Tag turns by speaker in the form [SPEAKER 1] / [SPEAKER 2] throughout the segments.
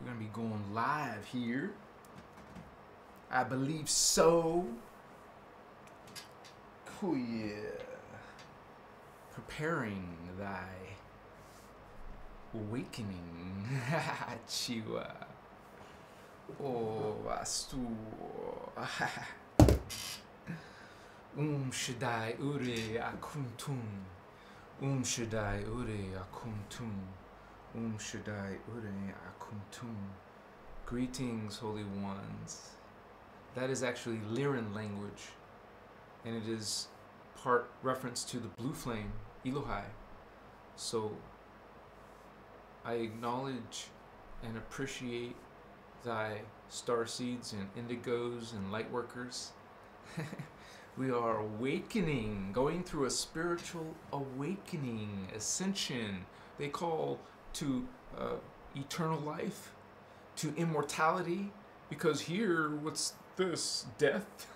[SPEAKER 1] We're gonna be going live here. I believe so. Oh yeah. Preparing thy awakening. Chiwa. Oh, Vastu. Shaddai Ure Akuntum. Shaddai Ure Akuntum. Shaddai Ure Akuntum. Greetings, holy ones. That is actually Lyran language, and it is part reference to the blue flame, Elohai. So I acknowledge and appreciate thy star seeds and indigos and light workers. We are awakening, going through a spiritual awakening, ascension. They call to eternal life, to immortality, because here, what's this? Death?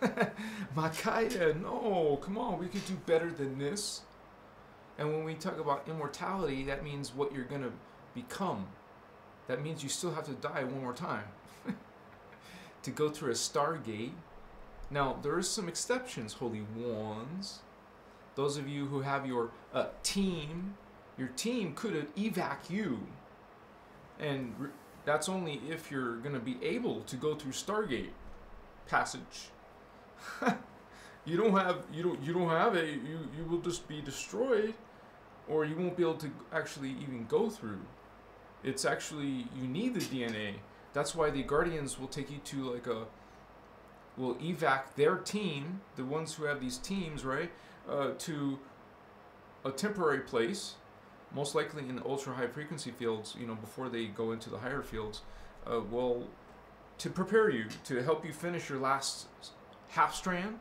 [SPEAKER 1] Makaya, no, come on, we could do better than this. And when we talk about immortality, that means what you're going to become. That means you still have to die one more time to go through a stargate. Now, there is some exceptions, holy ones. Those of you who have your team could evac you. And that's only if you're going to be able to go through Stargate passage. You don't have it. You will just be destroyed, or you won't be able to actually even go through. It's actually, you need the DNA. That's why the Guardians will take you to like will evac their team, the ones who have these teams, right, to a temporary place, most likely in the ultra high frequency fields, you know, before they go into the higher fields, well, to prepare you, to help you finish your last half strand,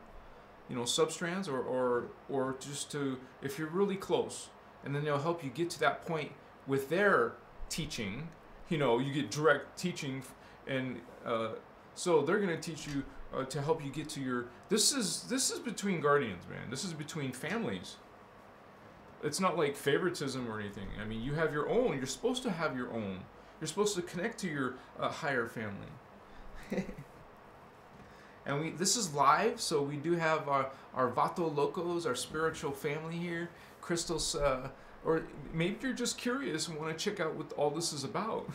[SPEAKER 1] you know, substrands, or just to, if you're really close, and then they'll help you get to that point with their teaching. You know, you get direct teaching, and so they're going to teach you to help you get to your, this is between guardians, man. This is between families. It's not like favoritism or anything. I mean, you have your own. You're supposed to have your own. You're supposed to connect to your higher family. And this is live, so we do have our Vato Locos, our spiritual family here. Christos, or maybe you're just curious and want to check out what all this is about.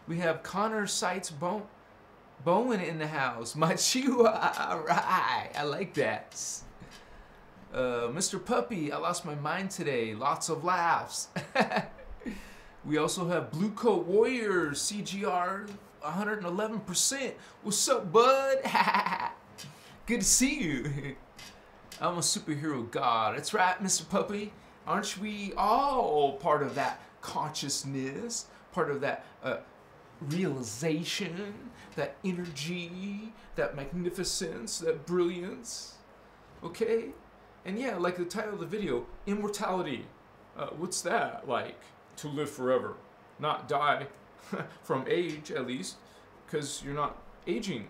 [SPEAKER 1] We have Connor Sights Bowen in the house. Machiwa, all right. I like that. Mr. Puppy, I lost my mind today. Lots of laughs. We also have Blue Coat Warriors, CGR 111%. What's up, bud? Good to see you. I'm a superhero god. That's right, Mr. Puppy. Aren't we all part of that consciousness? Part of that realization, that energy, that magnificence, that brilliance. Okay? And yeah, like the title of the video, Immortality. What's that like? To live forever. Not die from age, at least, because you're not aging.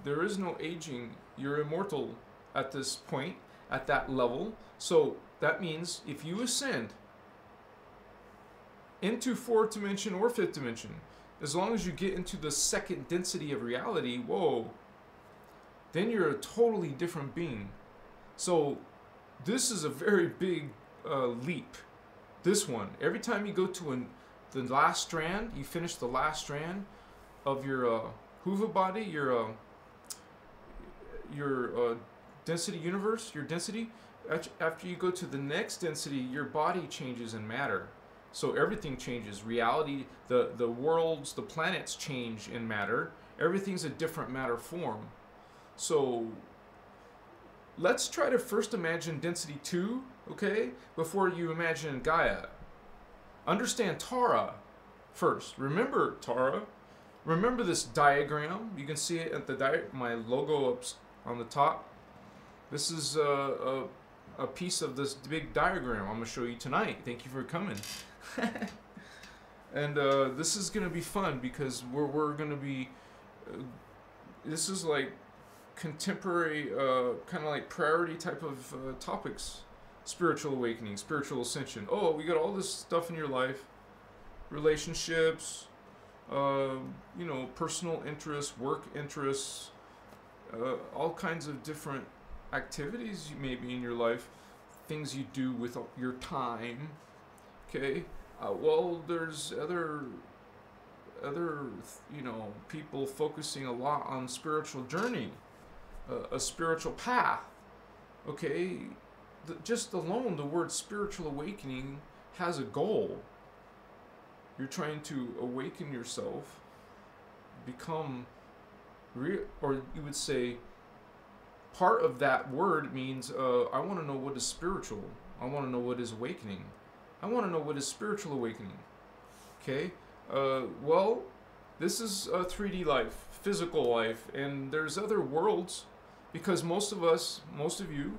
[SPEAKER 1] There is no aging. You're immortal at this point, at that level. So that means if you ascend into 4th dimension or 5th dimension, as long as you get into the 2nd density of reality, whoa, then you're a totally different being. So this is a very big leap. This one, every time you go to the last strand, you finish the last strand of your Hoover body, your density universe, your density. After you go to the next density, your body changes in matter. So everything changes. Reality, the worlds, the planets change in matter. Everything's a different matter form. So let's try to first imagine density 2, okay? Before you imagine Gaia. Understand Tara first. Remember Tara. Remember this diagram. You can see it at my logo up on the top. This is a piece of this big diagram I'm going to show you tonight. Thank you for coming. And this is going to be fun because we're going to be... this is like contemporary, kind of like priority type of topics. Spiritual awakening, spiritual ascension. Oh, we got all this stuff in your life. relationships, you know, personal interests, work interests, all kinds of different activities maybe in your life, things you do with your time. Okay, well, there's other you know, people focusing a lot on spiritual journey, a spiritual path. Okay, just alone the word spiritual awakening has a goal. You're trying to awaken yourself, become real, or you would say part of that word means I want to know what is spiritual. I want to know what is awakening. I want to know what is spiritual awakening. Okay, well, this is 3D life, physical life, and there's other worlds, because most of us, most of you,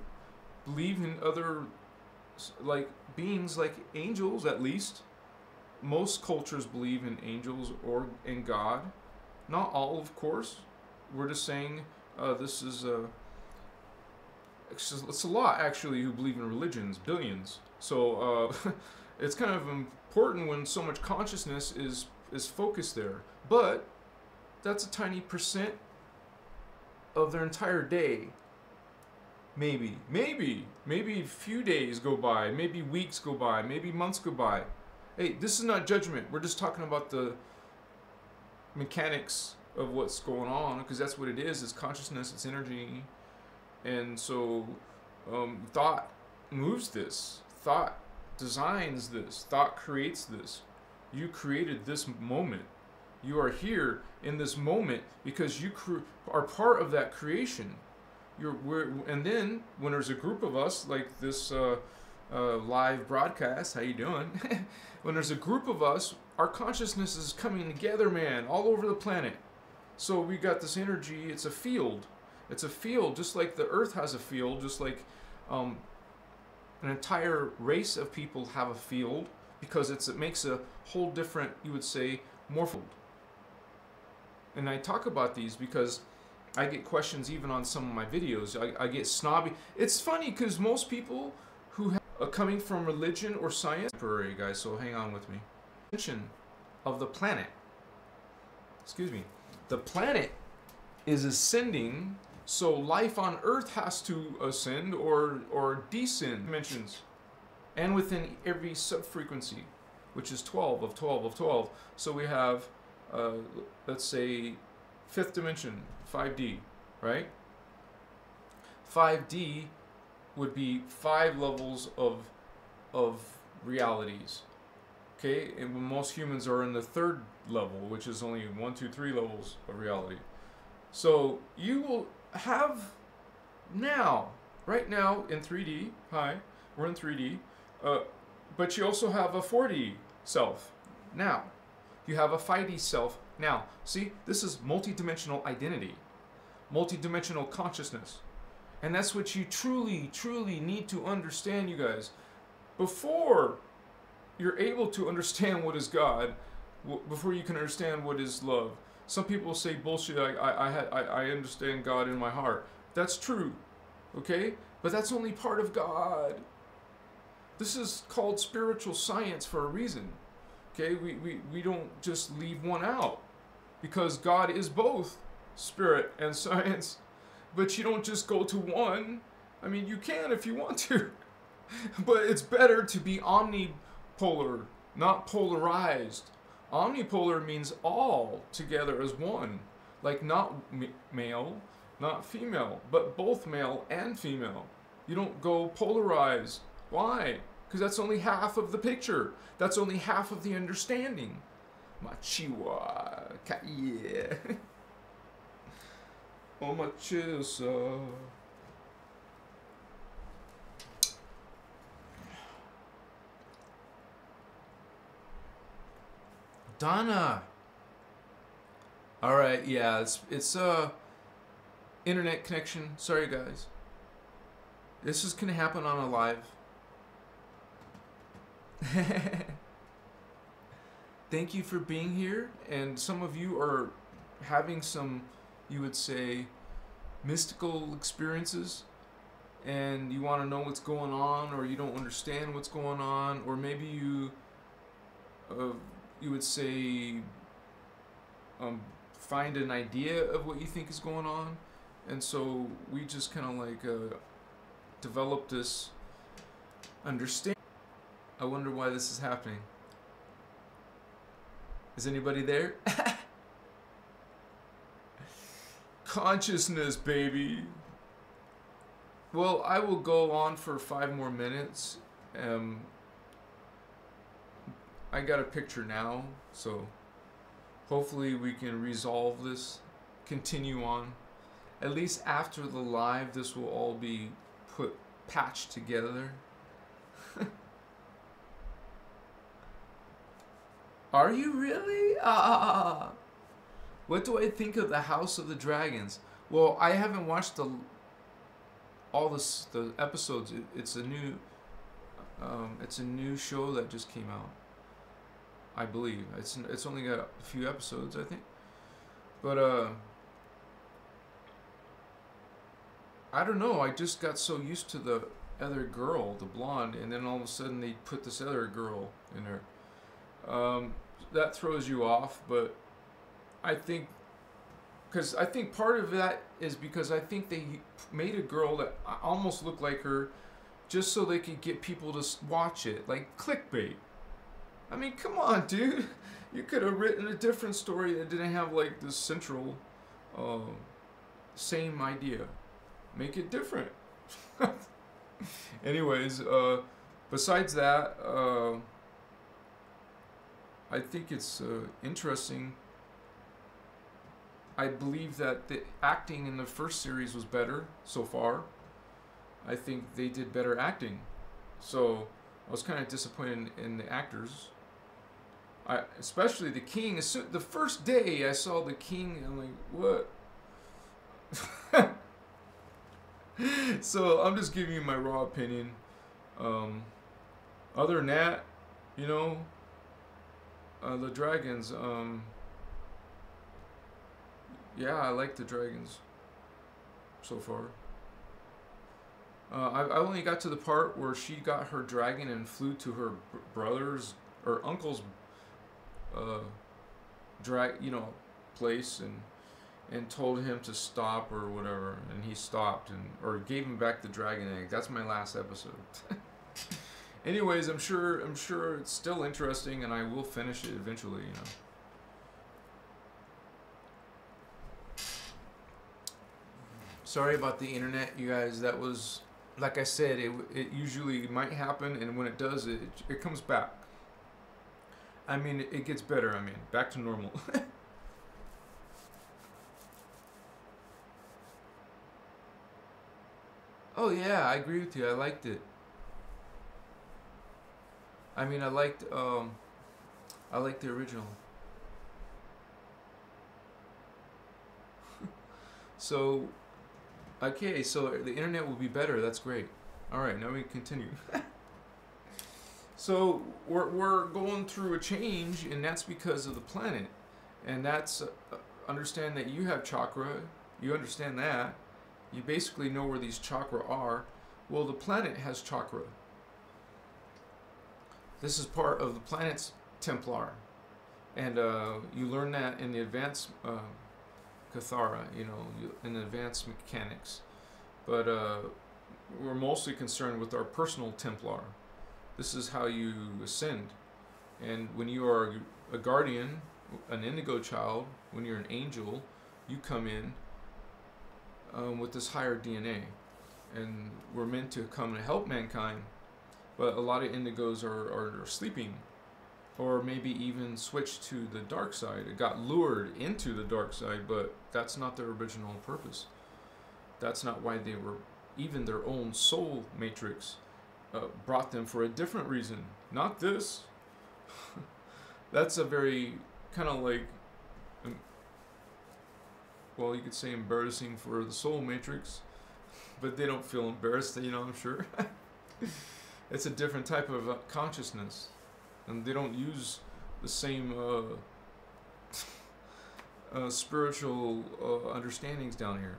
[SPEAKER 1] believe in other, like, beings, like angels. At least most cultures believe in angels or in God. Not all, of course. We're just saying this is it's a lot actually who believe in religions, billions. So it's kind of important when so much consciousness is focused there. But that's a tiny percent of their entire day. Maybe a few days go by, maybe weeks go by, maybe months go by. Hey, this is not judgment. We're just talking about the mechanics of what's going on, because that's what it is. It's consciousness, it's energy. And so thought moves this. Thought designs this. Thought creates this. You created this moment. You are here in this moment because you are part of that creation. And then when there's a group of us, like this live broadcast, how you doing? When there's a group of us, our consciousness is coming together, man, all over the planet. So we got this energy. It's a field. It's a field, just like the earth has a field, just like an entire race of people have a field, because it makes a whole different, you would say, morpho. And I talk about these because I get questions even on some of my videos. I get snobby. It's funny because most people who are coming from religion or science, temporary guys, so hang on with me. Ascension of the planet. Excuse me. The planet is ascending, so life on Earth has to ascend or descend dimensions, and within every subfrequency, which is 12 of 12 of 12. So we have, let's say, 5th dimension, 5D, right? 5D would be 5 levels of realities. Okay, and most humans are in the 3rd level, which is only 1, 2, 3 levels of reality. So you will have now, right now in 3D, hi, we're in 3D, but you also have a 4D self now. You have a 5D self now. See, this is multidimensional identity, multidimensional consciousness. And that's what you truly, truly need to understand, you guys. Before you're able to understand what is God, before you can understand what is love. Some people say bullshit, I understand God in my heart. That's true, okay? But that's only part of God. This is called spiritual science for a reason, okay? We don't just leave one out, because God is both spirit and science. But you don't just go to one. I mean, you can if you want to, but it's better to be omnipolar, not polarized. Omnipolar means all together as one, like not male, not female, but both male and female. You don't go polarized. Why? Because that's only half of the picture. That's only half of the understanding. Machiwa, yeah. Oh, machisa. Donna. All right, yeah, it's internet connection. Sorry, guys. This is gonna happen on a live. Thank you for being here, and some of you are having some, you would say, mystical experiences, and you want to know what's going on, or you don't understand what's going on, or maybe you you would say, find an idea of what you think is going on. And so we just kind of like develop this understanding. I wonder why this is happening. Is anybody there? Consciousness, baby. Well, I will go on for 5 more minutes. I got a picture now, so hopefully we can resolve this, continue on. At least after the live, this will all be patched together. Are you really? What do I think of the House of the Dragons? Well, I haven't watched the episodes. It's a new show that just came out. I believe it's only got a few episodes, I think. But I don't know. I just got so used to the other girl, the blonde, and then all of a sudden they put this other girl in there. That throws you off, but I think, because I think part of that is because I think they made a girl that almost looked like her just so they could get people to watch it, like clickbait. I mean, come on, dude. You could have written a different story that didn't have like this central same idea. Make it different. Anyways, besides that, I think it's interesting. I believe that the acting in the first series was better so far. I think they did better acting. So I was kind of disappointed in the actors. Especially the king. The first day I saw the king, I'm like, what? So I'm just giving you my raw opinion. Other than that, you know, the dragons, yeah, I like the dragons so far. I only got to the part where she got her dragon and flew to her brother's or uncle's place and told him to stop or whatever, and he stopped or gave him back the dragon egg. That's my last episode. Anyways, I'm sure it's still interesting, and I will finish it eventually, you know. Sorry about the internet, you guys. That was, like I said, it usually might happen, and when it does, it comes back. I mean, it gets better. I mean, back to normal. Oh yeah, I agree with you. I liked it. I mean, I liked the original. So, okay, so the internet will be better. That's great. All right, now we continue. So we're going through a change, and that's because of the planet, and that's understand that you have chakra. You understand that. You basically know where these chakra are. Well, the planet has chakra. This is part of the planet's Templar, and you learn that in the advanced Cathara, you know, in the advanced mechanics. But we're mostly concerned with our personal Templar. This is how you ascend. And when you are a guardian, an indigo child, when you're an angel, you come in with this higher DNA. And we're meant to come and help mankind. But a lot of indigos are sleeping, or maybe even switched to the dark side. It got lured into the dark side, but that's not their original purpose. That's not why they were, even their own soul matrix brought them for a different reason. Not this. That's a very kind of like, well, you could say embarrassing for the soul matrix, but they don't feel embarrassed, you know, I'm sure. It's a different type of consciousness, and they don't use the same spiritual understandings down here.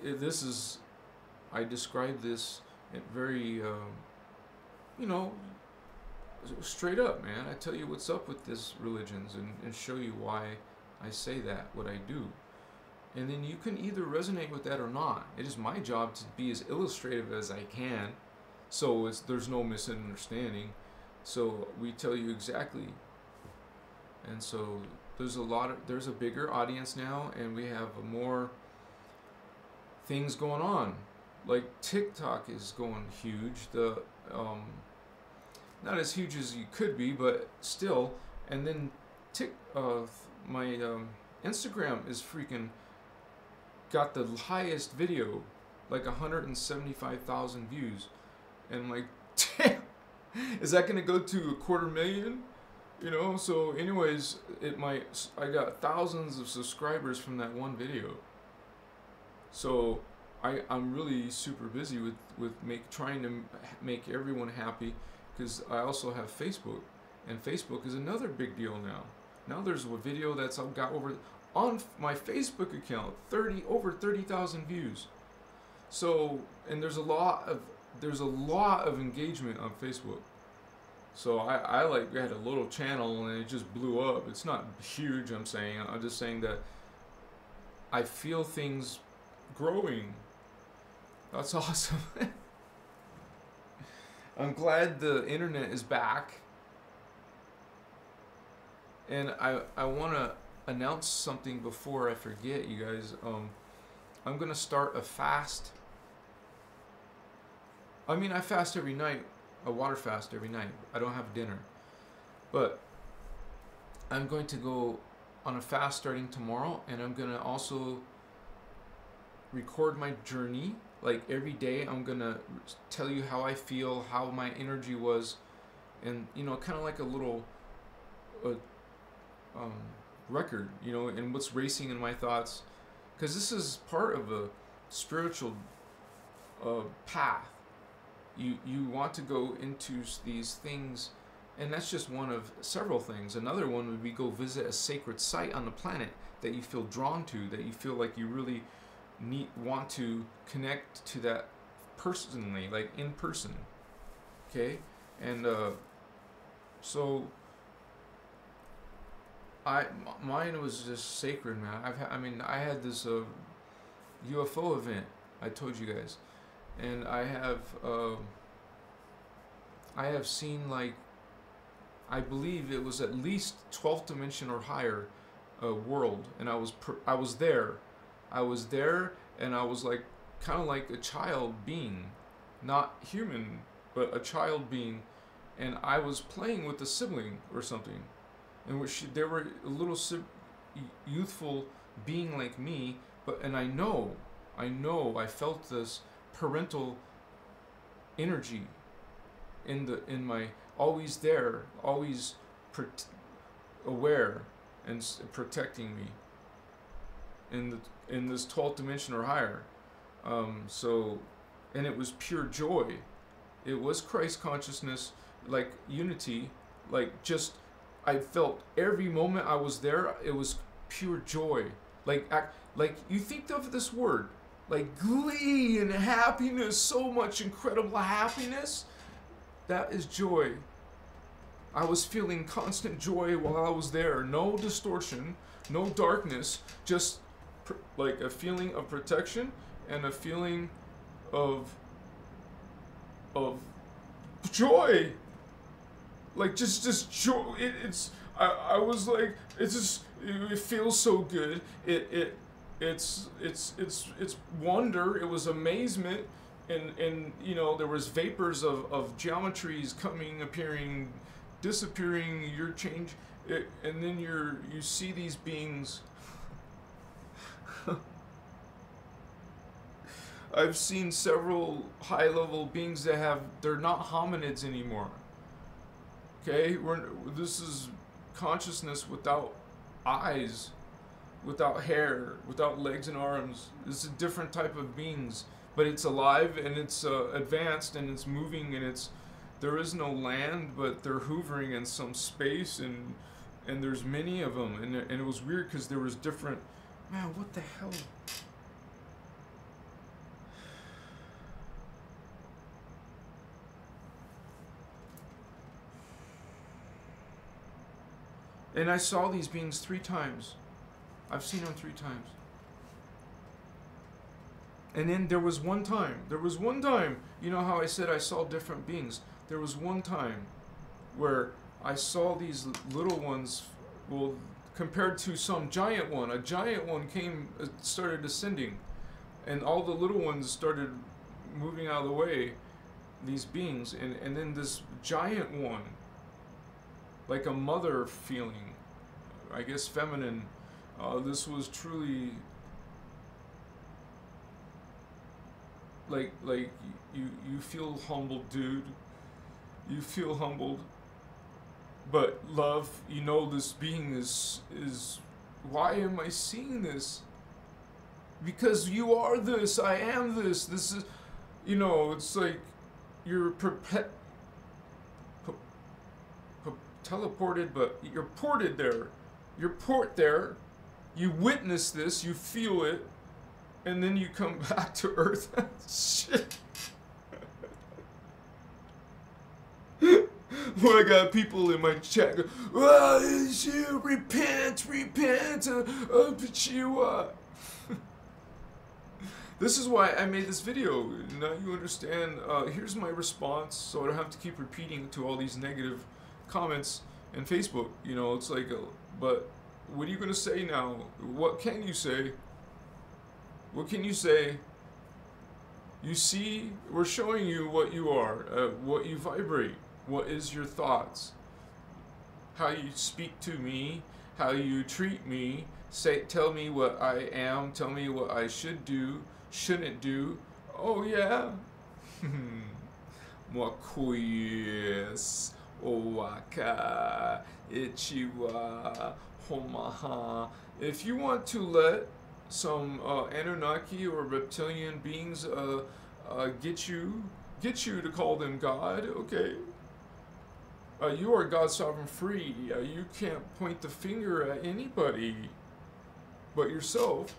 [SPEAKER 1] This is, I describe this very, you know, straight up, man, I tell you what's up with this religions and show you why I say that, what I do. And then you can either resonate with that or not. It is my job to be as illustrative as I can, so there's no misunderstanding. So we tell you exactly. And so there's a bigger audience now, and we have more things going on. Like TikTok is going huge. Not as huge as you could be, but still. And then my Instagram is freaking got the highest video, like 175,000 views, and I'm like, damn, is that gonna go to 250,000? You know. So anyways, I got thousands of subscribers from that one video. So I'm really super busy with trying to make everyone happy, because I also have Facebook, and Facebook is another big deal now. Now there's a video that's got on my Facebook account over 30,000 views. So, and there's a lot of engagement on Facebook. So I had a little channel and it just blew up. It's not huge, I'm just saying that I feel things growing. That's awesome. I'm glad the internet is back. And I want to announce something before I forget, you guys. I'm going to start a fast. I mean, I fast every night, a water fast every night. I don't have dinner. But I'm going to go on a fast starting tomorrow, and I'm going to also record my journey. Like every day I'm going to tell you how I feel, how my energy was, and kind of like a little record, and what's racing in my thoughts, because this is part of a spiritual path. You want to go into these things, and that's just one of several things. Another one would be go visit a sacred site on the planet that you feel drawn to, that you feel like you really want to connect to that personally, like in person. Okay, and so mine was just sacred, man. I had this UFO event I told you guys, and I have seen, like, I believe it was at least 12th dimension or higher world, and I was there, and I was like kind of like a child being, not human, but a child being, and I was playing with a sibling or something, in which they were a little youthful being like me, and I know I felt this parental energy in my, always there, always aware and protecting me in this 12th dimension or higher. So, and it was pure joy. It was Christ consciousness, like unity, like just, I felt every moment I was there, it was pure joy. Like you think of this word, like glee and happiness, so much incredible happiness. That is joy. I was feeling constant joy while I was there. No distortion, no darkness, just like a feeling of protection and a feeling of joy. Like just joy. I was like, it feels so good. It's wonder. It was amazement, and there was vapors of geometries coming, appearing, disappearing. Your change, and then you see these beings. I've seen several high-level beings they're not hominids anymore. Okay, this is consciousness without eyes, without hair, without legs and arms. This is a different type of beings, but it's alive and it's advanced and it's moving, and there is no land, but they're hovering in some space, and there's many of them, and it was weird because there was different. Man, what the hell? And I saw these beings 3 times. I've seen them 3 times. And then there was one time, you know how I said I saw different beings? There was one time where I saw these little ones, well, compared to some giant one. A giant one started ascending, and all the little ones started moving out of the way, these beings, and then this giant one, like a mother feeling, I guess feminine, this was truly like you feel humbled, dude. You feel humbled, but love, you know, this being is why am I seeing this? Because you are this, I am this. This is, you know, it's like you're teleported, but you're ported there. You're port there. You witness this, you feel it, and then you come back to Earth. Shit. Well, I got people in my chat go, oh, repent, but you, This is why I made this video. Now you understand. Here's my response, so I don't have to keep repeating to all these negative comments in Facebook. You know, it's like, but what are you going to say now? What can you say? What can you say? You see, we're showing you what you are, what you vibrate. What is your thoughts? How you speak to me, how you treat me. Tell me what I am, tell me what I should do, shouldn't do. Oh yeah. Mwakuis, Owaka, Ichiwa, Homaha. If you want to let some Anunnaki or reptilian beings get you to call them God, okay. You are God sovereign free. You can't point the finger at anybody but yourself.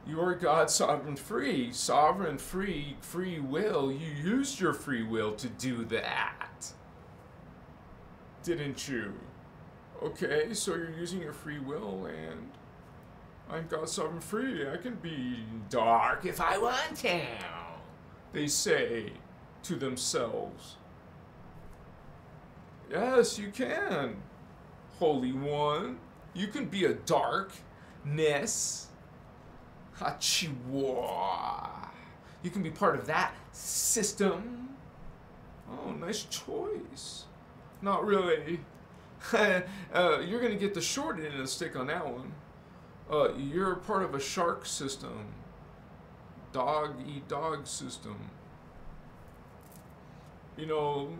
[SPEAKER 1] You are God sovereign free. Sovereign free, free will. You used your free will to do that. Didn't you? Okay, so you're using your free will, and I'm God sovereign free. I can be dark if I want to, they say to themselves. Yes, you can, Holy One. You can be a darkness. Hachiwa. You can be part of that system. Oh, nice choice. Not really. You're going to get the short end of the stick on that one. You're part of a shark system. Dog-eat-dog system. You know,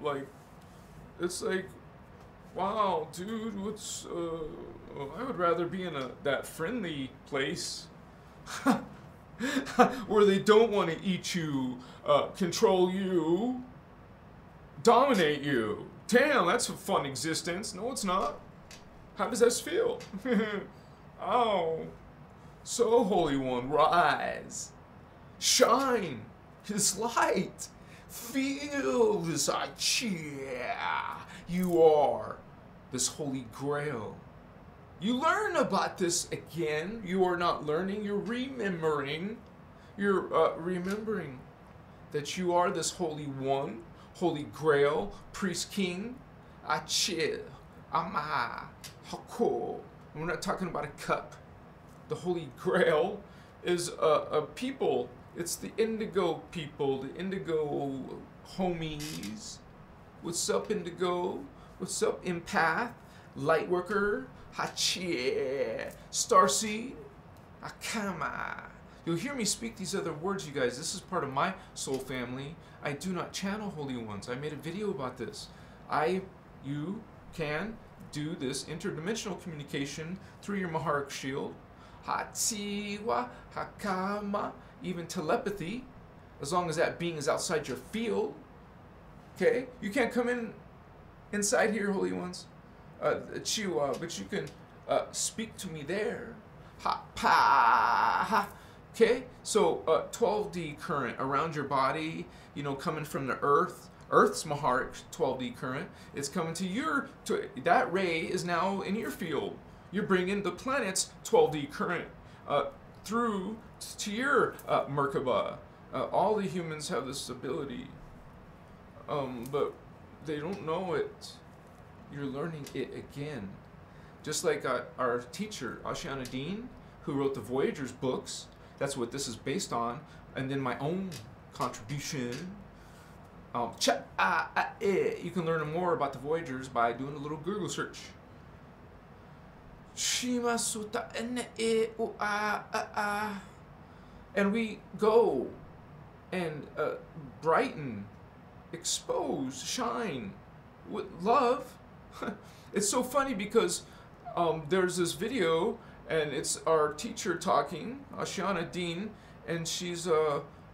[SPEAKER 1] like, it's like, wow, dude, what's, I would rather be in that friendly place where they don't want to eat you, control you, dominate you. Damn, that's a fun existence. No, it's not. How does that feel? Oh, so Holy One, rise, shine His light. Feel this, you are this Holy Grail. You learn about this again. You are not learning, you're remembering. You're remembering that you are this Holy One, Holy Grail, Priest King, Achil, Ama, Hako. We're not talking about a cup. The Holy Grail is a people. It's the indigo people, the indigo homies. What's up, indigo? What's up, empath? Lightworker? Hachi? Starseed? Akama. You'll hear me speak these other words, you guys. This is part of my soul family. I do not channel holy ones. I made a video about this. You can do this interdimensional communication through your Maharic shield. Hachiwa, Hakama. Even telepathy, as long as that being is outside your field. Okay? You can't come inside here, Holy Ones. Chiwa, but you can speak to me there. Ha, pa, ha. Okay? So, 12D current around your body, you know, coming from the earth, Earth's Maharic 12D current. It's coming to that ray is now in your field. You're bringing the planet's 12D current through to your Merkaba. All the humans have this ability, but they don't know it. You're learning it again. Just like our teacher, Ashiana Dean, who wrote the Voyagers books. That's what this is based on. And then my own contribution. You can learn more about the Voyagers by doing a little Google search. And we go and brighten, expose, shine with love. It's so funny because there's this video and it's our teacher talking, Ashiana Dean, and she's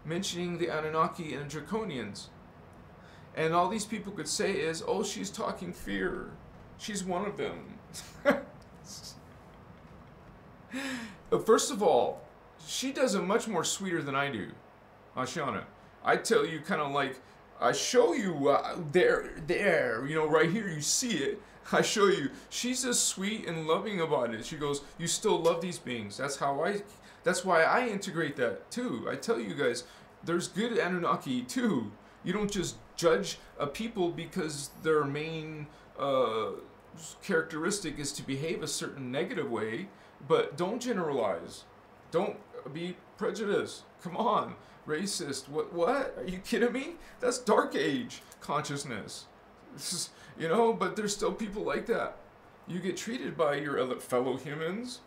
[SPEAKER 1] mentioning the Anunnaki and Draconians. And all these people could say is, oh, she's talking fear. She's one of them. First of all, she does it much more sweeter than I do, Ashiana. I tell you kind of like, I show you there, you know, right here, you see it. I show you. She's just sweet and loving about it. She goes, you still love these beings. That's why I integrate that too. I tell you guys, there's good Anunnaki too. You don't just judge a people because their main characteristic is to behave a certain negative way, but don't generalize. Don't be prejudiced. Come on. Racist. What? Are you kidding me? That's Dark Age consciousness. You know, but there's still people like that. You get treated by your other fellow humans.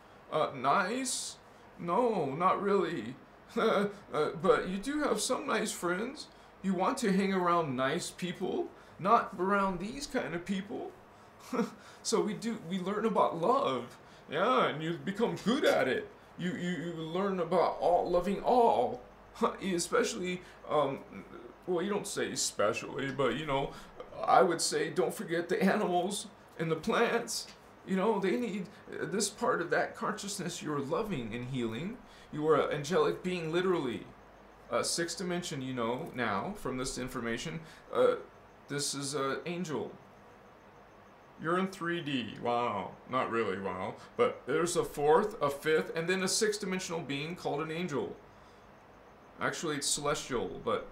[SPEAKER 1] Nice? No, not really. But you do have some nice friends. You want to hang around nice people, not around these kind of people. So we learn about love. Yeah, and you become good at it. You learn about loving all. Especially, well, you don't say especially, but you know, I would say don't forget the animals and the plants. You know, they need this part of that consciousness. You're loving and healing. You are an angelic being, literally. Sixth dimension, you know, now, from this information, this is an angel. You're in 3D. Wow. Not really, wow. But there's a fourth, a fifth, and then a sixth dimensional being called an angel. Actually, it's celestial, but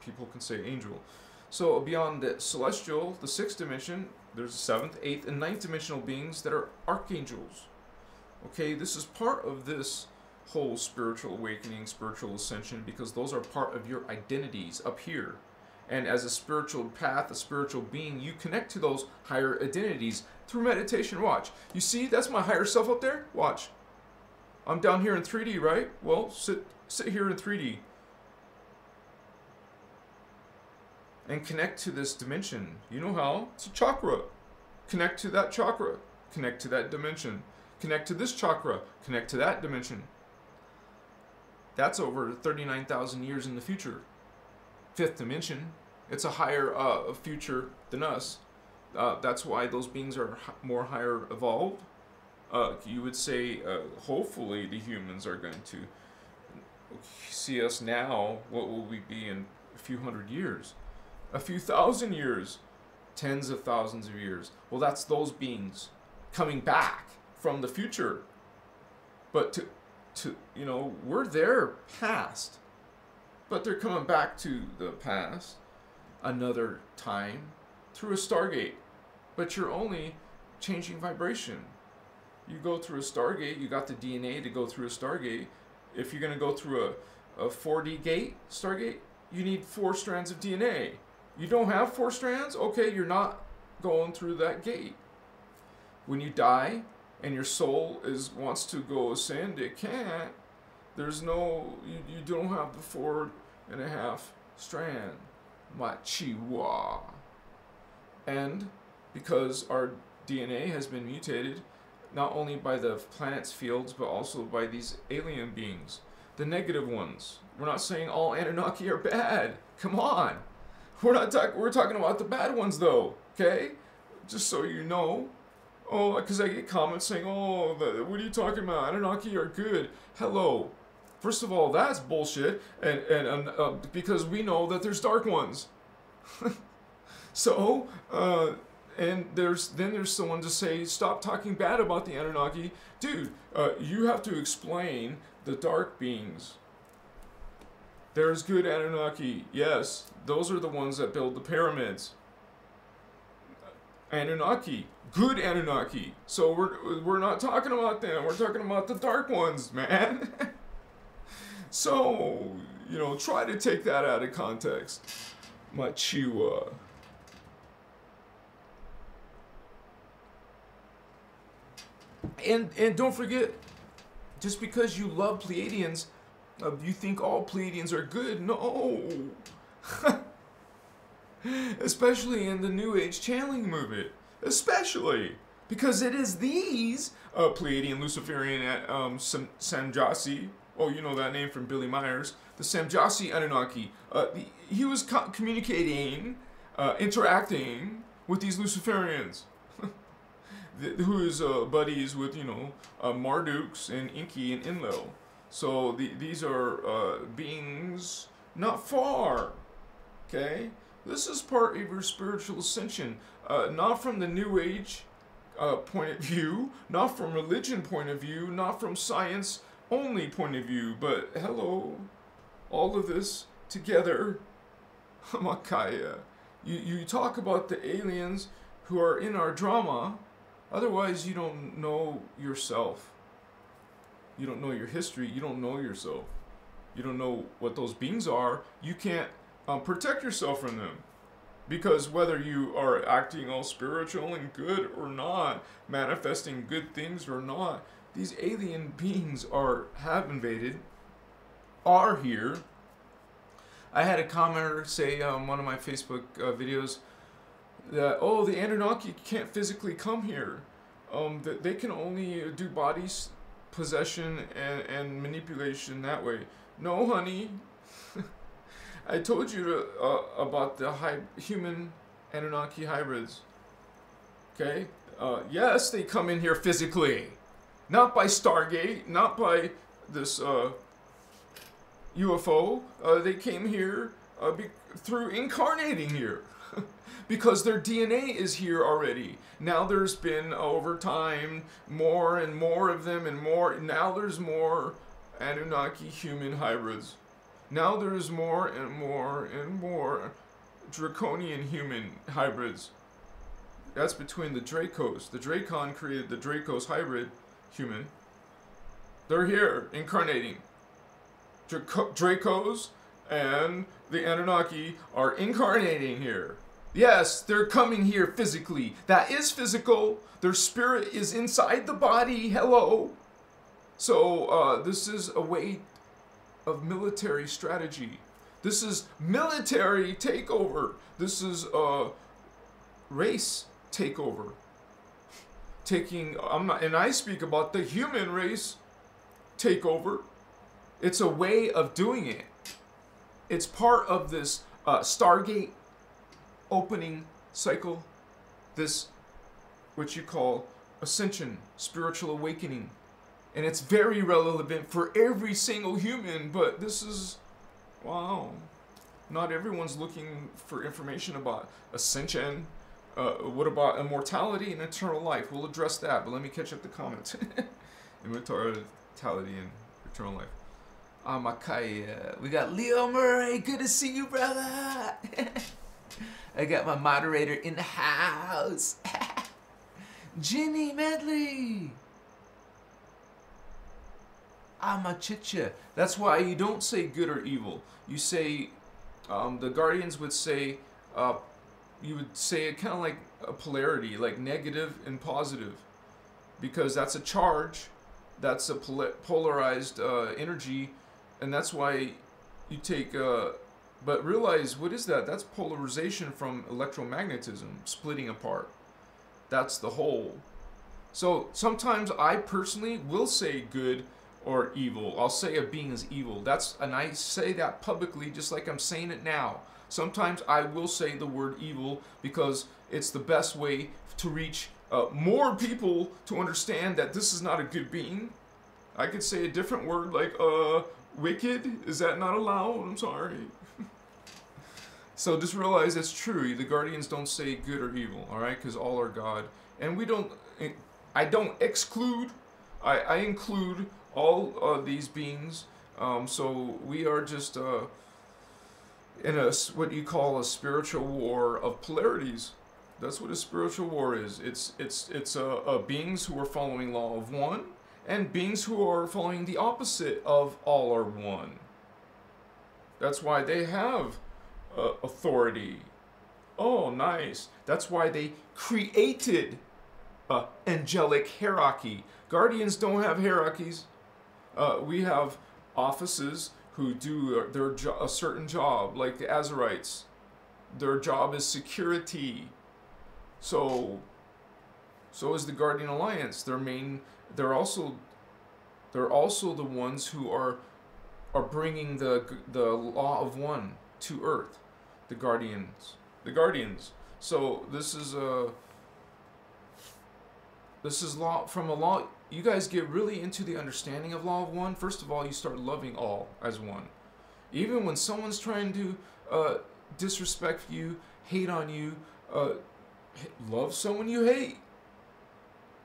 [SPEAKER 1] people can say angel. So beyond the celestial, the sixth dimension, there's a seventh, eighth, and ninth dimensional beings that are archangels. Okay, this is part of this whole spiritual awakening, spiritual ascension, because those are part of your identities up here. And as a spiritual path, a spiritual being, you connect to those higher identities through meditation. Watch. You see, that's my higher self up there? Watch. I'm down here in 3D, right? Well, sit here in 3D. And connect to this dimension. You know how? It's a chakra. Connect to that chakra. Connect to that dimension. Connect to this chakra. Connect to that dimension. That's over 39,000 years in the future. Fifth dimension. It's a higher future than us. That's why those beings are more higher evolved. You would say, hopefully the humans are going to see us now. What will we be in a few hundred years? A few thousand years? Tens of thousands of years. Well, that's those beings coming back from the future. But to you know, we're there past. But they're coming back to the past another time through a Stargate. But you're only changing vibration. You go through a Stargate, you got the DNA to go through a Stargate. If you're going to go through a 4D gate, Stargate, you need 4 strands of DNA. You don't have 4 strands? Okay, you're not going through that gate. When you die and your soul wants to go ascend, it can't. There's no, you don't have the 4.5 strand. Machiwa. And because our DNA has been mutated, not only by the planet's fields, but also by these alien beings, the negative ones. We're not saying all Anunnaki are bad. Come on. We're talking about the bad ones, though. Okay? Just so you know. Oh, because I get comments saying, oh, what are you talking about? Anunnaki are good. Hello. First of all, that's bullshit. And because we know that there's dark ones.
[SPEAKER 2] So, and there's someone to say, stop talking bad about the Anunnaki. Dude, you have to explain the dark beings. There's good Anunnaki. Yes, those are the ones that build the pyramids. Anunnaki, good Anunnaki. So we're not talking about them. We're talking about the dark ones, man. So, you know, try to take that out of context. Machua. And don't forget, just because you love Pleiadians, you think all Pleiadians are good. No. Especially in the New Age channeling movement. Especially. Because it is these Pleiadian, Luciferian, Samjasi. Oh, you know that name from Billy Myers. The Samjasi Anunnaki. He was communicating, interacting with these Luciferians. Who is buddies with, you know, Marduks and Inky and Enlil. So these are beings not far. Okay? This is part of your spiritual ascension. Not from the New Age point of view, not from religion point of view, not from science only point of view, but hello, all of this together. Makaya. You talk about the aliens who are in our drama, otherwise you don't know yourself. You don't know your history, you don't know yourself. You don't know what those beings are, you can't protect yourself from them. Because whether you are acting all spiritual and good or not, manifesting good things or not, these alien beings have invaded, are here. I had a commenter say on one of my Facebook videos that, oh, the Anunnaki can't physically come here. That they can only do body possession and manipulation that way. No, honey. I told you about the human Anunnaki hybrids. Okay? Yes, they come in here physically. Not by Stargate, not by this UFO. They came here through incarnating here. Because their DNA is here already. Now there's been, over time, more and more of them and more. Now there's more Anunnaki human hybrids. Now there's more and more and more draconian human hybrids. That's between the Dracos. The Dracon created the Dracos hybrid human. They're here, incarnating. Dracos and the Anunnaki are incarnating here. Yes, they're coming here physically. That is physical. Their spirit is inside the body. Hello. So this is a way of military strategy. This is military takeover. This is race takeover. And I speak about the human race takeover. It's a way of doing it. It's part of this Stargate opening cycle, this what you call ascension, spiritual awakening. And it's very relevant for every single human, but this is, wow, not everyone's looking for information about ascension. What about immortality and eternal life? We'll address that, but let me catch up the comments. Immortality and eternal life. Makaya. We got Leo Murray. Good to see you, brother. I got my moderator in the house. Ginny Medley. Amachicha. That's why you don't say good or evil. You say, the Guardians would say, you would say it kind of like a polarity, like negative and positive. Because that's a charge, that's a polarized energy, and that's why you take, but realize, what is that? That's polarization from electromagnetism, splitting apart. That's the whole. So sometimes I personally will say good or evil. I'll say a being is evil. And I say that publicly just like I'm saying it now. Sometimes I will say the word evil because it's the best way to reach more people to understand that this is not a good being. I could say a different word like wicked. Is that not allowed? I'm sorry. So just realize it's true. The guardians don't say good or evil, all right? Because all are God. And we don't, I don't exclude, I include all these beings. So we are just in a, what you call a spiritual war of polarities. That's what a spiritual war is. It's beings who are following law of one and beings who are following the opposite of all are one. That's why they have authority. Oh, nice. That's why they created angelic hierarchy. Guardians don't have hierarchies. We have offices who do a certain job, like the Azarites. Their job is security. So is the Guardian Alliance. They're also the ones who are bringing the law of one to Earth. The Guardians. So this is law from a law. You guys get really into the understanding of law of one. First of all, you start loving all as one. Even when someone's trying to disrespect you, hate on you, love someone you hate.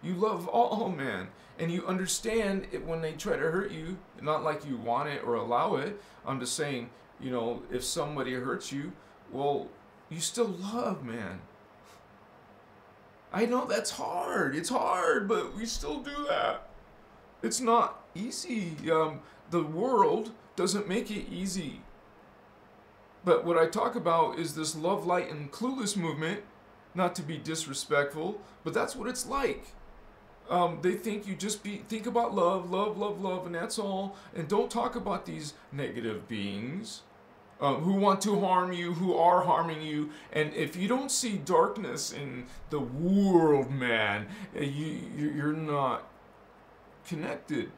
[SPEAKER 2] You love all, man. And you understand it when they try to hurt you. Not like you want it or allow it. I'm just saying, you know, if somebody hurts you, well, you still love, man. I know that's hard. It's hard, but we still do that. It's not easy. The world doesn't make it easy. But what I talk about is this love, light, and clueless movement. Not to be disrespectful, but that's what it's like. They think you just think about love, and that's all. And don't talk about these negative beings who want to harm you, who are harming you. And if you don't see darkness in the world, man, you're not connected,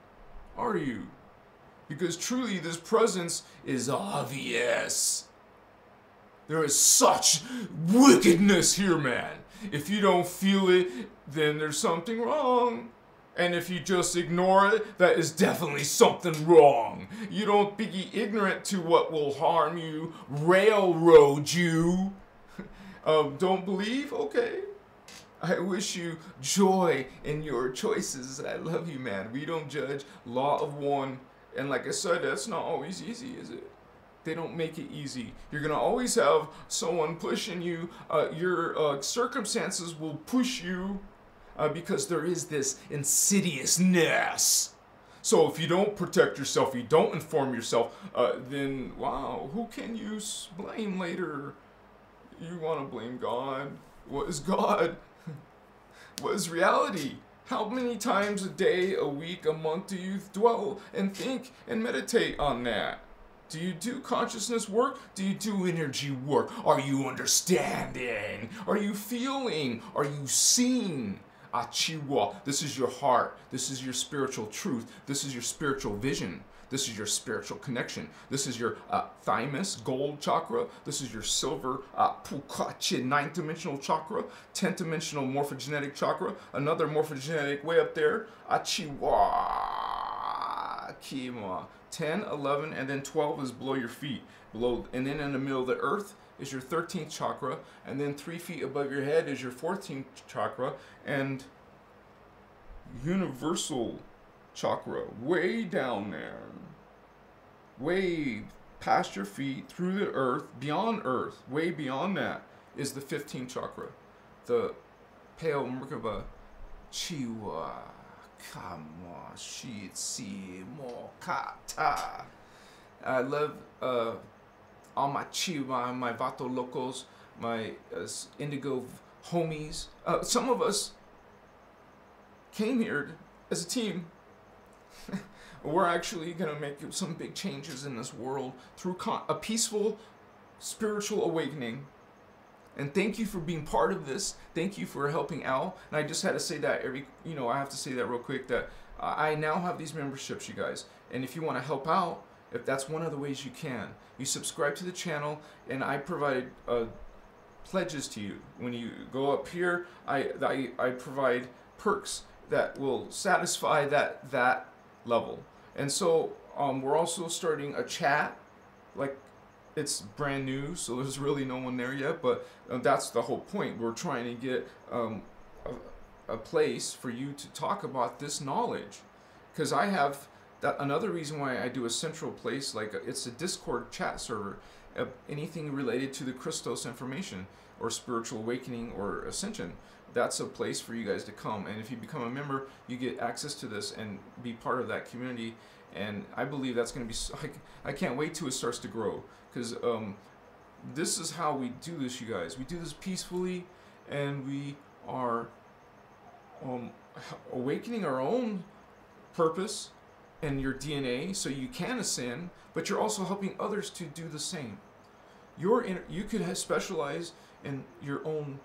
[SPEAKER 2] are you? Because truly, this presence is obvious. There is such wickedness here, man. If you don't feel it, then there's something wrong. And if you just ignore it, that is definitely something wrong. You don't be ignorant to what will harm you, railroad you. Don't believe? Okay. I wish you joy in your choices. I love you, man. We don't judge. Law of one. And like I said, that's not always easy, is it? They don't make it easy. You're going to always have someone pushing you. Your circumstances will push you because there is this insidiousness. So if you don't protect yourself, you don't inform yourself, then, wow, who can you blame later? You want to blame God. What is God? What is reality? How many times a day, a week, a month do you dwell and think and meditate on that? Do you do consciousness work? Do you do energy work? Are you understanding? Are you feeling? Are you seeing? Achiwa. This is your heart. This is your spiritual truth. This is your spiritual vision. This is your spiritual connection. This is your thymus, gold chakra. This is your silver, pukachi, 9th dimensional chakra, 10th dimensional morphogenetic chakra, another morphogenetic way up there. Achiwa, kima. 10, 11, and then 12 is below your feet. Below, and then in the middle of the earth is your 13th chakra, and then 3 feet above your head is your 14th chakra, and universal chakra, way down there, way past your feet, through the earth, way beyond that, is the 15th chakra, the pale Merkaba Chiwa Kama Shitsi Mokata. I love all my Chiwa, my Vato locals, my Indigo homies. Some of us came here as a team. We're actually going to make some big changes in this world through a peaceful spiritual awakening. And thank you for being part of this. Thank you for helping out. And I just had to say that I have to say that real quick, that I now have these memberships, you guys. And if you want to help out, if that's one of the ways you can, you subscribe to the channel, and I provide pledges to you. When you go up here, I provide perks that will satisfy that level. And so we're also starting a chat, like it's brand new, so there's really no one there yet. But that's the whole point. We're trying to get a place for you to talk about this knowledge, because I have that. Another reason why I do a central place, like it's a Discord chat server, anything related to the Christos information or spiritual awakening or ascension. That's a place for you guys to come, and if you become a member, you get access to this and be part of that community. And I believe that's going to be. I can't wait till it starts to grow, because this is how we do this, you guys. We do this peacefully, and we are awakening our own purpose and your DNA, so you can ascend. But you're also helping others to do the same. You could specialize in your own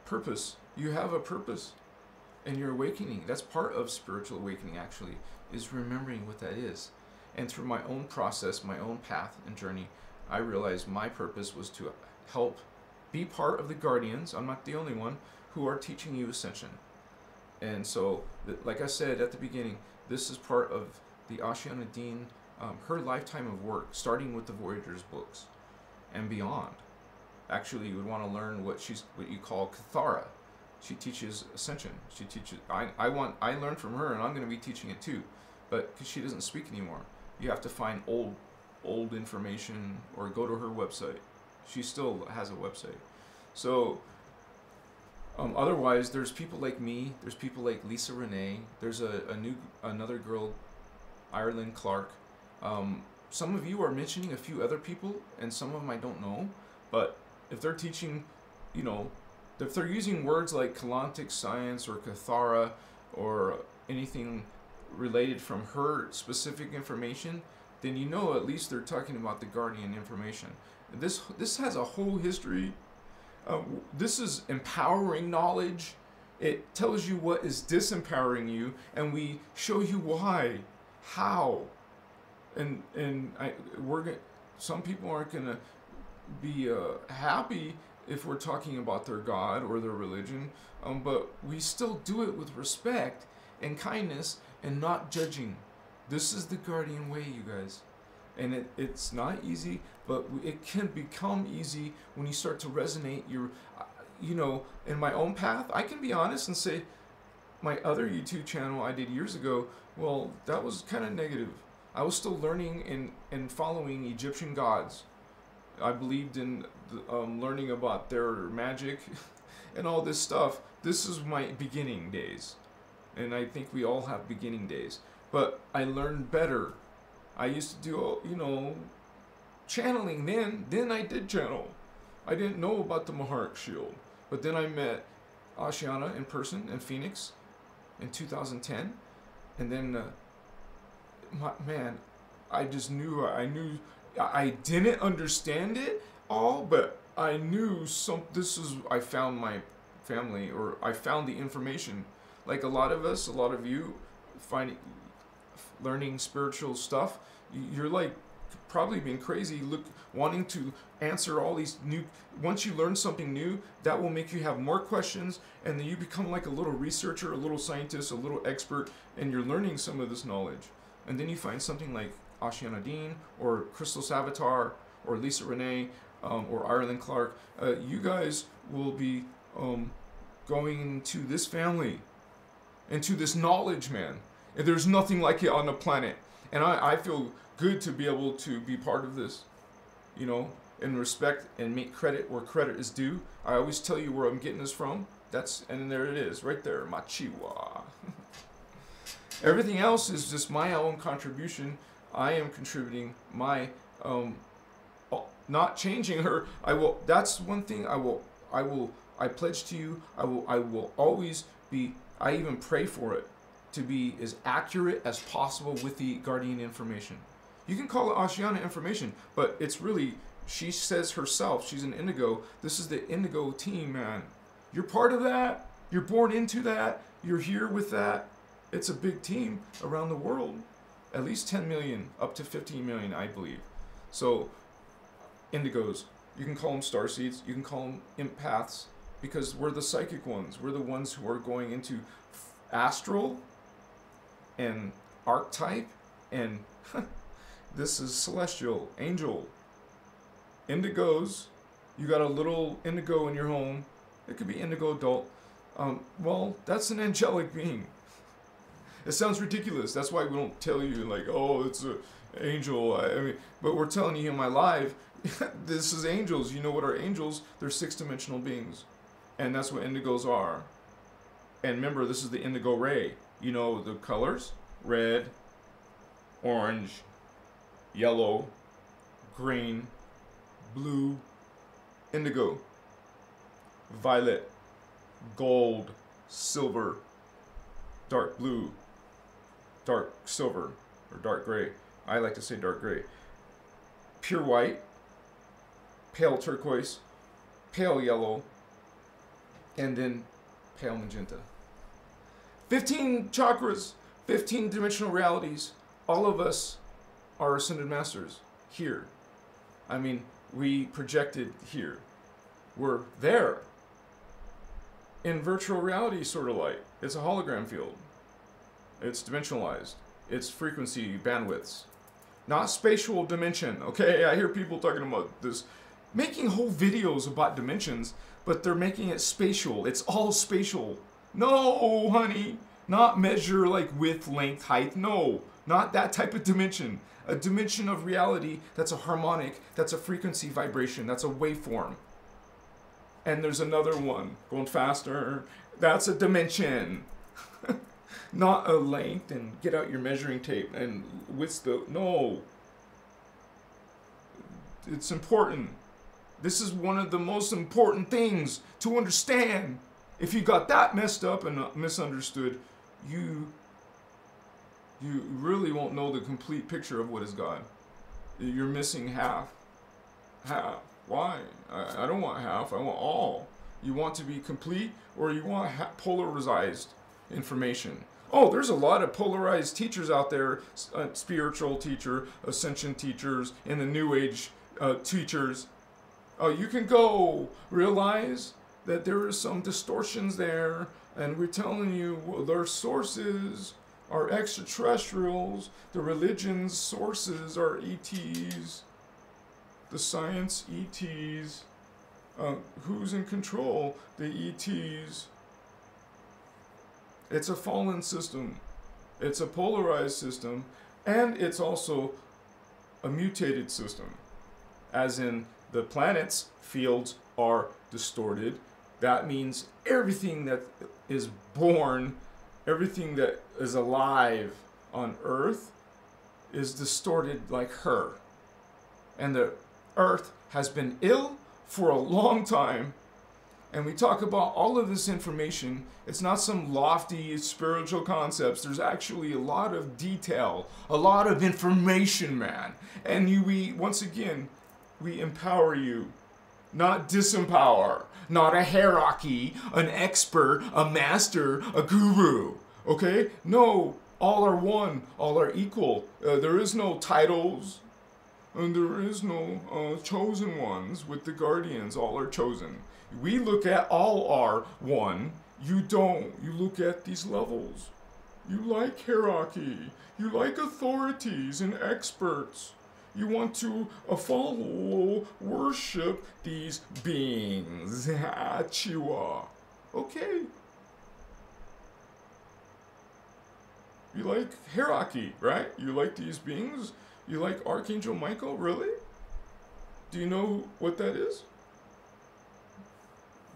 [SPEAKER 2] purpose. You have a purpose, and you're awakening. That's part of spiritual awakening, actually, is remembering what that is. And through my own process, my own path and journey, I realized my purpose was to help be part of the guardians. I'm not the only one who are teaching you ascension. And so, like I said at the beginning, this is part of the Ashiana Dean, her lifetime of work, starting with the Voyagers books and beyond. Actually, you would want to learn what you call Kathara. She teaches ascension. She teaches. I learned from her, and I'm going to be teaching it too, but because she doesn't speak anymore, you have to find old information or go to her website. She still has a website. So otherwise, there's people like me. There's people like Lisa Renee. There's another girl, Ireland Clark. Some of you are mentioning a few other people, and some of them I don't know. But if they're teaching, if they're using words like Kalantic science or Kathara or anything related from her specific information, then at least they're talking about the guardian information. This has a whole history. This is empowering knowledge. It tells you what is disempowering you, and we show you why, how, and some people aren't gonna be happy if we're talking about their God or their religion, but we still do it with respect and kindness and not judging. This is the guardian way, you guys. And it's not easy, but it can become easy when you start to resonate in my own path. I can be honest and say my other YouTube channel I did years ago, well, that was kind of negative. I was still learning and following Egyptian gods. I believed in learning about their magic and all this stuff. This is my beginning days. And I think we all have beginning days. But I learned better. I used to do, channeling then. Then I did channel. I didn't know about the Maharik Shield. But then I met Ashiana in person in Phoenix in 2010. And then, I just knew, I didn't understand it all, but I knew I found my family, or I found the information. Like a lot of you learning spiritual stuff, you're like probably being crazy, wanting to answer all these once you learn something new, that will make you have more questions, and then you become like a little researcher, a little scientist, a little expert, and you're learning some of this knowledge. And then you find something like Ashiana Dean, or Christos Avatar, or Lisa Renee, or Ireland Clark. You guys will be going into this family, into this knowledge, man. And there's nothing like it on the planet. And I feel good to be able to be part of this, and respect and make credit where credit is due. I always tell you where I'm getting this from. And there it is, right there, Machiwa. Everything else is just my own contribution. I am contributing my, not changing her. That's one thing I pledge to you. I will always be, I even pray for it to be as accurate as possible with the guardian information. You can call it Ashiana information, but it's really, she says herself, she's an indigo. This is the indigo team, man. You're part of that. You're born into that. You're here with that. It's a big team around the world. At least 10 million, up to 15 million, I believe. So, indigos, you can call them starseeds, you can call them empaths, because we're the psychic ones. We're the ones who are going into astral and archetype, and this is celestial, angel. Indigos, you got a little indigo in your home. It could be indigo adult. Well, that's an angelic being. It sounds ridiculous. That's why we don't tell you like, oh, it's an angel. I mean, but we're telling you in my live, this is angels. You know what are angels? They're 6-dimensional beings, and that's what indigos are. And remember, this is the indigo ray. You know the colors: red, orange, yellow, green, blue, indigo, violet, gold, silver, dark blue, dark silver, or dark gray. I like to say dark gray. Pure white, pale turquoise, pale yellow, and then pale magenta. 15 chakras, 15 dimensional realities. All of us are ascended masters here. I mean, we projected here. We're there. In virtual reality, sort of like. It's a hologram field. It's dimensionalized. It's frequency bandwidths. Not spatial dimension. Okay, I hear people talking about this, making whole videos about dimensions, but they're making it spatial. It's all spatial. No, honey. Not measure like width, length, height. No, not that type of dimension. A dimension of reality that's a harmonic, that's a frequency vibration, that's a waveform. And there's another one going faster. That's a dimension. Not a length and get out your measuring tape and width the, no. It's important. This is one of the most important things to understand. If you got that messed up and misunderstood, you really won't know the complete picture of what is God. You're missing half. Half. Why? I don't want half. I want all. You want to be complete, or you want polarized information. Oh, there's a lot of polarized teachers out there, spiritual teacher, ascension teachers, in the New Age teachers. You can go realize that there are some distortions there, and we're telling you, well, their sources are extraterrestrials, the religion's sources are ETs, the science ETs. Who's in control? The ETs. It's a fallen system. It's a polarized system, and it's also a mutated system. As in, the planet's fields are distorted. That means everything that is born, everything that is alive on Earth is distorted like her. And the Earth has been ill for a long time. And we talk about all of this information. It's not some lofty spiritual concepts. There's actually a lot of detail, a lot of information, man. And once again, we empower you, not disempower, not a hierarchy, an expert, a master, a guru. Okay? No, all are one, all are equal. There is no titles, and there is no chosen ones with the guardians. All are chosen. We look at all are one. You don't. You look at these levels. You like hierarchy. You like authorities and experts. You want to follow, worship these beings. Chihuahua. Okay. You like hierarchy, right? You like these beings? You like Archangel Michael? Really? Do you know what that is?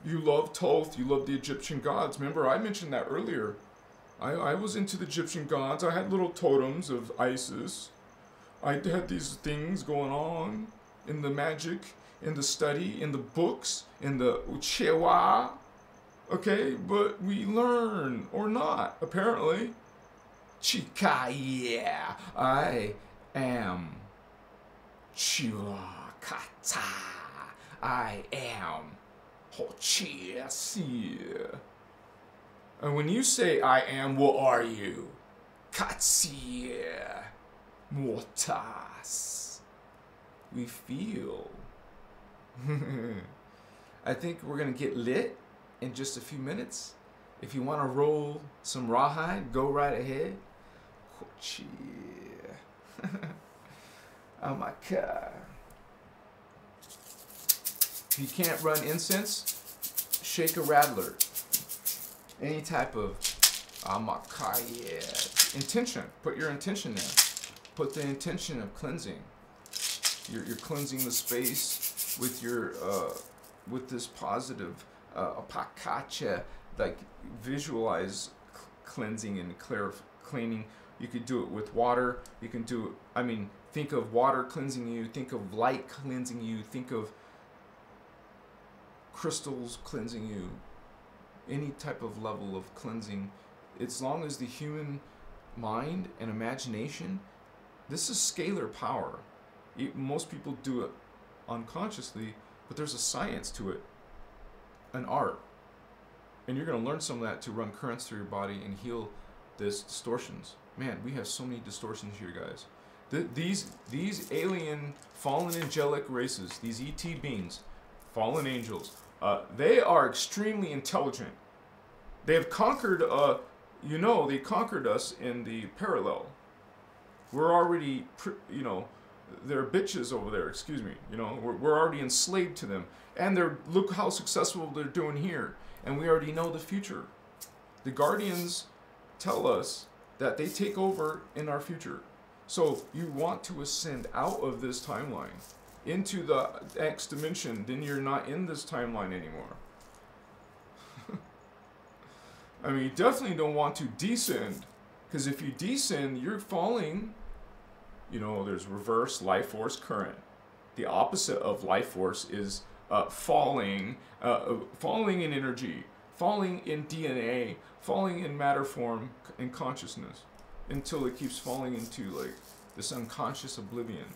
[SPEAKER 2] You love Thoth. You love the Egyptian gods. Remember, I mentioned that earlier. I was into the Egyptian gods. I had little totems of Isis. I had these things going on in the magic, in the study, in the books, in the Uchewa. Okay, but we learn, or not, apparently. Chika, yeah, I am Chirakata. I am Hochiasi. And when you say I am, what are you? Katsia. Mortas. We feel. I think we're going to get lit in just a few minutes. If you want to roll some rawhide, go right ahead. Oh my God.
[SPEAKER 1] If you can't run incense, shake a rattler. Any type of intention. Put your intention in. Put the intention of cleansing. You're cleansing the space with your with this positive apakacha. Like visualize cleansing and cleaning. You could do it with water. You can do it. I mean, think of water cleansing you. Think of light cleansing you. Think of crystals cleansing you. Any type of level of cleansing, as long as the human mind and imagination, this is scalar power. Most people do it unconsciously, but there's a science to it, an art. And you're going to learn some of that to run currents through your body and heal these distortions. Man, we have so many distortions here, guys. These alien, fallen angelic races, these ET beings, fallen angels, they are extremely intelligent. They have conquered, they conquered us in the parallel. We're already, they're bitches over there, excuse me. We're already enslaved to them. And look how successful they're doing here. And we already know the future. The Guardians tell us that they take over in our future. So you want to ascend out of this timeline into the next dimension, then you're not in this timeline anymore. I mean, you definitely don't want to descend, because if you descend, you're falling. There's reverse life force current. The opposite of life force is falling in energy, falling in DNA, falling in matter form and consciousness, until it keeps falling into like this unconscious oblivion.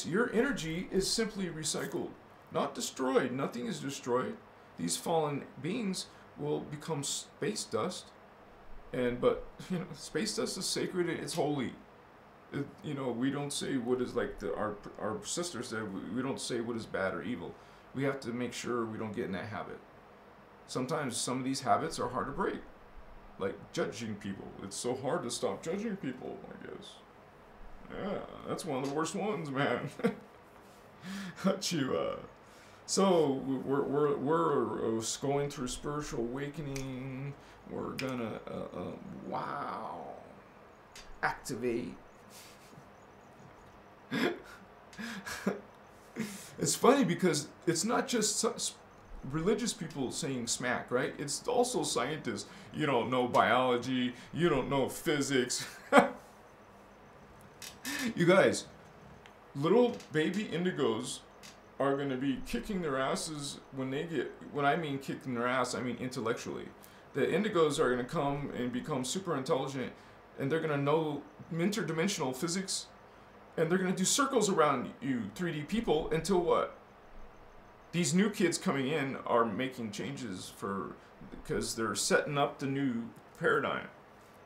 [SPEAKER 1] Your energy is simply recycled, not destroyed. Nothing is destroyed. These fallen beings will become space dust, but space dust is sacred and it's holy. We don't say what is like our sister said. We don't say what is bad or evil. We have to make sure we don't get in that habit. Sometimes some of these habits are hard to break, like judging people. It's so hard to stop judging people, I guess. Yeah, that's one of the worst ones, man. So we're going through spiritual awakening. We're gonna activate. It's funny because it's not just religious people saying smack, right? It's also scientists. You don't know biology. You don't know physics. You guys, little baby indigos are going to be kicking their asses when I mean kicking their ass, I mean intellectually. The indigos are going to come and become super intelligent, and they're going to know interdimensional physics, and they're going to do circles around you, 3D people, until what? These new kids coming in are making changes because they're setting up the new paradigm.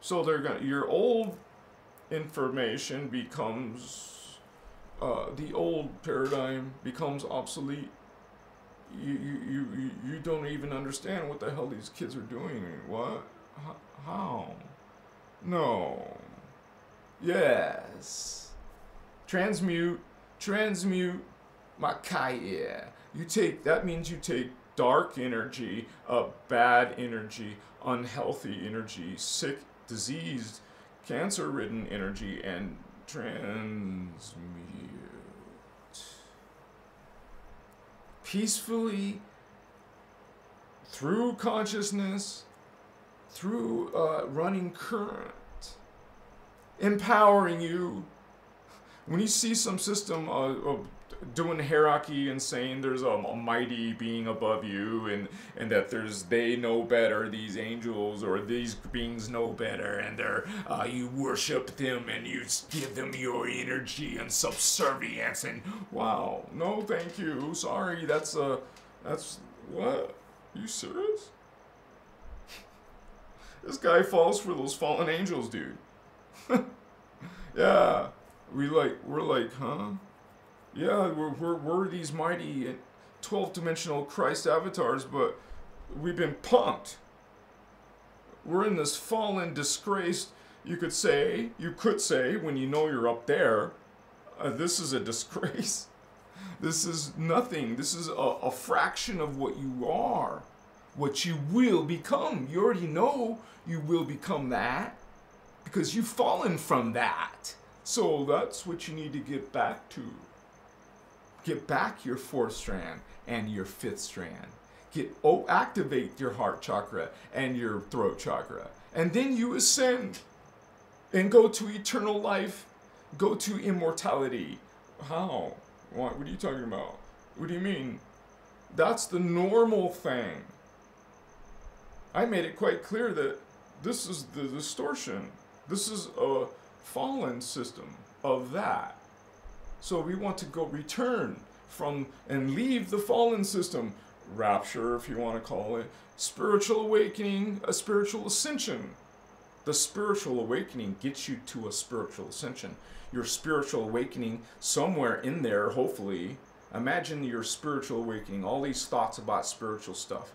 [SPEAKER 1] So your old information becomes, the old paradigm becomes obsolete. You don't even understand what the hell these kids are doing. What? How? No. Yes. Transmute. Makaya. That means you take dark energy, bad energy, unhealthy energy, sick, diseased, cancer-ridden energy, and transmute peacefully through consciousness, through running current, empowering you. When you see some system doing hierarchy and saying there's a mighty being above you, and that they know better, these angels or these beings know better, and you worship them and you give them your energy and subservience, and wow, no thank you, sorry, that's what? Are you serious? This guy falls for those fallen angels, dude. Yeah, we're like, huh? Yeah, we're these mighty 12-dimensional Christ avatars, but we've been punked. We're in this fallen, disgraced, you could say, when you know you're up there, this is a disgrace.
[SPEAKER 2] This is nothing. This is a fraction of what you are, what you will become. You already know you will become that because you've fallen from that. So that's what you need to get back to. Get back your 4th strand and your 5th strand. Activate your heart chakra and your throat chakra. And then you ascend and go to eternal life. Go to immortality. How? What are you talking about? What do you mean? That's the normal thing. I made it quite clear that this is the distortion. This is a fallen system of that. So we want to go return from and leave the fallen system. Rapture, if you want to call it. Spiritual awakening, a spiritual ascension. The spiritual awakening gets you to a spiritual ascension. Your spiritual awakening, somewhere in there, hopefully, imagine your spiritual awakening, all these thoughts about spiritual stuff.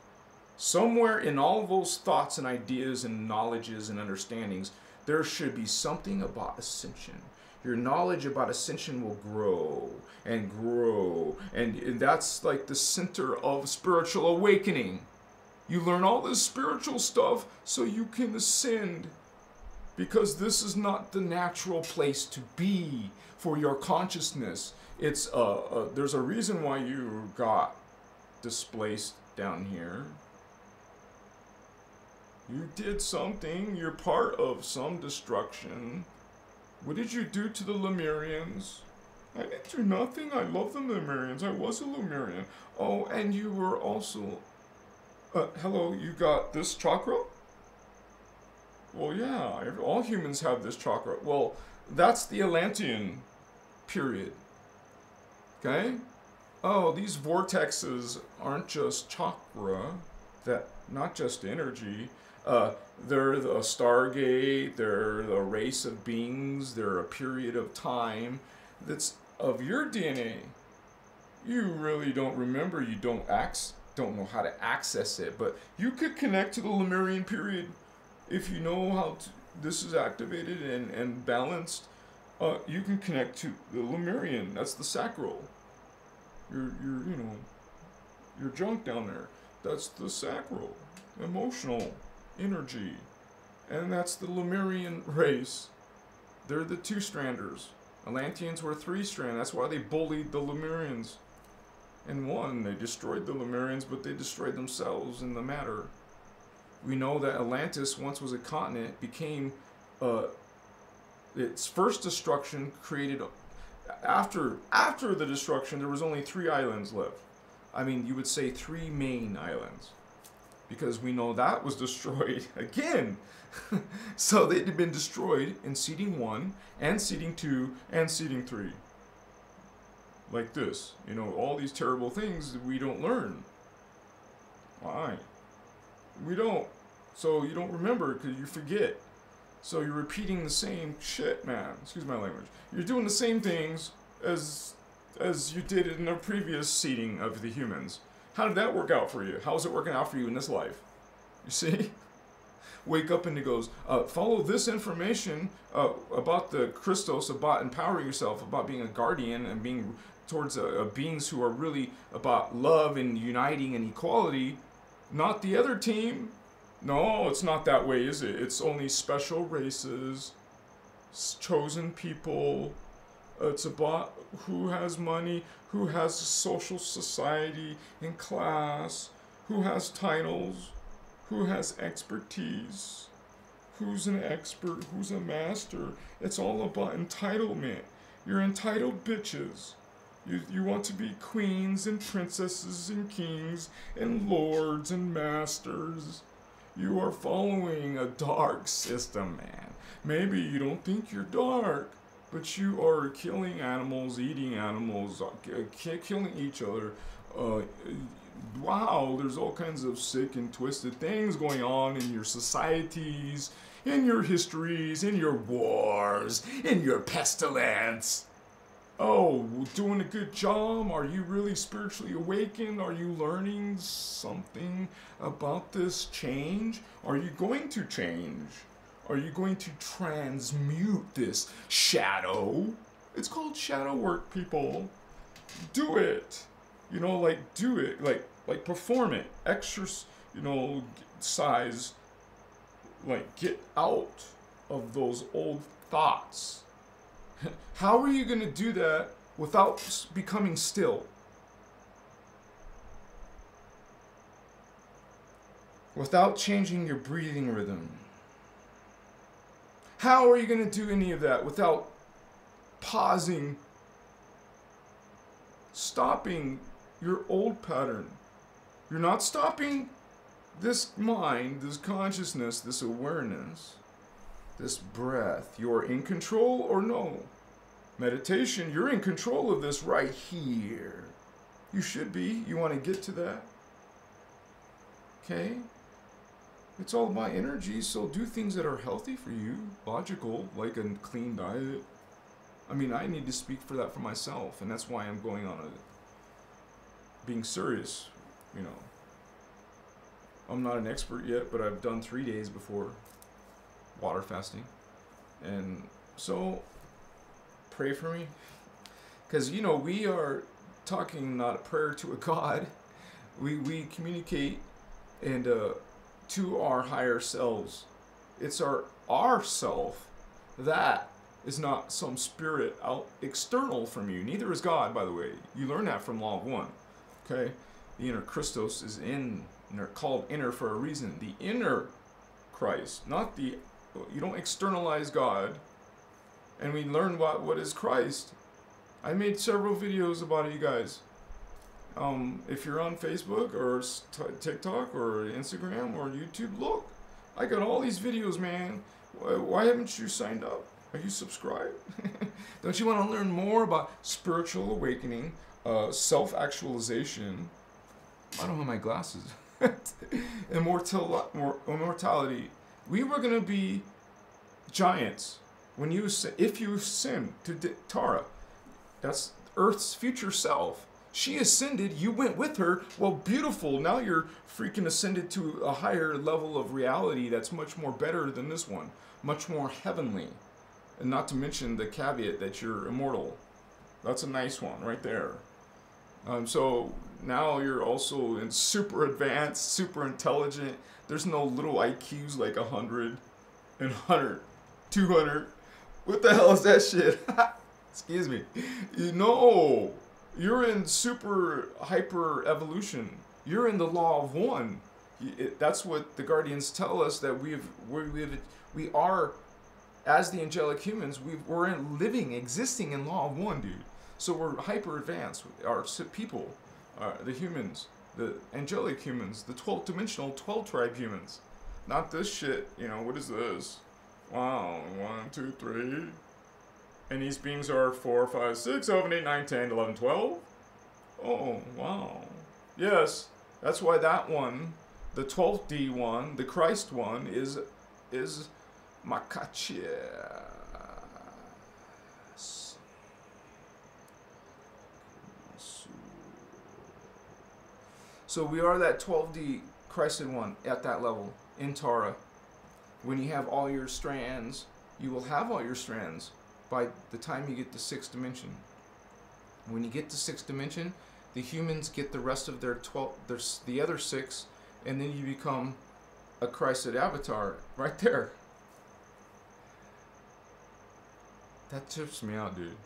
[SPEAKER 2] Somewhere in all those thoughts and ideas and knowledges and understandings, there should be something about ascension. Your knowledge about ascension will grow and grow. And that's like the center of spiritual awakening. You learn all this spiritual stuff so you can ascend. Because this is not the natural place to be for your consciousness. It's there's a reason why you got displaced down here. You did something. You're part of some destruction. What did you do to the Lemurians? I didn't do nothing. I love the Lemurians. I was a Lemurian. Oh, and you were also... hello, you got this chakra? Well, yeah, all humans have this chakra. Well, that's the Atlantean period. Okay? Oh, these vortexes aren't just chakra, not just energy. They're the Stargate, they're the race of beings, they're a period of time that's of your DNA. You really don't remember, you don't know how to access it, but you could connect to the Lemurian period if you know how this is activated and balanced. You can connect to the Lemurian. That's the sacral. Your junk down there. That's the sacral, emotional energy, and that's the Lemurian race. They're the 2-stranders. Atlanteans were 3-strand. That's why they bullied the Lemurians. And they destroyed the Lemurians, but they destroyed themselves in the matter. We know that Atlantis once was a continent, became its first destruction created after the destruction. There was only 3 islands left. I mean, you would say 3 main islands, because we know that was destroyed again. So they'd been destroyed in seeding 1 and seeding 2 and seeding 3. Like this, all these terrible things that we don't learn. Why? We don't. So you don't remember because you forget. So you're repeating the same shit, man. Excuse my language. You're doing the same things as you did in the previous seeding of the humans. How did that work out for you? How's it working out for you in this life? You see? Wake up and it goes, follow this information about the Christos, about empowering yourself, about being a guardian and being towards beings who are really about love and uniting and equality. Not the other team. No, it's not that way, is it? It's only special races, chosen people. It's about who has money, who has social society and class, who has titles, who has expertise, who's an expert, who's a master. It's all about entitlement. You're entitled bitches. You want to be queens and princesses and kings and lords and masters. You are following a dark system, man. Maybe you don't think you're dark, but you are killing animals, eating animals, killing each other. Wow, there's all kinds of sick and twisted things going on in your societies, in your histories, in your wars, in your pestilence. Oh, doing a good job? Are you really spiritually awakened? Are you learning something about this change? Are you going to change? Are you going to transmute this shadow? It's called shadow work, people. do it. You know, like do it, like perform it. Exercise, you know, size. Like get out of those old thoughts. How are you going to do that without becoming still? Without changing your breathing rhythm? How are you going to do any of that without pausing, stopping your old pattern? You're not stopping this mind, this consciousness, this awareness, this breath. You're in control or no? Meditation, you're in control of this right here. You should be. You want to get to that? Okay? It's all about energy, so do things that are healthy for you, logical, like a clean diet. I mean, I need to speak for that for myself, and that's why I'm going on being serious, you know. I'm not an expert yet, but I've done 3 days before water fasting. And so, pray for me. Because, you know, we are talking not a prayer to a God. We communicate and to our higher selves. It's our self. That is not some spirit out external from you. Neither is God, by the way. You learn that from Law of One. Okay? The inner Christos is called inner for a reason. The inner Christ, not the, you don't externalize God. And we learn what is Christ. I made several videos about it, you guys. If you're on Facebook or TikTok or Instagram or YouTube, look. I got all these videos, man. Why haven't you signed up? Are you subscribed? Don't you want to learn more about spiritual awakening, self-actualization? I don't have my glasses. Immortality. We were going to be giants if you ascend to Tara. That's Earth's future self. She ascended, you went with her. Well, beautiful. Now you're freaking ascended to a higher level of reality that's much more better than this one. Much more heavenly. And not to mention the caveat that you're immortal. That's a nice one right there. So now you're also in super advanced, super intelligent. There's no little IQs like 100 and 100, 200. What the hell is that shit? Excuse me. You know, you're in super hyper evolution. You're in the law of one. That's what the Guardians tell us, that we are, as the angelic humans, we're existing in law of one, dude. So we're hyper advanced. Our people, the humans, the angelic humans, the 12th dimensional 12 tribe humans. Not this shit, you know, what is this? Wow, 1, 2, 3. And these beings are 4, 5, 6, 7, 8, 9, 10, 11, 12. Oh, wow. Yes, that's why that one, the 12th D one, the Christ one, is Makachia. So we are that 12D Christed one at that level in Tara. When you have all your strands, you will have all your strands by the time you get to 6th dimension. When you get to 6th dimension, the humans get the rest of their the other 6, and then you become a Christed avatar right there. That trips me out, dude.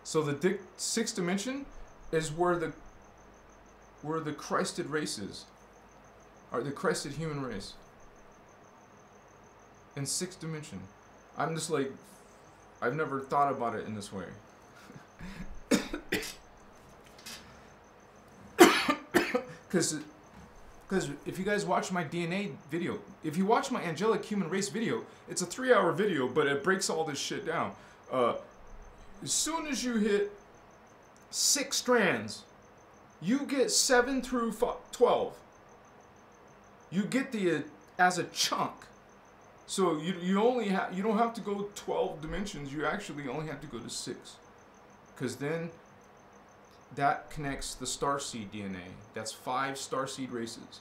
[SPEAKER 2] So the 6th dimension is where the Christed race is, or the Christed human race. In 6th dimension. I'm just like, I've never thought about it in this way. Because if you guys watch my DNA video, if you watch my angelic human race video, it's a 3-hour video, but it breaks all this shit down. As soon as you hit 6 strands, you get 7 through 12. You get as a chunk. So you don't have to go 12 dimensions. You actually only have to go to 6, because then that connects the starseed DNA. That's 5 starseed races.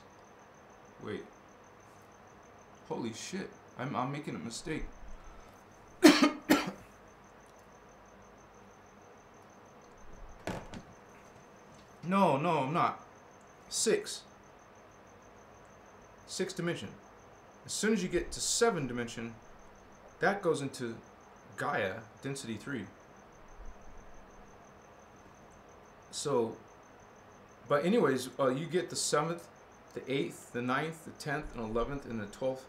[SPEAKER 2] Wait. Holy shit! I'm making a mistake.
[SPEAKER 1] No, I'm not. 6. 6 dimension. As soon as you get to 7 dimension, that goes into Gaia, density 3. So, but anyways, you get the 7th, the 8th, the 9th, the 10th, and 11th, and the 12th.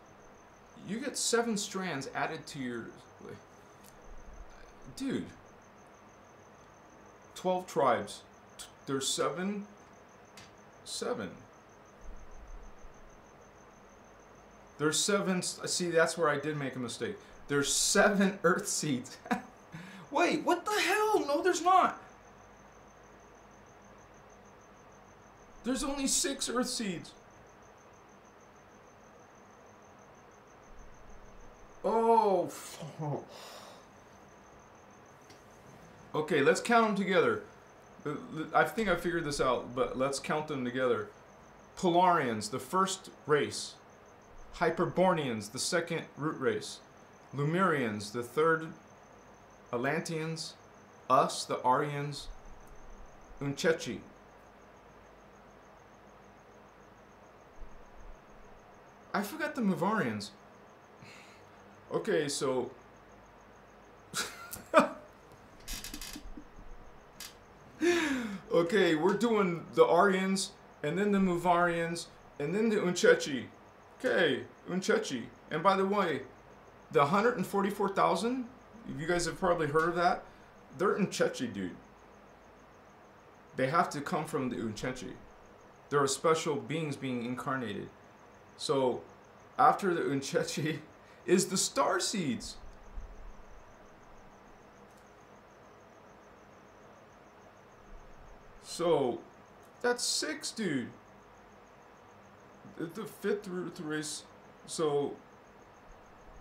[SPEAKER 1] You get 7 strands added to your... Dude. 12 tribes. There's 7. There's 7. See, that's where I did make a mistake. There's 7 earth seeds. Wait, what the hell? No, there's not. There's only 6 earth seeds. Oh. Okay, let's count them together. I think I figured this out, but let's count them together. Polarians, the first race. Hyperboreans, the second root race. Lemurians, the third. Atlanteans. Us, the Aryans. Unchechi. I forgot the Muvarians. Okay, so... Okay, we're doing the Aryans, and then the Muvarians, and then the Unchechi. Okay, Unchechi. And by the way, the 144,000, you guys have probably heard of that, they're Unchechi, dude. They have to come from the Unchechi. There are special beings being incarnated. So, after the Unchechi is the star seeds. So, that's 6, dude. The 5th root race. So,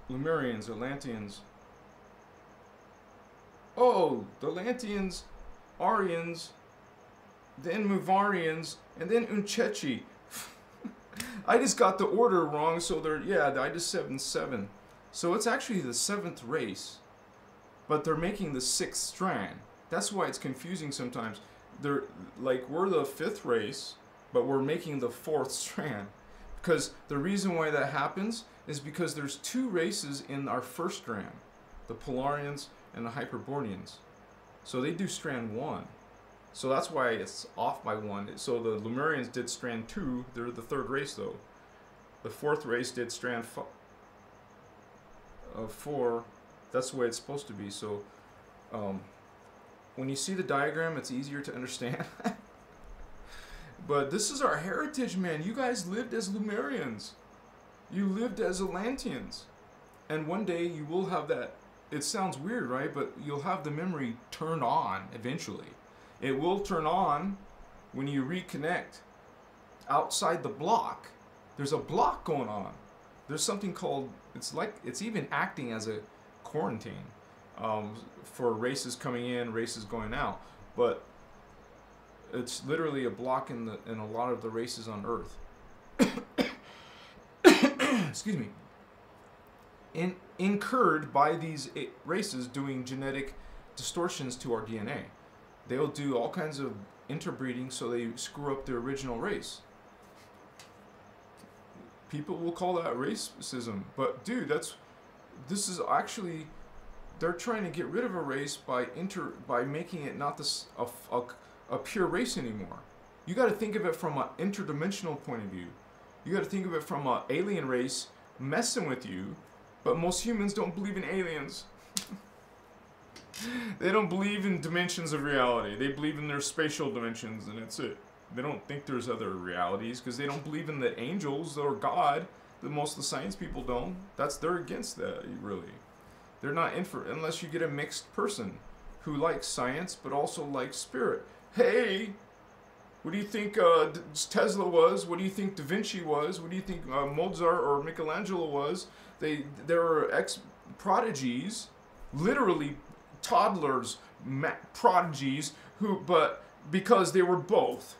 [SPEAKER 1] Lemurians, Atlanteans. Oh, the Atlanteans, Aryans, then Muvarians, and then Unchechi. I just got the order wrong, so I just said 7. So it's actually the 7th race, but they're making the 6th strand. That's why it's confusing sometimes. They're like, we're the 5th race, but we're making the 4th strand. Because the reason why that happens is because there's 2 races in our first strand, the Polarians and the Hyperboreans. So they do strand 1. So that's why it's off by 1. So the Lemurians did strand 2. They're the 3rd race, though. The 4th race did strand 4. That's the way it's supposed to be. So when you see the diagram, it's easier to understand. But this is our heritage, man. You guys lived as Lemurians. You lived as Atlanteans. And one day you will have that. It sounds weird, right? But you'll have the memory turned on eventually. It will turn on when you reconnect. Outside the block, there's a block going on. There's something called, it's even acting as a quarantine for races coming in, races going out. But it's literally a block in a lot of the races on Earth. Excuse me. Incurred by these races doing genetic distortions to our DNA. They'll do all kinds of interbreeding so they screw up the original race. People will call that racism, but dude, this is actually, they're trying to get rid of a race by making it not a pure race anymore. You got to think of it from an interdimensional point of view. You got to think of it from an alien race messing with you, but most humans don't believe in aliens. They don't believe in dimensions of reality. They believe in their spatial dimensions, and that's it. They don't think there's other realities because they don't believe in the angels or God. That most of the science people don't. They're against that, really. They're not in for unless you get a mixed person who likes science but also likes spirit. Hey, what do you think Tesla was? What do you think Da Vinci was? What do you think Mozart or Michelangelo was? They were prodigies, literally toddlers, prodigies, but because they were both.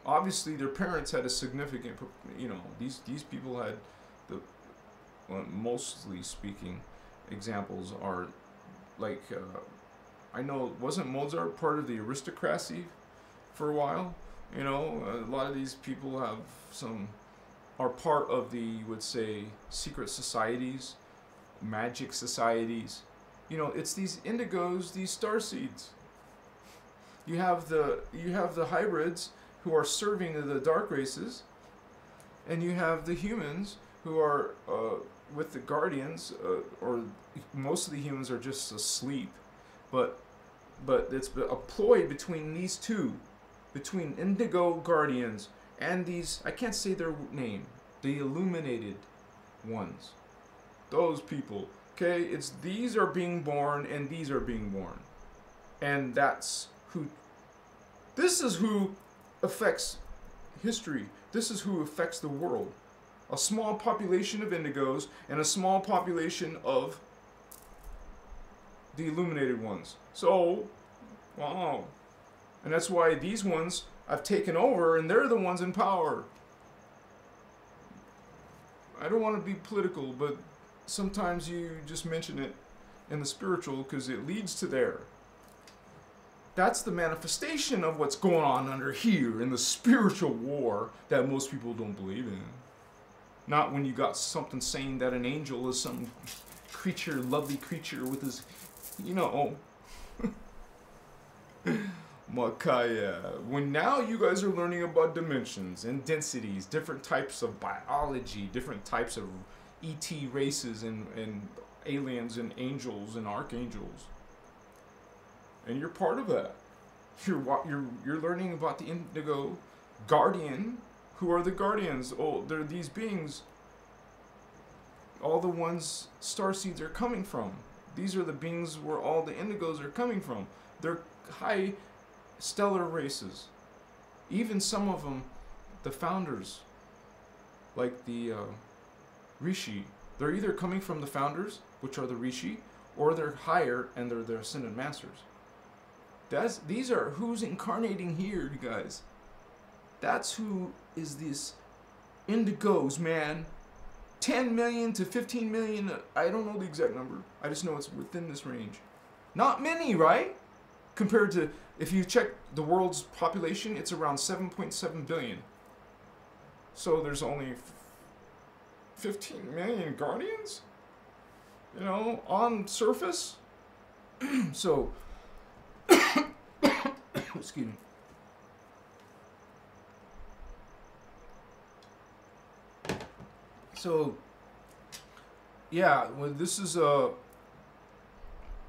[SPEAKER 1] Obviously, their parents had a significant, these people had mostly speaking, examples are like, I know, wasn't Mozart part of the aristocracy
[SPEAKER 2] for a while. You know, a lot of these people are part of the, you would say, secret societies, magic societies. You know, it's these indigos, these starseeds. You have the hybrids who are serving the dark races, and you have the humans who are with the guardians, or most of the humans are just asleep, but it's a ploy between these two, between indigo guardians and these, I can't say their name, the illuminated ones, those people. Okay, it's these are being born and these are being born, and this is who affects history. This is who affects the world. A small population of indigos and a small population of the illuminated ones. So, wow. And that's why these ones have taken over, and they're the ones in power. I don't want to be political, but sometimes you just mention it in the spiritual because it leads to there. That's the manifestation of what's going on under here in the spiritual war that most people don't believe in. Not when you got something saying that an angel is some creature, lovely creature with his, you know, Makaya. When now you guys are learning about dimensions and densities, different types of biology, different types of ET races and aliens and angels and archangels. And you're part of that. You're learning about the indigo guardian. Who are the guardians? Oh, they're these beings. All the ones starseeds are coming from. These are the beings where all the indigos are coming from. They're high stellar races. Even some of them, the founders, like the Rishi, they're either coming from the founders, which are the Rishi, or they're higher and they're the ascended masters. These are who's incarnating here, you guys. That's who is this indigos, man. 10 million to 15 million, I don't know the exact number. I just know it's within this range. Not many, right? Compared to, if you check the world's population, it's around 7.7 billion. So there's only 15 million guardians, you know, on surface. So, excuse me. So, yeah, well, this is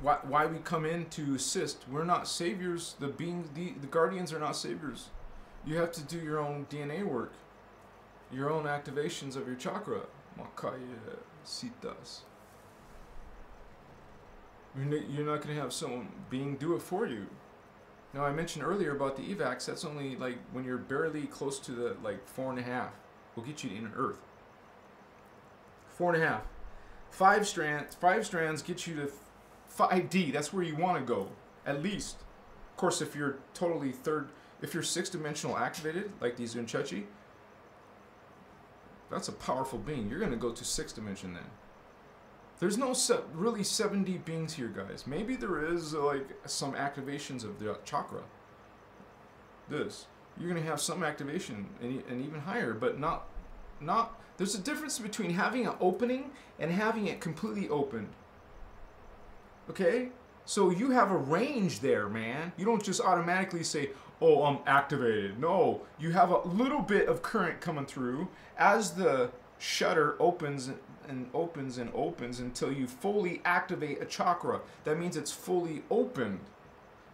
[SPEAKER 2] why we come in to assist. We're not saviors. The guardians are not saviors. You have to do your own DNA work, your own activations of your chakra. Makaya sitas. You're not going to have some being do it for you. Now, I mentioned earlier about the evacs. That's only like when you're barely close to the like 4.5. We'll get you to inner Earth. 4.5. 5 strands get you to 5D. That's where you want to go, at least. Of course, if you're totally if you're 6th dimensional activated, like these Unchechi, that's a powerful being. You're going to go to 6th dimension then. There's no really 7D beings here, guys. Maybe there is like some activations of the chakra. You're going to have some activation and even higher, but not. There's a difference between having an opening and having it completely opened. Okay? So you have a range there, man. You don't just automatically say, oh, I'm activated. No, you have a little bit of current coming through as the shutter opens and opens and opens until you fully activate a chakra. That means it's fully opened.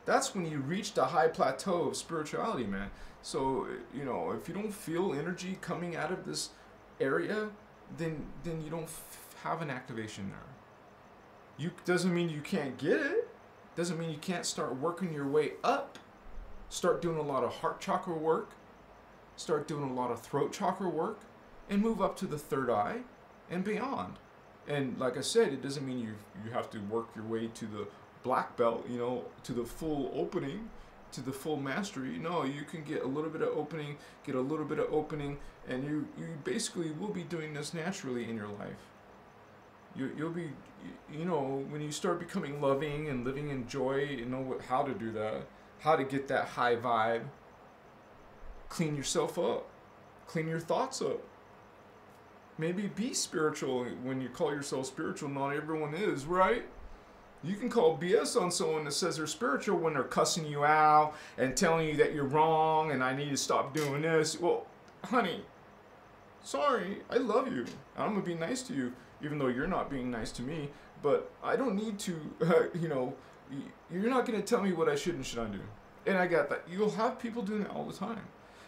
[SPEAKER 2] That's when you reach the high plateau of spirituality, man. So, you know, if you don't feel energy coming out of this area, then you don't have an activation there. Doesn't mean you can't get it. Doesn't mean you can't start working your way up. Start doing a lot of heart chakra work. Start doing a lot of throat chakra work, and move up to the 3rd eye and beyond. And like I said, it doesn't mean you have to work your way to the black belt, you know, to the full opening, to the full mastery. No, you can get a little bit of opening, and you basically will be doing this naturally in your life. You'll be, you know, when you start becoming loving and living in joy, you know how to do that, how to get that high vibe, clean yourself up. Clean your thoughts up. Maybe be spiritual when you call yourself spiritual. Not everyone is, right? You can call BS on someone that says they're spiritual when they're cussing you out and telling you that you're wrong and I need to stop doing this. Well, honey, sorry, I love you. I'm going to be nice to you, even though you're not being nice to me. But I don't need to, you're not going to tell me what I should and should not do. And I got that. You'll have people doing that all the time.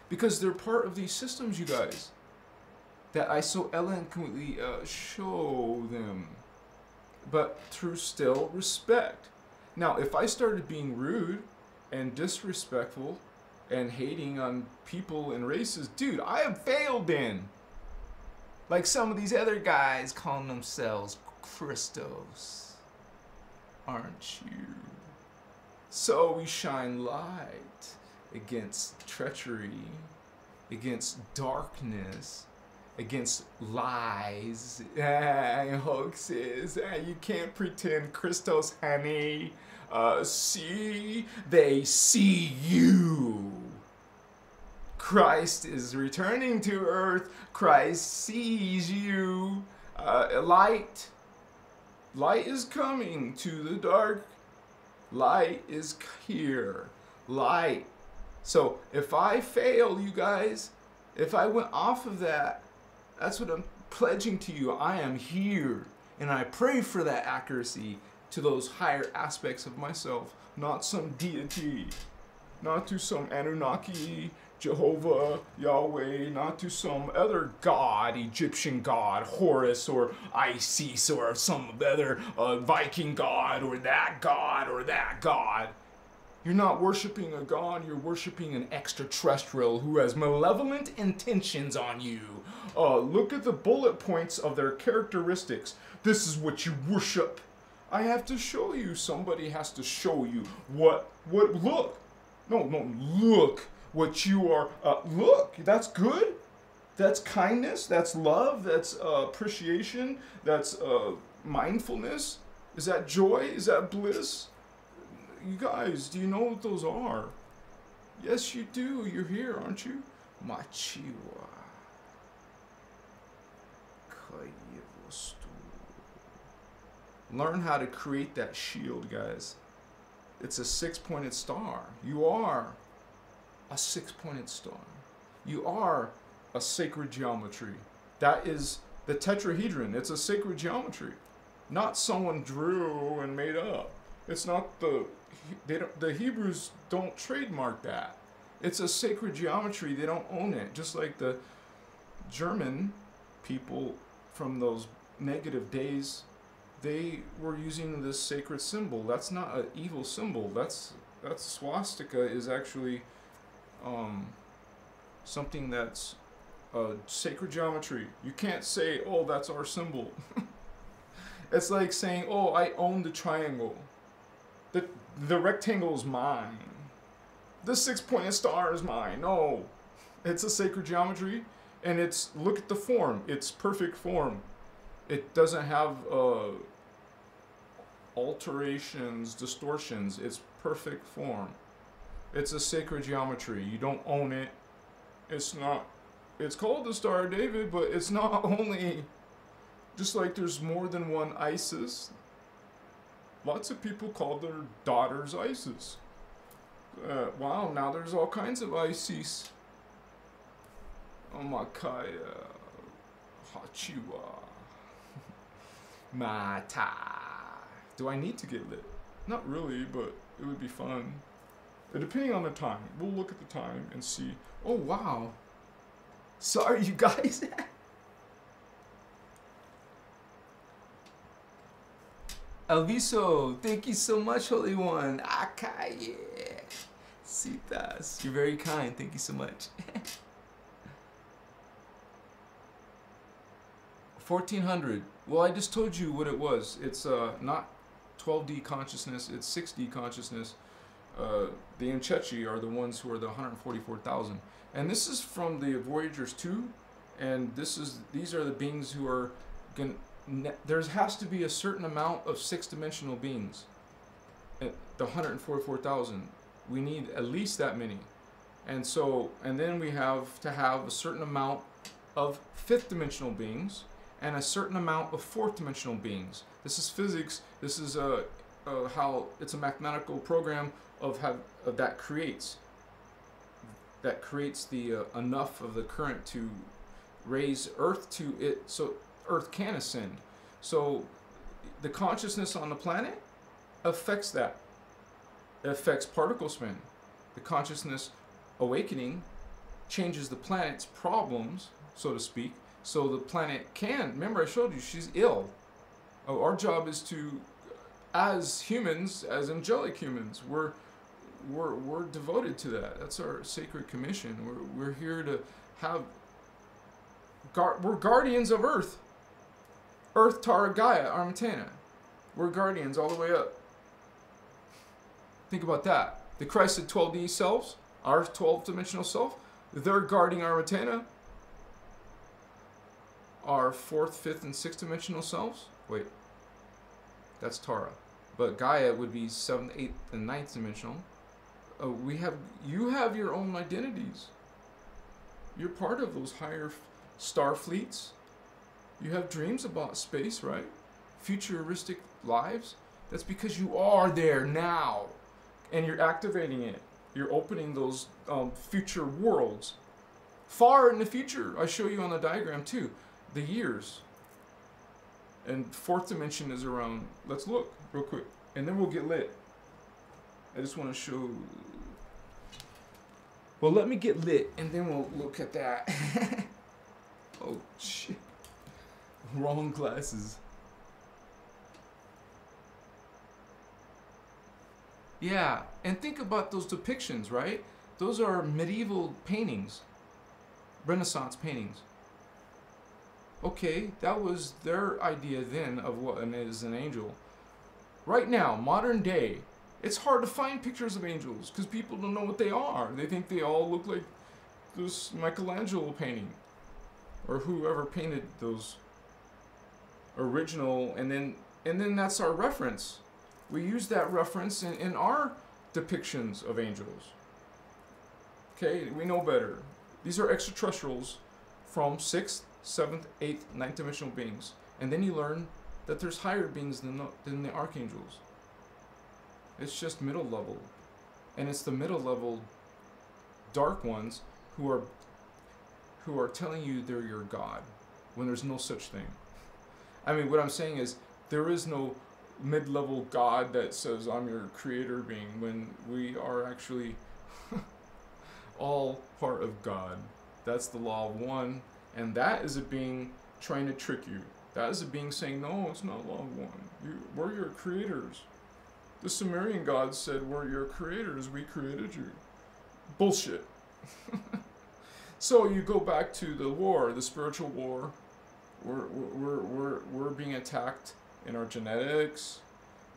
[SPEAKER 2] Because they're part of these systems, you guys, that I so eloquently show them. But through still respect. Now, if I started being rude and disrespectful and hating on people and races, dude, I have failed in. Like some of these other guys calling themselves Christos, aren't you? So we shine light against treachery, against darkness, against lies, hoaxes. You can't pretend, Christos, honey. See, they see you. Christ is returning to earth. Christ sees you. Light is coming to the dark. Light is here. Light. So if I fail, you guys, if I went off of that, that's what I'm pledging to you. I am here, and I pray for that accuracy to those higher aspects of myself, not some deity, not to some Anunnaki, Jehovah, Yahweh, not to some other god, Egyptian god, Horus, or Isis, or some other Viking god, or that god, or that god. You're not worshiping a god, you're worshiping an extraterrestrial who has malevolent intentions on you. Look at the bullet points of their characteristics. This is what you worship. I have to show you. Somebody has to show you what, look. No, look what you are. Look, that's good. That's kindness. That's love. That's appreciation. That's mindfulness. Is that joy? Is that bliss? You guys, do you know what those are? Yes, you do. You're here, aren't you? Machiwa. Learn how to create that shield, guys. It's a 6-pointed star. You are a 6-pointed star. You are a sacred geometry. That is the tetrahedron. It's a sacred geometry. Not someone drew and made up. It's not the Hebrews don't trademark that. It's a sacred geometry. They don't own it. Just like the German people from those negative days, they were using this sacred symbol. That's not an evil symbol. That's swastika is actually something that's sacred geometry. You can't say, oh, that's our symbol. It's like saying, oh, I own the triangle. The rectangle is mine. The 6-pointed star is mine. No, it's a sacred geometry, and it's, look at the form. It's perfect form. It doesn't have alterations, distortions. It's perfect form. It's a sacred geometry. You don't own it. It's not. It's called the Star of David, but it's not only. Just like there's more than one Isis. Lots of people call their daughters Isis. Wow, now there's all kinds of Isis. Omakaya, Hachiwa, Mata. Do I need to get lit? Not really, but it would be fun. Depending on the time. We'll look at the time and see. Oh, wow. Sorry, you guys. Alviso, thank you so much, Holy One. Akaye. Citas. You're very kind. Thank you so much. 1400. Well, I just told you what it was. It's not 12D consciousness. It's 6D consciousness. The Inchechi are the ones who are the 144,000. And this is from the Voyagers 2. And these are the beings who are going to... There has to be a certain amount of 6-dimensional beings. The 144,000. We need at least that many.
[SPEAKER 1] And so, and then we have to have a certain amount of fifth dimensional beings and a certain amount of fourth dimensional beings. This is physics. This is how it's a mathematical program of how that creates the enough of the current to raise Earth to it, so Earth can ascend. So the consciousness on the planet affects that. It affects particle spin. The consciousness awakening changes the planet's problems, so to speak, so the planet can. Remember, I showed you she's ill. Our job is to, as humans, as angelic humans, we're devoted to that. That's our sacred commission. We're here to have. We're guardians of Earth. Earth, Tara, Gaia, Armatana. We're guardians all the way up. Think about that. The Christed 12D selves, our 12th dimensional self, they're guarding Armatana. Our 4th, 5th, and 6th dimensional selves. Wait, that's Tara. But Gaia would be 7th, 8th, and 9th dimensional. You have your own identities. You're part of those higher star fleets. You have dreams about space, right? Futuristic lives. That's because you are there now. And you're activating it. You're opening those future worlds. Far in the future. I show you on the diagram too. The years. And 4th dimension is around. Let's look real quick. And then we'll get lit. I just want to show. Well, let me get lit and then we'll look at that. Oh, shit. Wrong glasses. Yeah, and think about those depictions, right? Those are medieval paintings, Renaissance paintings. Okay, that was their idea then of what is an angel. Right now, modern day, it's hard to find pictures of angels because people don't know what they are. They think they all look like this Michelangelo painting or whoever painted those original, and then that's our reference. We use that reference in our depictions of angels. Okay, we know better. These are extraterrestrials from 6th, 7th, 8th, 9th dimensional beings. And then you learn that there's higher beings than the archangels. It's just middle level. And it's the middle level dark ones who are telling you they're your God when there's no such thing. I mean, what I'm saying is there is no mid-level God that says I'm your creator being when we are actually all part of God. That's the law of one, and that is a being trying to trick you. That is a being saying, no, it's not law of one. We're your creators. The Sumerian gods said we're your creators. We created you. Bullshit. So you go back to the war, the spiritual war. We're being attacked in our genetics,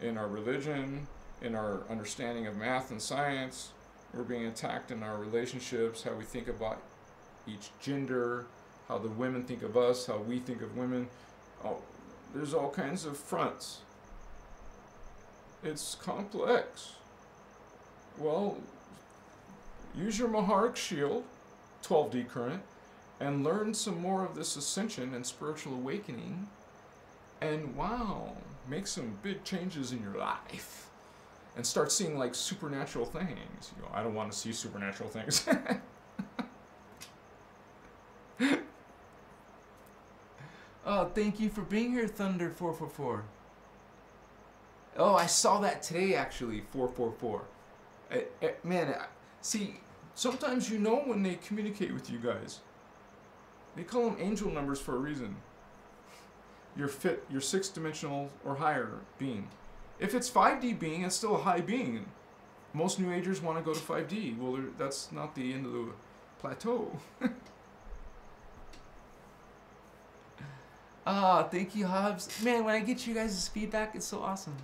[SPEAKER 1] in our religion, in our understanding of math and science. We're being attacked in our relationships, how we think about each gender, how the women think of us, how we think of women. Oh, there's all kinds of fronts. It's complex. Well, use your Maharic shield, 12D current, and learn some more of this ascension and spiritual awakening. And wow, make some big changes in your life. And start seeing like supernatural things. You know, I don't want to see supernatural things. Oh, thank you for being here, Thunder444. Oh, I saw that today, actually, 444. Man, see, sometimes you know when they communicate with you guys. They call them angel numbers for a reason. Your 6th dimensional or higher being. If it's 5D being, it's still a high being. Most New Agers want to go to 5D. Well, that's not the end of the plateau. Ah, thank you, Hobbs. Man, when I get you guys' feedback, it's so awesome.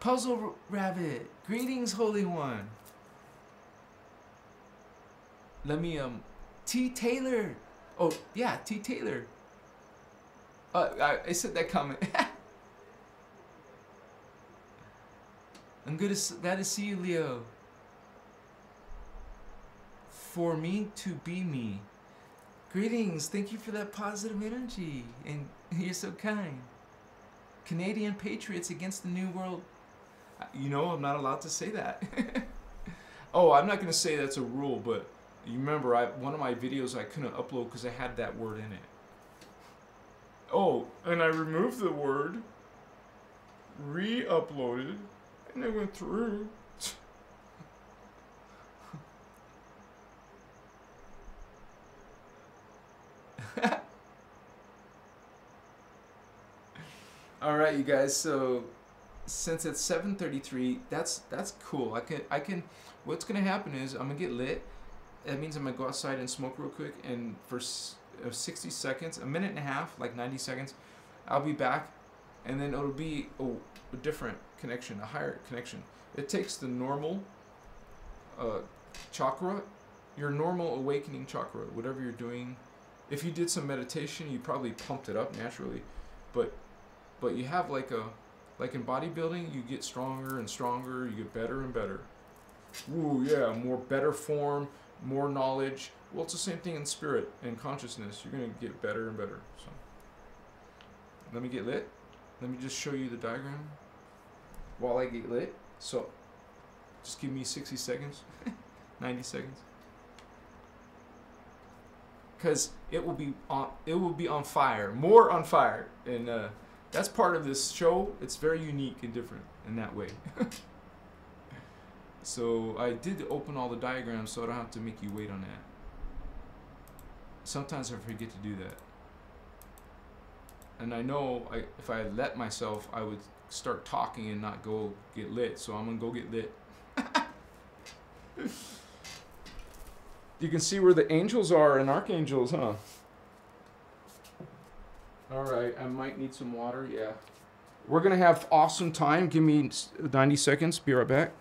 [SPEAKER 1] Puzzle Rabbit, greetings, Holy One. Let me, T. Taylor. Oh, yeah, T. Taylor. I said that comment. I'm glad to see you, Leo. for me to be me. Greetings. Thank you for that positive energy. And you're so kind. Canadian patriots against the New World. You know, I'm not allowed to say that. Oh, I'm not going to say that's a rule, but you remember one of my videos I couldn't upload because I had that word in it. Oh, and I removed the word, re-uploaded, and it went through. All right, you guys. So since it's 7:33, that's cool. I can. What's gonna happen is I'm gonna get lit. That means I'm gonna go outside and smoke real quick, and for 60 seconds, a minute and a half, like 90 seconds, I'll be back, and then it'll be a different connection, a higher connection. It takes the normal chakra, your normal awakening chakra, whatever you're doing. If you did some meditation, you probably pumped it up naturally, but you have like in bodybuilding, you get stronger and stronger, you get better and better. Ooh, yeah, more better form, more knowledge. Well, it's the same thing in spirit and consciousness. You're going to get better and better. So, let me get lit. Let me just show you the diagram while I get lit. So, just give me 60 seconds, 90 seconds. Because it will be on fire, more on fire. And that's part of this show. It's very unique and different in that way. So I did open all the diagrams so I don't have to make you wait on that. Sometimes I forget to do that. And I know if I let myself, I would start talking and not go get lit. So I'm going to go get lit. You can see where the angels are and archangels, huh? All right, I might need some water, yeah. We're going to have awesome time. Give me 90 seconds. Be right back.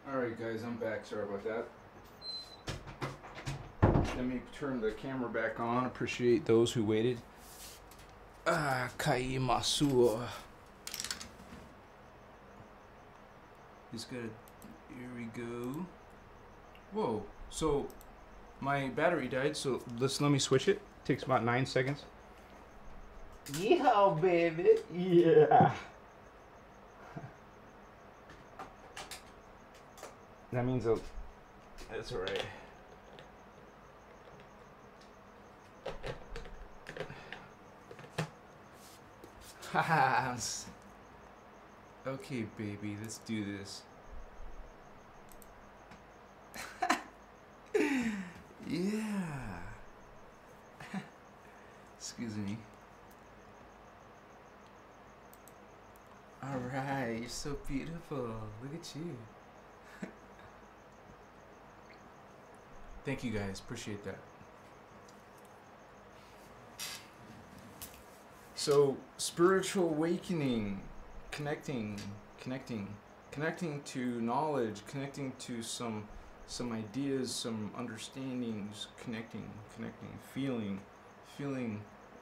[SPEAKER 1] Alright guys, I'm back. Sorry about that. Let me turn the camera back on. Appreciate those who waited. Kaimasu. Just gotta, here we go. Whoa, so my battery died, so let me switch it. Takes about 9 seconds. Yeah, baby, yeah. That means that's all right. Haha. Okay, baby, let's do this. Yeah. Excuse me. All right, you're so beautiful. Look at you. Thank you guys, appreciate that. So, spiritual awakening, connecting to knowledge, connecting to some ideas, some understandings, connecting, feeling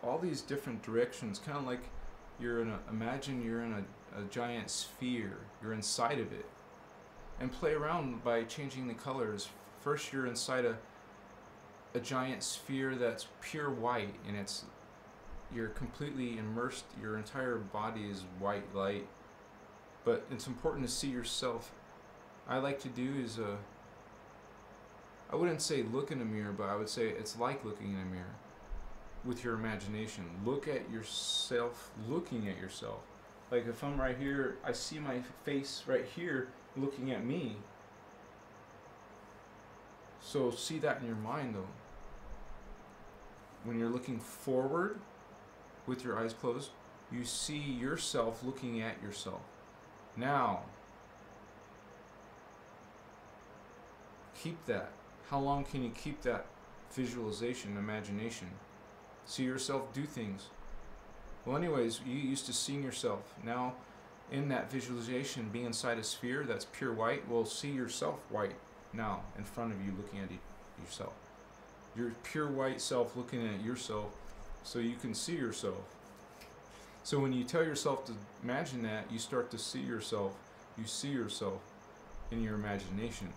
[SPEAKER 1] all these different directions, kind of like imagine you're in a giant sphere, you're inside of it, and play around by changing the colors. First you're inside a giant sphere that's pure white, and you're completely immersed, your entire body is white light, but it's important to see yourself. I like to do is I wouldn't say look in a mirror, but I would say it's like looking in a mirror with your imagination. Look at yourself looking at yourself. Like if I'm right here, I see my face right here looking at me. So see that in your mind though. When you're looking forward with your eyes closed, you see yourself looking at yourself. Now, keep that. How long can you keep that visualization, imagination? See yourself do things. Well, anyways, you used to seeing yourself. Now, in that visualization, being inside a sphere that's pure white, well, see yourself white now in front of you looking at yourself. Your pure white self looking at yourself so you can see yourself. So when you tell yourself to imagine that, you start to see yourself. You see yourself in your imagination.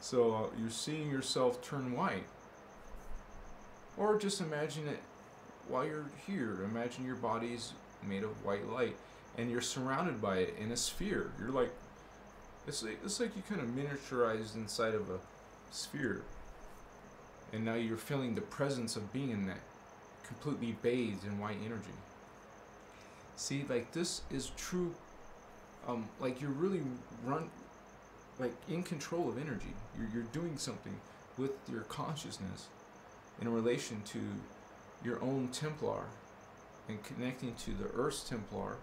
[SPEAKER 1] So you're seeing yourself turn white. Or just imagine it while you're here. Imagine your body's made of white light and you're surrounded by it in a sphere. You're like, it's like you kind of miniaturized inside of a sphere. And now you're feeling the presence of being in that, completely bathed in white energy. See, like this is true, like you're really like in control of energy. You're doing something with your consciousness in relation to your own Templar and connecting to the Earth's Templar.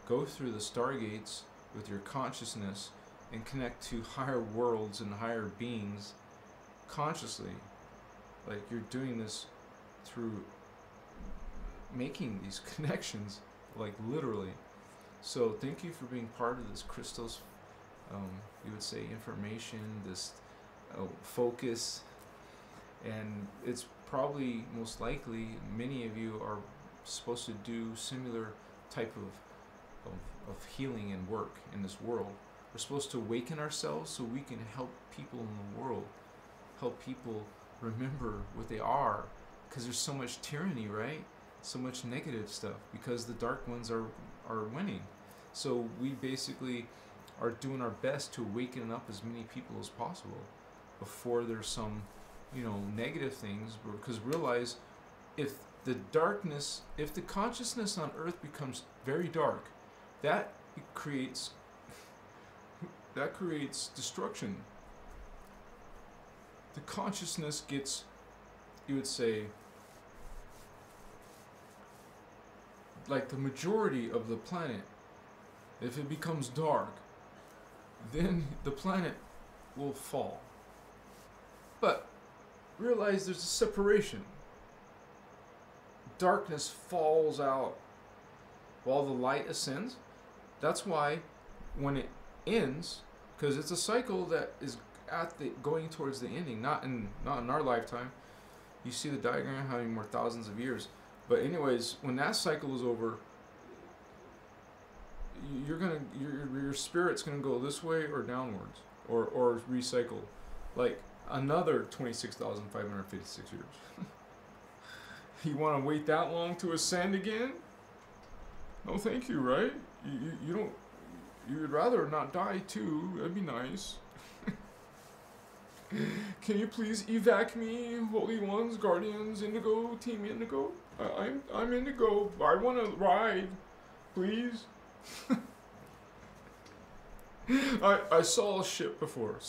[SPEAKER 1] Go through the stargates with your consciousness and connect to higher worlds and higher beings consciously. Like you're doing this through making these connections, like literally. So thank you for being part of this Christos, you would say, information, this focus. And it's probably most likely many of you are supposed to do similar type of healing and work in this world. We're supposed to awaken ourselves so we can help people in the world, help people remember what they are, because there's so much tyranny, right? So much negative stuff because the dark ones are winning. So we basically are doing our best to awaken up as many people as possible before there's some, negative things. Because realize, if the darkness, if the consciousness on Earth becomes very dark, that creates destruction. The consciousness gets, you would say, like the majority of the planet, if it becomes dark, then the planet will fall. But realize there's a separation. Darkness falls out while the light ascends. That's why when it ends, because it's a cycle that is going towards the ending, not in our lifetime. You see the diagram having more thousands of years. But anyways, when that cycle is over,
[SPEAKER 2] your spirit's gonna go this way or downwards or recycle, like another 26,556 years. You want to wait that long to ascend again? No, thank you. Right? You don't. You would rather not die too. That'd be nice. Can you please evac me, Holy Ones, Guardians, Indigo, Team Indigo? I'm Indigo. I want to ride, please. I saw a ship before,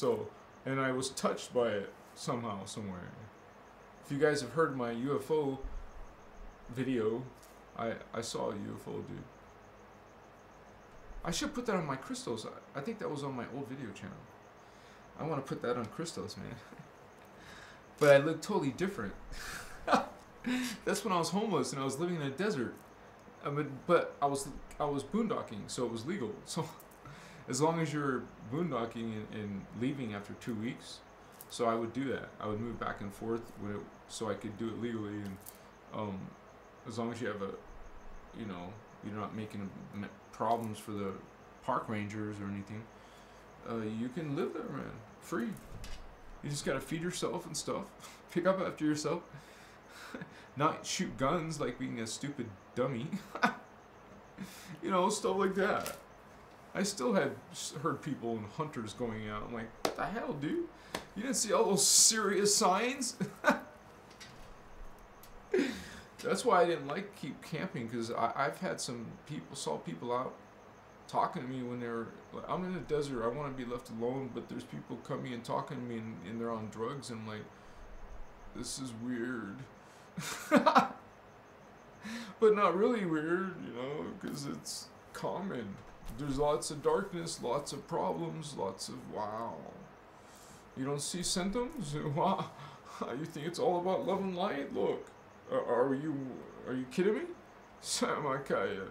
[SPEAKER 2] and I was touched by it somehow, somewhere. If you guys have heard my UFO video, I saw a UFO, dude. I should put that on my Christos. I think that was on my old video channel. I want to put that on Christos, man. But I look totally different. That's when I was homeless and I was living in a desert. But I was boondocking, so it was legal. So as long as you're boondocking and leaving after 2 weeks, so I would do that. I would move back and forth so I could do it legally, and as long as you have you're not making problems for the park rangers or anything, you can live there, man, free. You just gotta feed yourself and stuff, pick up after yourself, not shoot guns like being a stupid dummy, stuff like that. I still had heard people and hunters going out. I'm like, what the hell, dude? You didn't see all those serious signs? That's why I didn't keep camping, because I've had saw people out talking to me when they're like, I'm in the desert, I want to be left alone, but there's people coming and talking to me and they're on drugs, and I'm like, this is weird. But not really weird, because it's common. There's lots of darkness, lots of problems, lots of wow. You don't see symptoms? Wow. You think it's all about love and light? Look. Are you kidding me? Samakaya.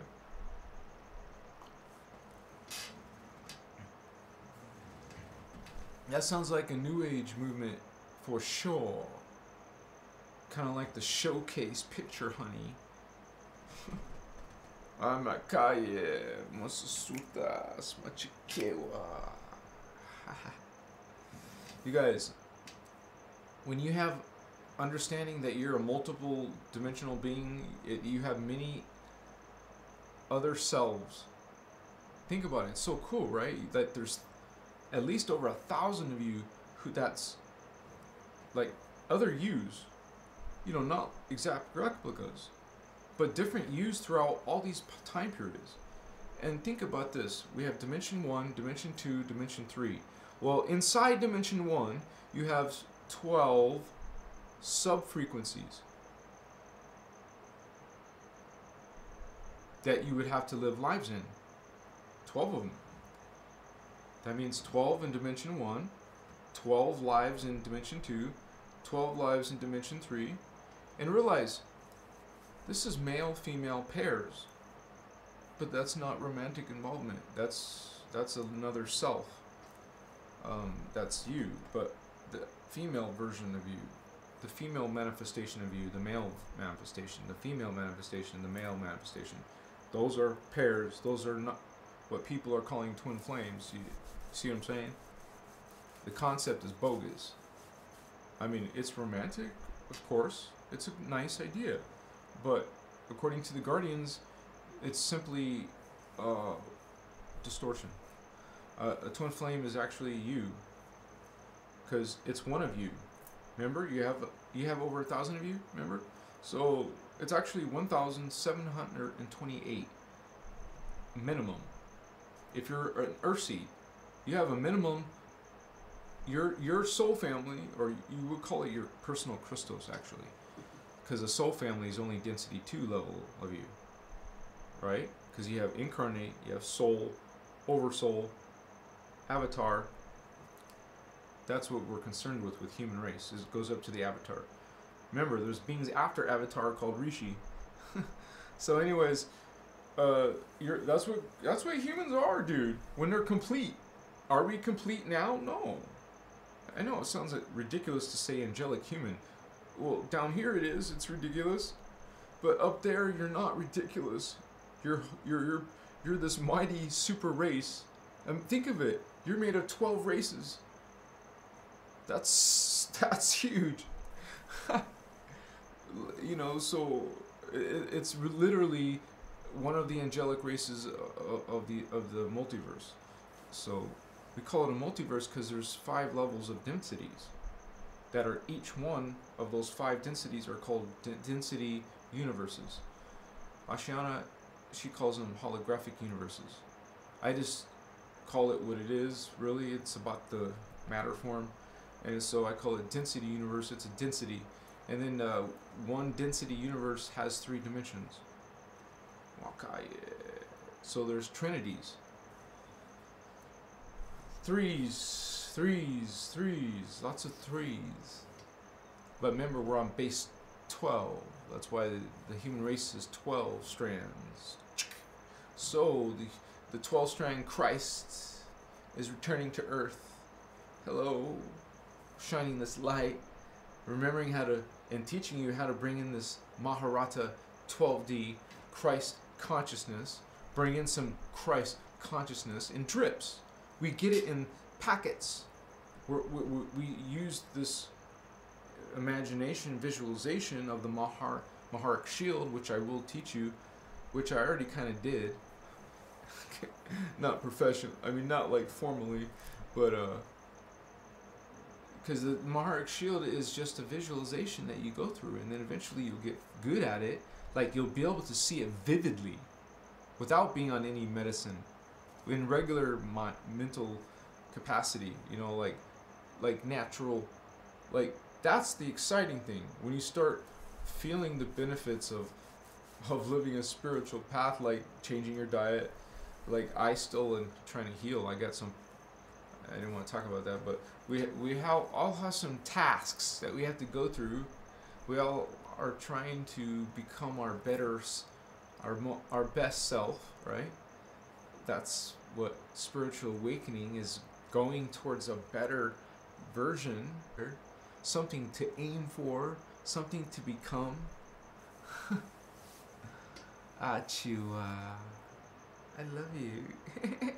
[SPEAKER 2] That sounds like a new age movement for sure. Kind of like the showcase picture, honey. Amakaya, Masusutas, Machikewa. You guys, when you have understanding that you're a multiple dimensional being, you have many other selves. Think about it. It's so cool, right? That there's at least over 1,000 of you who that's like other yous. Not exact replicas, but different yous throughout all these time periods. And think about this. We have Dimension 1, Dimension 2, Dimension 3. Well, inside Dimension 1, you have 12 sub-frequencies that you would have to live lives in. 12 of them. That means 12 in Dimension 1, 12 lives in Dimension 2, 12 lives in Dimension 3. And realize, this is male-female pairs. But that's not romantic involvement. That's another self. That's you. But the female version of you, the female manifestation of you, the male manifestation, the female manifestation, the male manifestation, those are pairs. Those are not what people are calling twin flames. You see what I'm saying? The concept is bogus. I mean, it's romantic, of course. It's a nice idea. But according to the Guardians, it's simply distortion. A twin flame is actually you, because it's one of you. Remember, you have over 1,000 of you. Remember, so it's actually 1,728 minimum. If you're an Earthseed, you have a minimum. Your soul family, or you would call it your personal Christos, actually, because a soul family is only density 2 level of you, right? Because you have incarnate, you have soul, oversoul, avatar. That's what we're concerned with human race. Is it goes up to the avatar. Remember, there's beings after avatar called Rishi. So, anyways, that's what humans are, dude. When they're complete, are we complete now? No. I know it sounds ridiculous to say angelic human. Well, down here it is. It's ridiculous, but up there you're not ridiculous. You're You're this mighty super race. And think of it. You're made of 12 races. That's huge. You know, so it's literally one of the angelic races of the multiverse. So we call it a multiverse because there's 5 levels of densities that are, each one of those 5 densities are called density universes. Ashiana, she calls them holographic universes. I just call it what it is. Really, it's about the matter form, and so I call it density universe. It's a density, and then one density universe has 3 dimensions. Okay, so there's trinities. Threes, lots of 3s. But remember, we're on base 12. That's why the human race is 12 strands. So the 12-strand Christ is returning to Earth. Hello, shining this light, remembering how to, and teaching you how to bring in this Maharata 12D Christ consciousness. Bring in some Christ consciousness in drips. We get it in packets. We use this imagination visualization of the Maharic shield, which I will teach you, which I already kind of did. Not professional, I mean not like formally, but because the Maharic shield is just a visualization that you go through, and then eventually you'll get good at it. Like you'll be able to see it vividly without being on any medicine, in regular mental capacity, you know, like natural, like that's the exciting thing when you start feeling the benefits of living a spiritual path, like changing your diet. Like I still am trying to heal. I got some, I didn't want to talk about that, but we all have some tasks that we have to go through. We all are trying to become our our best self, right? That's what spiritual awakening is, going towards a better version, something to aim for, something to become. Achua, I love you.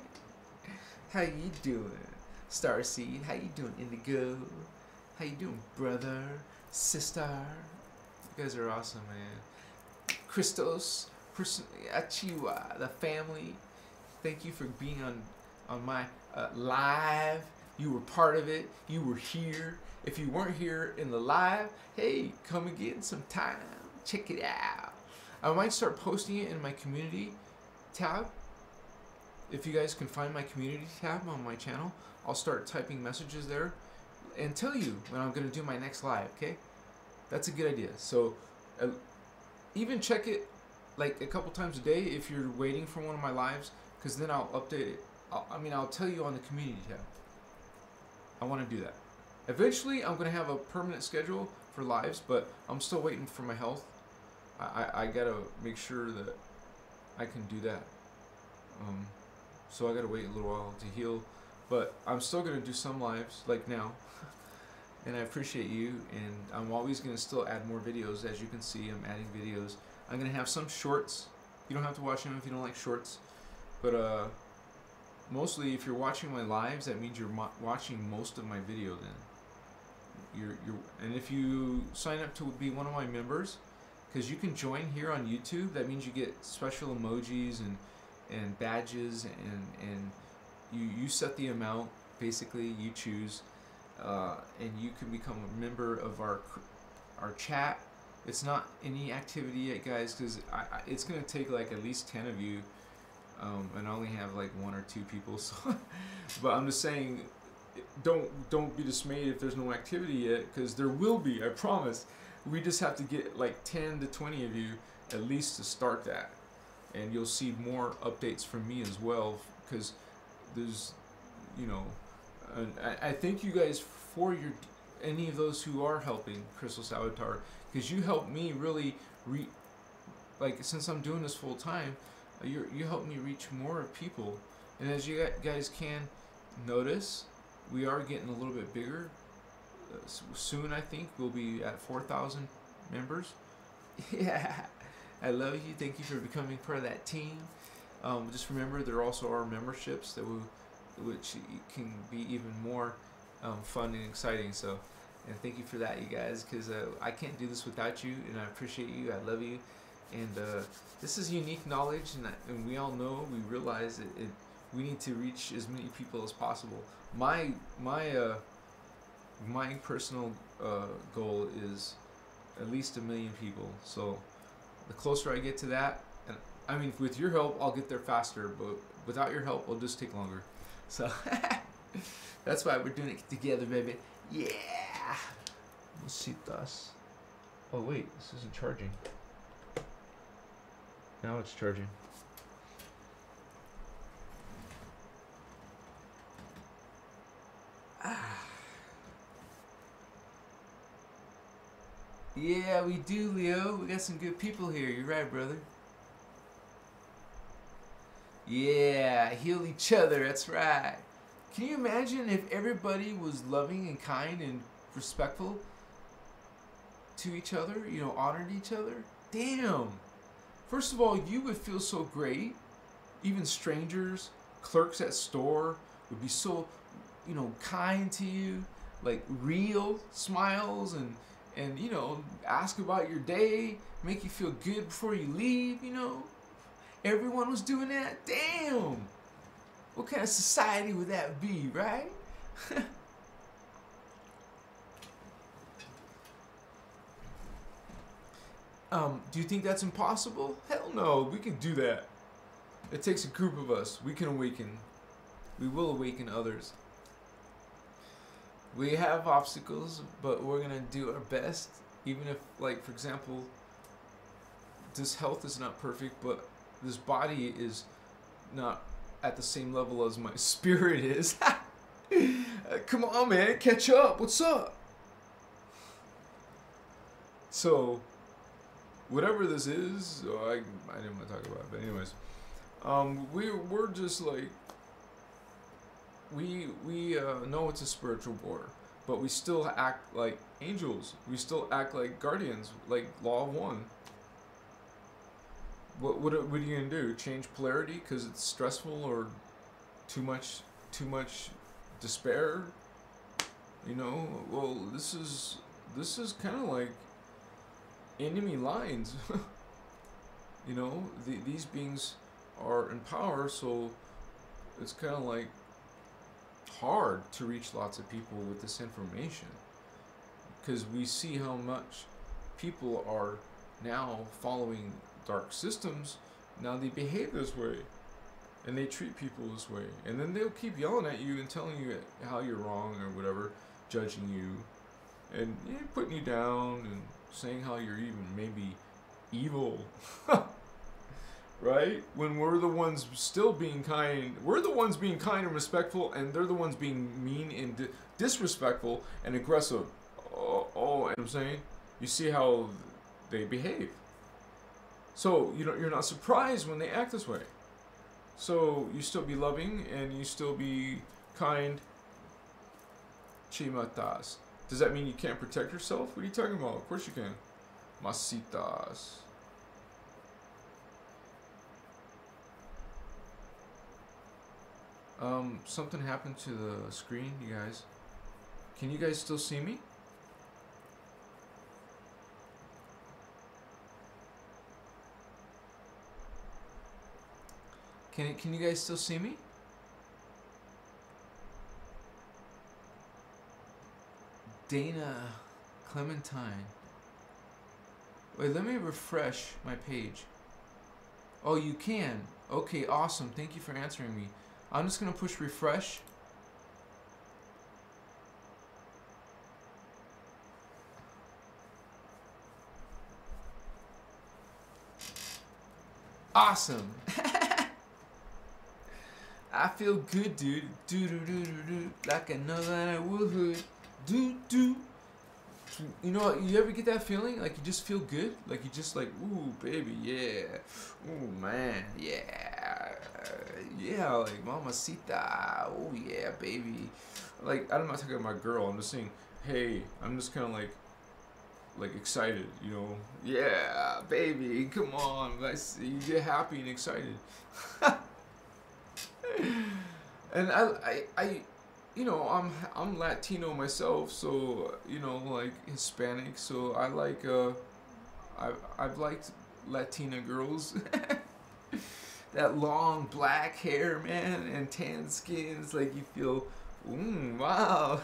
[SPEAKER 2] How you doing, Starseed? How you doing, Indigo? How you doing, brother, sister? You guys are awesome, man. Christos, Achua, the family. Thank you for being on my live. You were part of it. You were here. If you weren't here in the live, hey, come again sometime. Check it out. I might start posting it in my community tab. If you guys can find my community tab on my channel, I'll start typing messages there and tell you when I'm going to do my next live, okay? That's a good idea. So even check it like a couple times a day if you're waiting for one of my lives, because then I'll update it. I'll tell you on the community tab. I want to do that. Eventually, I'm going to have a permanent schedule for lives, but I'm still waiting for my health. I got to make sure that I can do that. So I got to wait a little while to heal, but I'm still going to do some lives like now. And I appreciate you, and I'm always going to still add more videos. As you can see, I'm adding videos. I'm going to have some shorts. You don't have to watch them if you don't like shorts, but mostly if you're watching my lives, that means you're watching most of my video then. And if you sign up to be one of my members, because you can join here on YouTube, that means you get special emojis and badges, and you set the amount, basically you choose, and you can become a member of our chat. It's not any activity yet, guys, because it's going to take like at least 10 of you, and I only have like 1 or 2 people, so but I'm just saying, don't be dismayed if there's no activity yet, because there will be, I promise. We just have to get like 10 to 20 of you at least to start that, and you'll see more updates from me as well, because there's, you know, I thank you guys for any of those who are helping Christos Avatar, because you help me really like, since I'm doing this full time, you help me reach more people. And as you guys can notice, we are getting a little bit bigger. Soon I think we'll be at 4,000 members. Yeah, I love you. Thank you for becoming part of that team.
[SPEAKER 1] Just remember, there also are memberships which can be even more fun and exciting. So, and thank you for that, you guys, because I can't do this without you, and I appreciate you. I love you, and this is unique knowledge, and we all know, we realize we need to reach as many people as possible. My personal goal is at least 1 million people. So the closer I get to that, and I mean, with your help, I'll get there faster, but without your help, it'll just take longer. So that's why we're doing it together, baby. Yeah. Masitas. Oh wait, this isn't charging. Now it's charging. Yeah, we do, Leo. We got some good people here. You're right, brother. Yeah, heal each other. That's right. Can you imagine if everybody was loving and kind and respectful to each other? You know, honored each other? Damn. First of all, you would feel so great. Even strangers, clerks at store would be so, you know, kind to you. Like real smiles and you know, ask about your day, make you feel good before you leave, you know. Everyone was doing that. Damn. What kind of society would that be, right? Do you think that's impossible? Hell no, we can do that. It takes a group of us. We can awaken. We will awaken others. We have obstacles, but we're gonna do our best. Even if, like, for example, this health is not perfect, but this body is not at the same level as my spirit is. Come on, man, catch up. What's up? So, whatever this is, I didn't want to talk about it, but anyways, we're just like, we know it's a spiritual border, but we still act like angels. We still act like guardians, like Law of One. What are you gonna do? Change polarity because it's stressful or too much despair? You know, well, this is kind of like enemy lines. You know, these beings are in power, so it's kind of like hard to reach lots of people with this information, because we see how much people are now following dark systems. Now they behave this way and they treat people this way, and then they'll keep yelling at you and telling you how you're wrong or whatever, judging you and putting you down and saying how you're even maybe evil. Right? When we're the ones still being kind, we're the ones being kind and respectful, and they're the ones being mean and disrespectful and aggressive. Oh, you know what I'm saying? You see how they behave. So you're not surprised when they act this way. So you still be loving and you still be kind. Chimatas. Does that mean you can't protect yourself? What are you talking about? Of course you can. Masitas. Something happened to the screen, you guys. Can you guys still see me? Can you guys still see me? Dana Clementine. Wait, let me refresh my page. Oh, you can. Okay, awesome. Thank you for answering me. I'm just gonna push refresh. Awesome. I feel good, dude. Do do do do do. Like I know that I would. Do do. You know, you ever get that feeling? Like you just feel good? Like you just like, ooh, baby, yeah. Ooh, man, yeah. Yeah, like mamacita. Oh, yeah, baby. Like, I'm not talking about my girl. I'm just saying, hey, I'm just kind of like,
[SPEAKER 2] like excited, you know. Yeah, baby, come on. I see you get happy and excited. And I, you know, I'm Latino myself, so you know, like Hispanic, so I like I've liked Latina girls. That long black hair, man, and tan skins, like you feel, wow.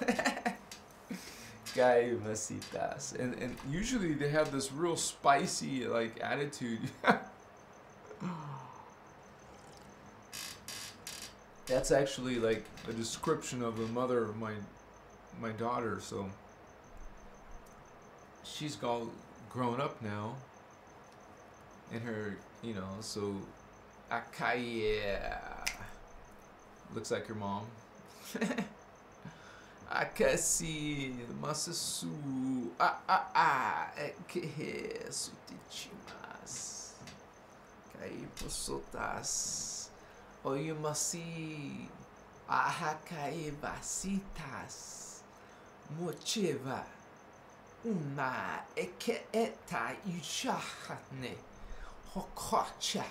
[SPEAKER 2] Masitas. And usually they have this real spicy, like, attitude. That's actually, like, a description of the mother of my daughter, so she's all grown up now. And her, you know, so Akaya looks like her mom. Akasi masasu ekehe sutichimas kai posotas oyumasi ahakai vasitas mocheva una eke eta ishahane hokocha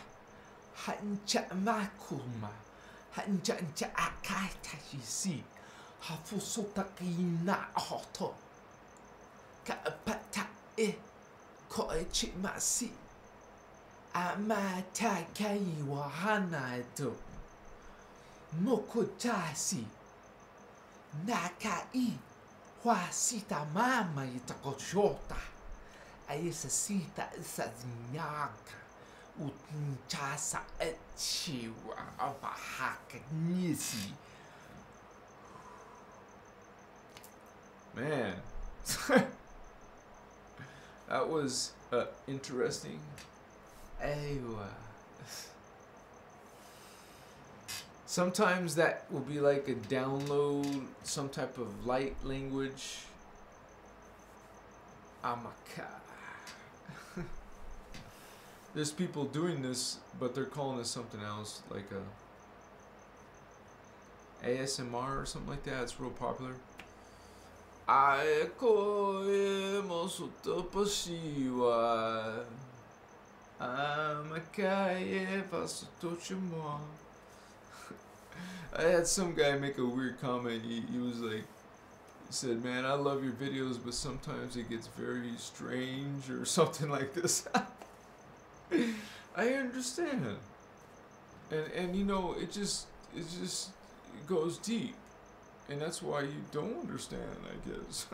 [SPEAKER 2] hanja makuma hanja akaita yisi hafusotaki na hoto ka pata ko chimasi amata kai wahana do mokotasi nakai wasita mama itakoshota aisa sita isazinaka utnchasa echiwa abahaka nisi. Man, that was interesting. Aywa. Sometimes that will be like a download, some type of light language. Amaka. There's people doing this, but they're calling this something else, like a ASMR or something like that. It's real popular. I had some guy make a weird comment. He was like, he said, "Man, I love your videos, but sometimes it gets very strange," or something like this. I understand, and you know, it just goes deep. And that's why you don't understand, I guess.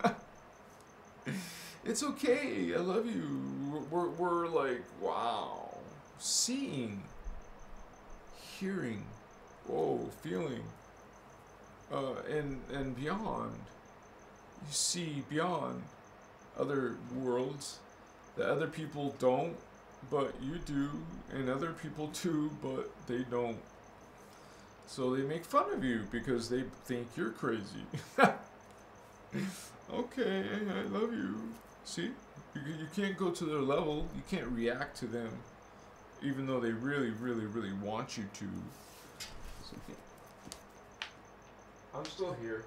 [SPEAKER 2] It's okay. I love you. We're like, wow. Seeing. Hearing. Whoa. Feeling. And beyond. You see beyond other worlds that other people don't, but you do. And other people too, but they don't. So they make fun of you because they think you're crazy. Okay, I love you. See? You can't go to their level. You can't react to them. Even though they really, really, really want you to. It's okay. I'm still here.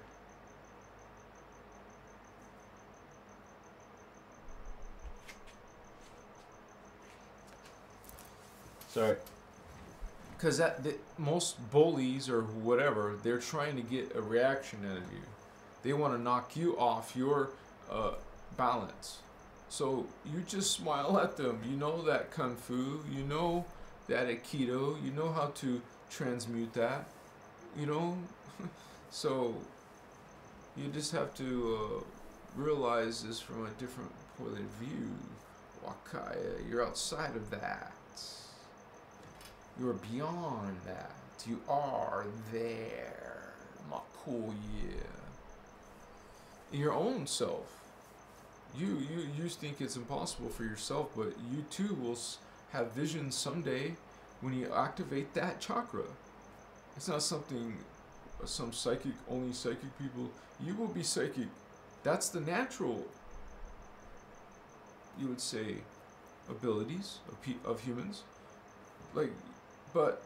[SPEAKER 2] Sorry. Because most bullies or whatever, they're trying to get a reaction out of you. They want to knock you off your balance. So you just smile at them. You know that Kung Fu. You know that Aikido. You know how to transmute that. You know? So you just have to realize this from a different point of view. Wakaya, you're outside of that. You are beyond that. You are there. Makoye. Your own self. You think it's impossible for yourself, but you too will have visions someday when you activate that chakra. It's not something some only psychic people. You will be psychic. That's the natural, you would say, abilities of humans. Like, but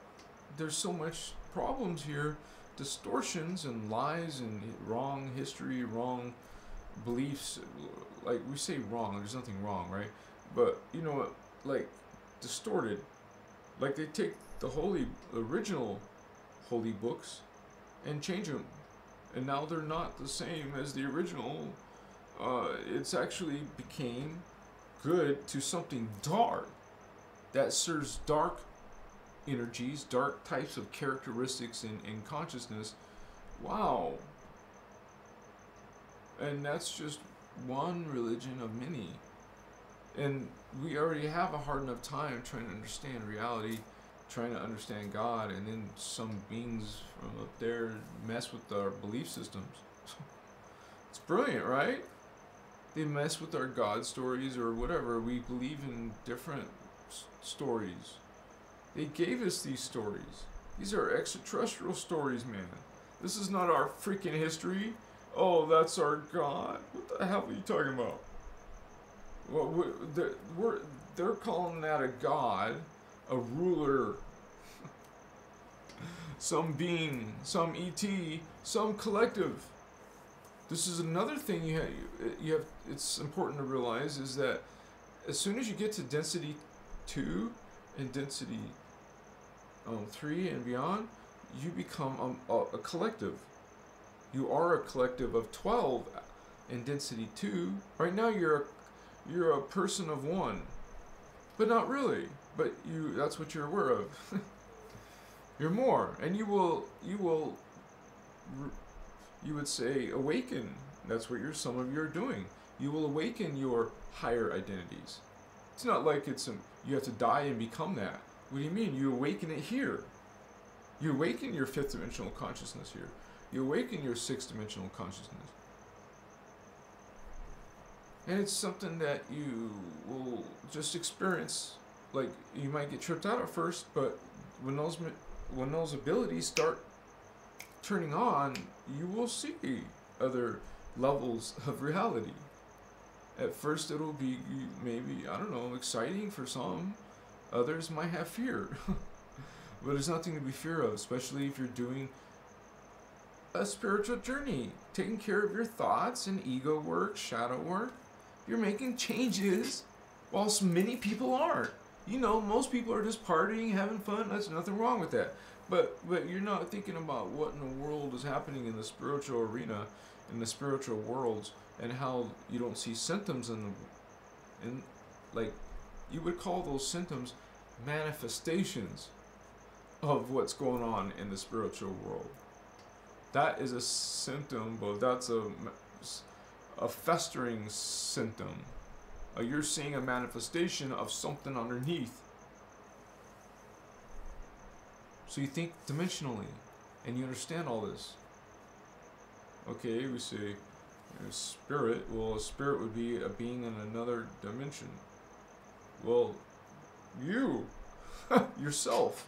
[SPEAKER 2] there's so much problems here, distortions and lies and wrong history, wrong beliefs, like we say wrong, there's nothing wrong, right? But you know what, like distorted, like they take the original holy books and change them, and now they're not the same as the original. It's actually became good to something dark that serves dark energies, dark types of characteristics in consciousness. Wow. And that's just one religion of many. And we already have a hard enough time trying to understand reality, trying to understand God, and then some beings from up there mess with our belief systems. It's brilliant, right? They mess with our God stories or whatever. We believe in different stories. They gave us these stories. These are extraterrestrial stories, man. This is not our freaking history. Oh, that's our God. What the hell are you talking about? Well, they're calling that a God, a ruler, some being, some ET, some collective. This is another thing you have. It's important to realize is that as soon as you get to density 2 and density 3 and beyond, you become a collective. You are a collective of 12 in density 2. Right now you're a person of 1, but not really. But that's what you're aware of. You're more, and you would say awaken. That's what some of you are doing. You will awaken your higher identities. It's not like you have to die and become that. What do you mean? You awaken it here. You awaken your 5th dimensional consciousness here. You awaken your 6th dimensional consciousness. And it's something that you will just experience. Like, you might get tripped out at first, but when those abilities start turning on, you will see other levels of reality. At first it'll be maybe, I don't know, exciting for some. Others might have fear. But there's nothing to be fear of, especially if you're doing a spiritual journey, taking care of your thoughts and ego work, shadow work. You're making changes, whilst many people aren't. You know, most people are just partying, having fun. There's nothing wrong with that. But you're not thinking about what in the world is happening in the spiritual arena, in the spiritual worlds, and how you don't see symptoms in like, you would call those symptoms manifestations of what's going on in the spiritual world. That is a symptom, but that's a festering symptom. You're seeing a manifestation of something underneath. So you think dimensionally, and you understand all this. Okay, we say spirit. Well, a spirit would be a being in another dimension. Well, you yourself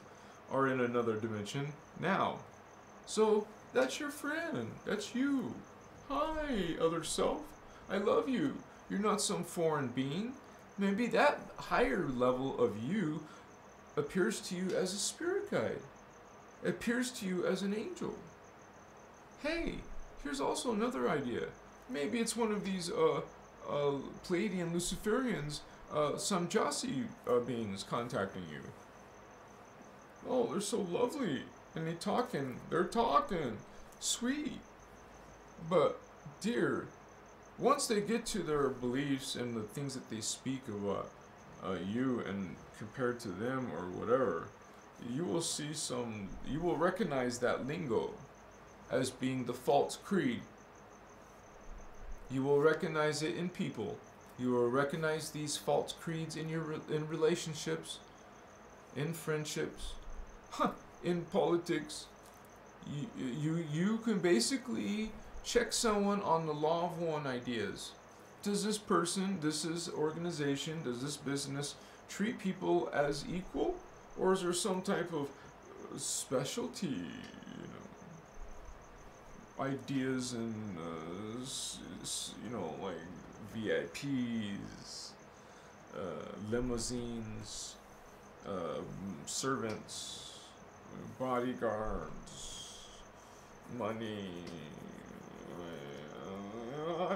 [SPEAKER 2] are in another dimension now. So that's your friend. That's you. Hi, other self. I love you. You're not some foreign being. Maybe that higher level of you appears to you as a spirit guide. Appears to you as an angel. Hey, here's also another idea. Maybe it's one of these Pleiadian Luciferians, Samjasi beings contacting you. Oh, they're so lovely. And they're talking. Sweet. But, dear, once they get to their beliefs and the things that they speak about you and compared to them or whatever, you will recognize that lingo as being the false creed. You will recognize it in people. You will recognize these false creeds in relationships, in friendships, in politics. You can basically check someone on the law of one ideas. Does this person, does this organization, does this business treat people as equal? Or is there some type of specialty, ideas and, like VIPs, limousines, servants, bodyguards, money,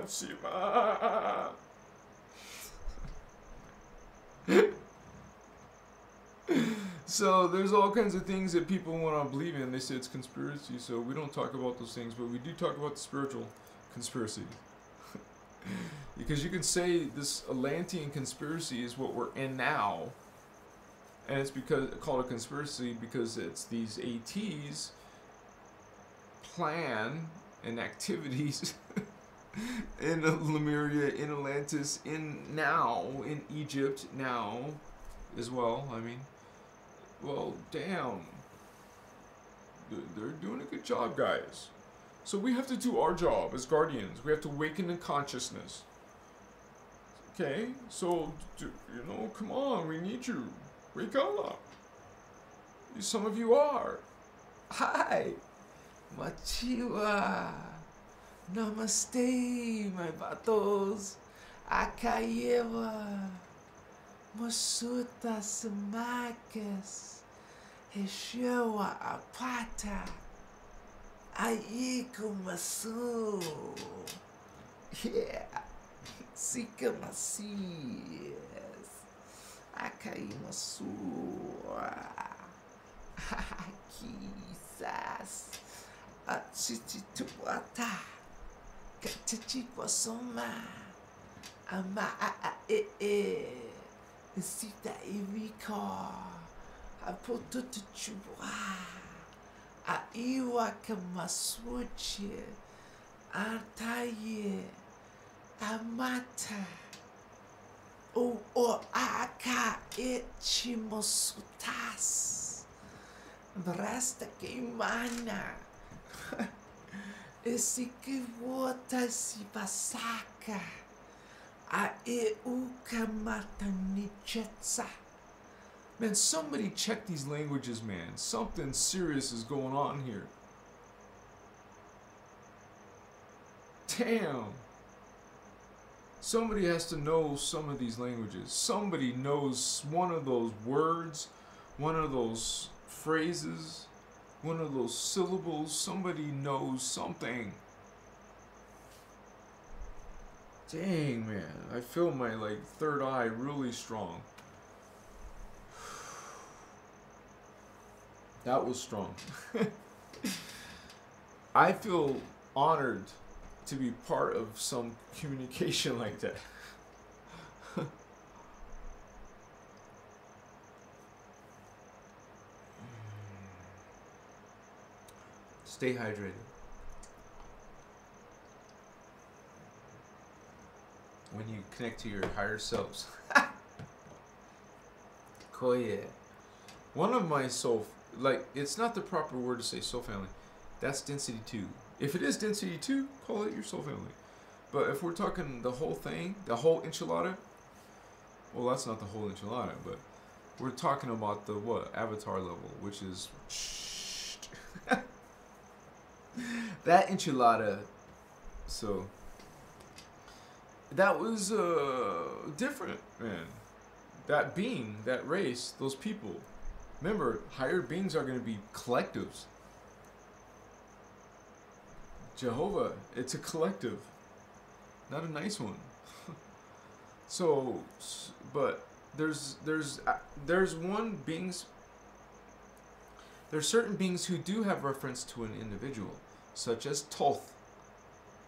[SPEAKER 2] Shima. So there's all kinds of things that people want to believe in. They say it's conspiracy, so we don't talk about those things, but we do talk about the spiritual conspiracy. Because you can say this Atlantean conspiracy is what we're in now, and it's because called a conspiracy because it's these ATs plan and activities in Lemuria, in Atlantis, in Egypt now as well. I mean, well, damn, they're doing a good job, guys. So we have to do our job as guardians. We have to awaken the consciousness. Okay, so, you know, come on, we need you. Wake up. Some of you are.
[SPEAKER 1] Hi, Machiwa. Namaste, my batos. Akayewa. Masuta Samakis. Heshewa Apata. Aiku Masu. Yeah. Sika Masias. Akai Masu. Kisas. Achituata. Kachikwa Ama Sita Erika. Apotuchua. Aiwa Kamaswuchi. Antaye. Amata. O aka ichimosutas. Brasta Keimana. Isikiwota sibasaka. Auka matanijetsa. Man, somebody check these languages, man. Something serious is going on here. Damn. Somebody has to know some of these languages. Somebody knows one of those words, one of those phrases, one of those syllables. Somebody knows something. Dang, man. I feel my, third eye really strong. That was strong. I feel honored to be part of some communication like that. Stay hydrated. When you connect to your higher selves. Koye. One of my soul, it's not the proper word to say soul family. That's density 2. If it is density 2, call it your soul family. But if we're talking the whole thing, the whole enchilada, well, that's not the whole enchilada, but we're talking about the avatar level, which is that enchilada. So that was different, man. That being, that race, those people. Remember, higher beings are going to be collectives. Jehovah, it's a collective, not a nice one. So, but there's certain beings who do have reference to an individual, such as Thoth.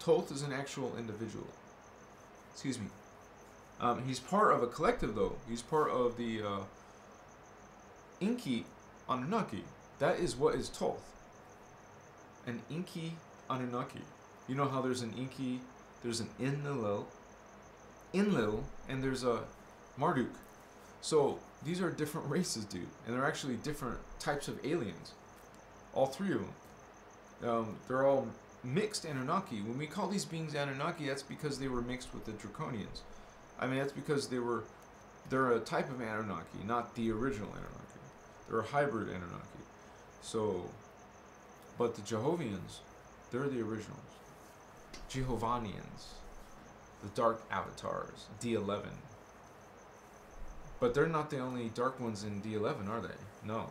[SPEAKER 1] Thoth is an actual individual. Excuse me. He's part of a collective, though. He's part of the Inki Anunnaki. That is what is Thoth. An Inki Anunnaki. You know how there's an Inki, there's an Enlil, and there's a Marduk. So these are different races, dude, and they're actually different types of aliens. All three of them. They're all mixed Anunnaki. When we call these beings Anunnaki, that's because they were mixed with the Draconians. I mean, that's because they're a type of Anunnaki, not the original Anunnaki. They're a hybrid Anunnaki. So, but the Jehovians, they're the originals. Jehovanians, the dark avatars, D11. But they're not the only dark ones in D11, are they? No.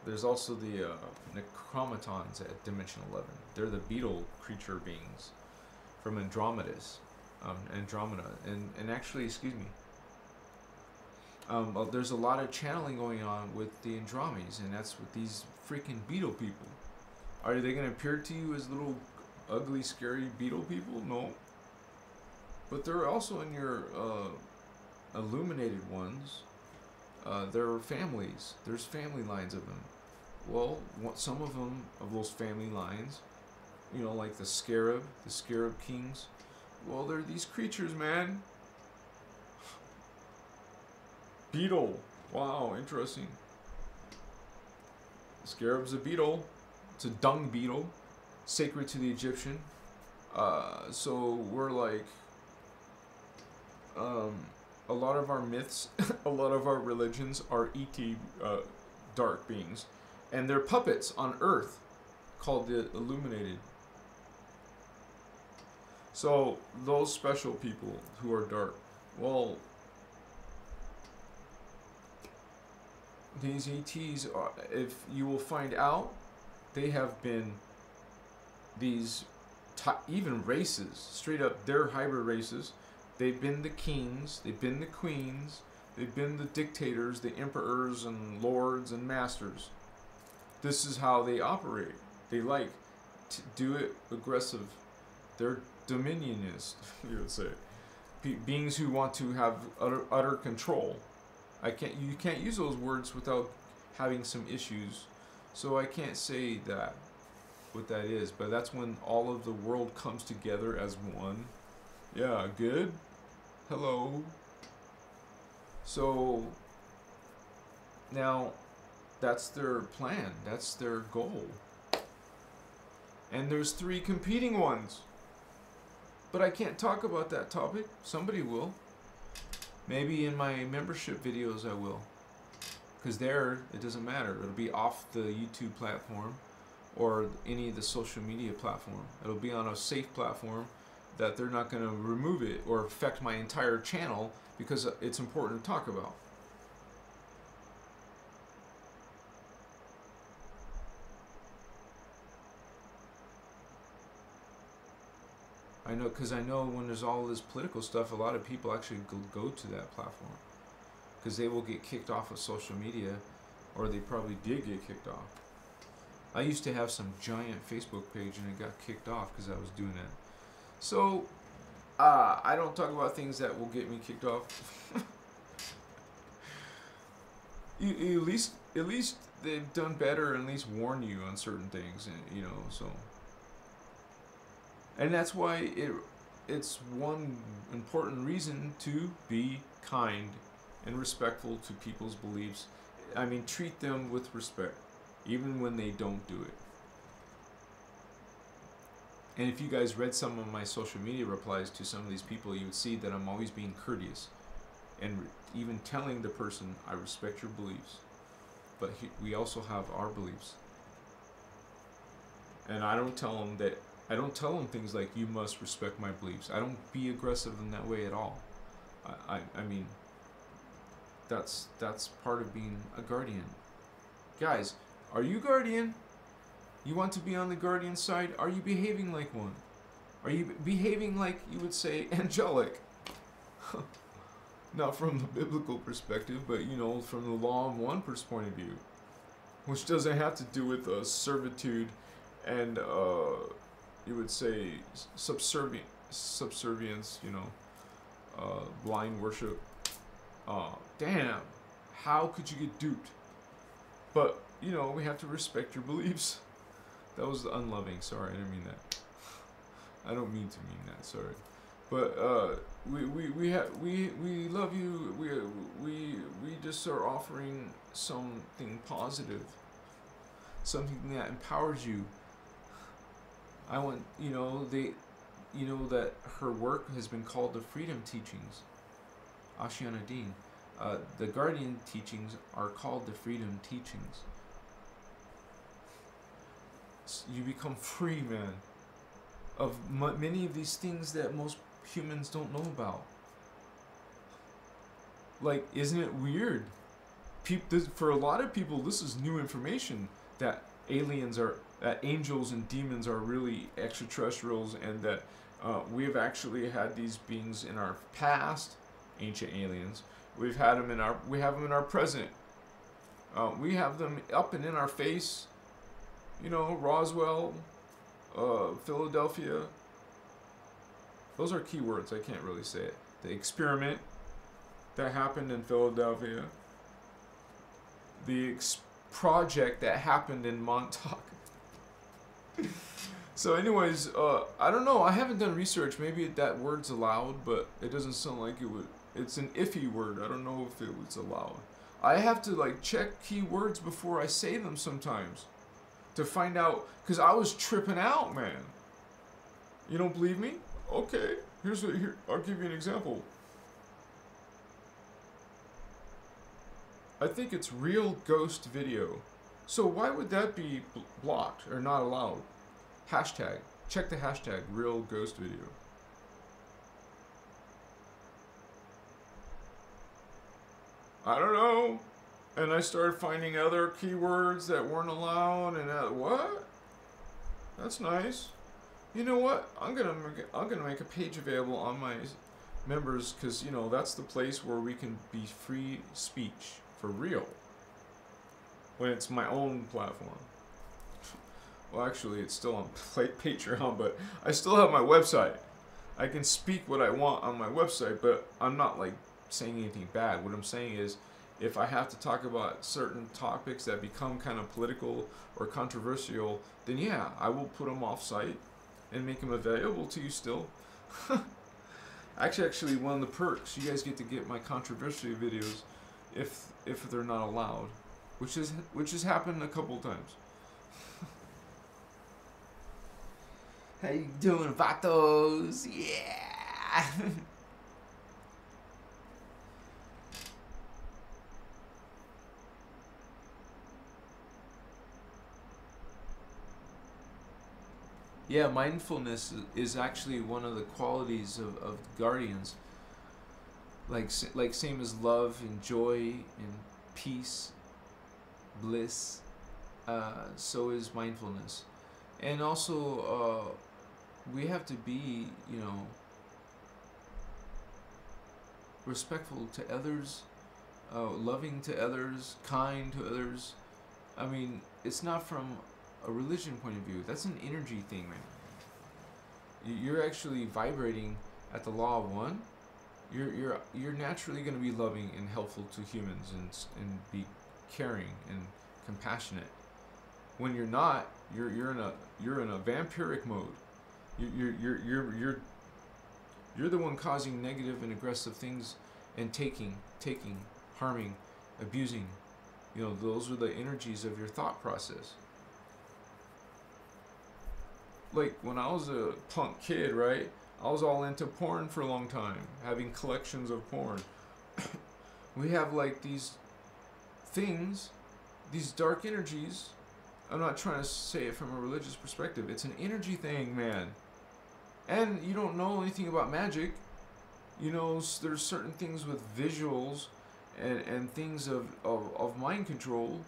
[SPEAKER 1] There's also the Necromatons at Dimension 11. They're the beetle creature beings from Andromeda, and actually, excuse me. There's a lot of channeling going on with the Andromedes, and that's with these freaking beetle people. Are they going to appear to you as little ugly, scary beetle people? No. But they're also in your illuminated ones. There are families. There's family lines of them. Well, some of them, of those family lines, you know, like the scarab kings, well, they're these creatures, man. Beetle. Wow, interesting. Scarab's a beetle. It's a dung beetle, sacred to the Egyptian. So we're like, a lot of our myths, a lot of our religions are ET dark beings, and they're puppets on Earth, called the Illuminated. So those special people who are dark, well, these ETs, if you will find out, they have been these even races, straight up, they're hybrid races. They've been the kings, they've been the queens, they've been the dictators, the emperors and lords and masters. This is how they operate. They like to do it aggressive. They're dominionist, you would say. Beings who want to have utter control. You can't use those words without having some issues. So I can't say that, what that is. But that's when all of the world comes together as one. Yeah, good. Hello. So now that's their plan. That's their goal. And there's 3 competing ones. But I can't talk about that topic. Somebody will. Maybe in my membership videos I will. Because there, it doesn't matter. It'll be off the YouTube platform or any of the social media platform. It'll be on a safe platform that they're not going to remove it or affect my entire channel because it's important to talk about. I know, because I know when there's all this political stuff, a lot of people actually go to that platform because they will get kicked off of social media, or they probably did get kicked off. I used to have some giant Facebook page and it got kicked off because I was doing that. So I don't talk about things that will get me kicked off. At least they've done better, and at least warn you on certain things, and, you know. So, and that's why it's one important reason to be kind and respectful to people's beliefs. I mean, treat them with respect, even when they don't do it. And if you guys read some of my social media replies to some of these people, you would see that I'm always being courteous and even telling the person, I respect your beliefs, but we also have our beliefs. And I don't tell them things like, you must respect my beliefs. I don't be aggressive in that way at all. I mean, that's part of being a guardian. Guys, are you guardian? You want to be on the guardian side? Are you behaving like one? Are you behaving like, you would say, angelic? Not from the biblical perspective, but, you know, from the law of one point of view, which doesn't have to do with servitude and, you would say, subservience, you know, blind worship. Damn, how could you get duped? But, you know, we have to respect your beliefs. That was unloving. Sorry, I didn't mean that. I don't mean to mean that. Sorry, but we love you. We just are offering something positive, something that empowers you. I want, you know, that her work has been called the Freedom Teachings. Ashiana Dean. The Guardian Teachings are called the Freedom Teachings. You become free, man, of many of these things that most humans don't know about. Like, isn't it weird? For a lot of people, this is new information, that angels and demons are really extraterrestrials, and that
[SPEAKER 2] We have actually had these beings in our past, ancient aliens. We have them in our present. We have them up and in our face. You know, Roswell, Philadelphia. Those are keywords. I can't really say it. The experiment that happened in Philadelphia. The project that happened in Montauk. So anyways, I don't know. I haven't done research. Maybe that word's allowed, but it doesn't sound like it would. It's an iffy word. I don't know if it was allowed. I have to like check keywords before I say them sometimes to find out, because I was tripping out, man. You don't believe me? Okay. Here, I'll give you an example. I think it's real ghost video. So why would that be blocked or not allowed? Hashtag. Check the hashtag real ghost video. I don't know. And I started finding other keywords that weren't allowed, and what? That's nice. You know what? I'm gonna make a page available on my members, because you know that's the place where we can be free speech for real. When it's my own platform. Well, actually, it's still on Patreon, but I still have my website. I can speak what I want on my website, but I'm not like saying anything bad. What I'm saying is, if I have to talk about certain topics that become kind of political or controversial, then yeah, I will put them off site and make them available to you still. Actually, one of the perks, you guys get to get my controversial videos if they're not allowed, which has happened a couple times.
[SPEAKER 1] How you doing, vatos? Yeah. Yeah, mindfulness is actually one of the qualities of guardians. Like same as love and joy and peace, bliss, so is mindfulness. And also, we have to be, you know, respectful to others, loving to others, kind to others. I mean, it's not from a religion point of view. That's an energy thing, man. You're actually vibrating at the law of one. You're naturally going to be loving and helpful to humans and be caring and compassionate. When you're not, you're in a vampiric mode. You're the one causing negative and aggressive things and taking, harming, abusing. You know, those are the energies of your thought process. Like when I was a punk kid, right? I was all into porn for a long time, having collections of porn. We have like these things, these dark energies. I'm not trying to say it from a religious perspective. It's an energy thing, man. And you don't know anything about magic. You know, there's certain things with visuals and things of mind control.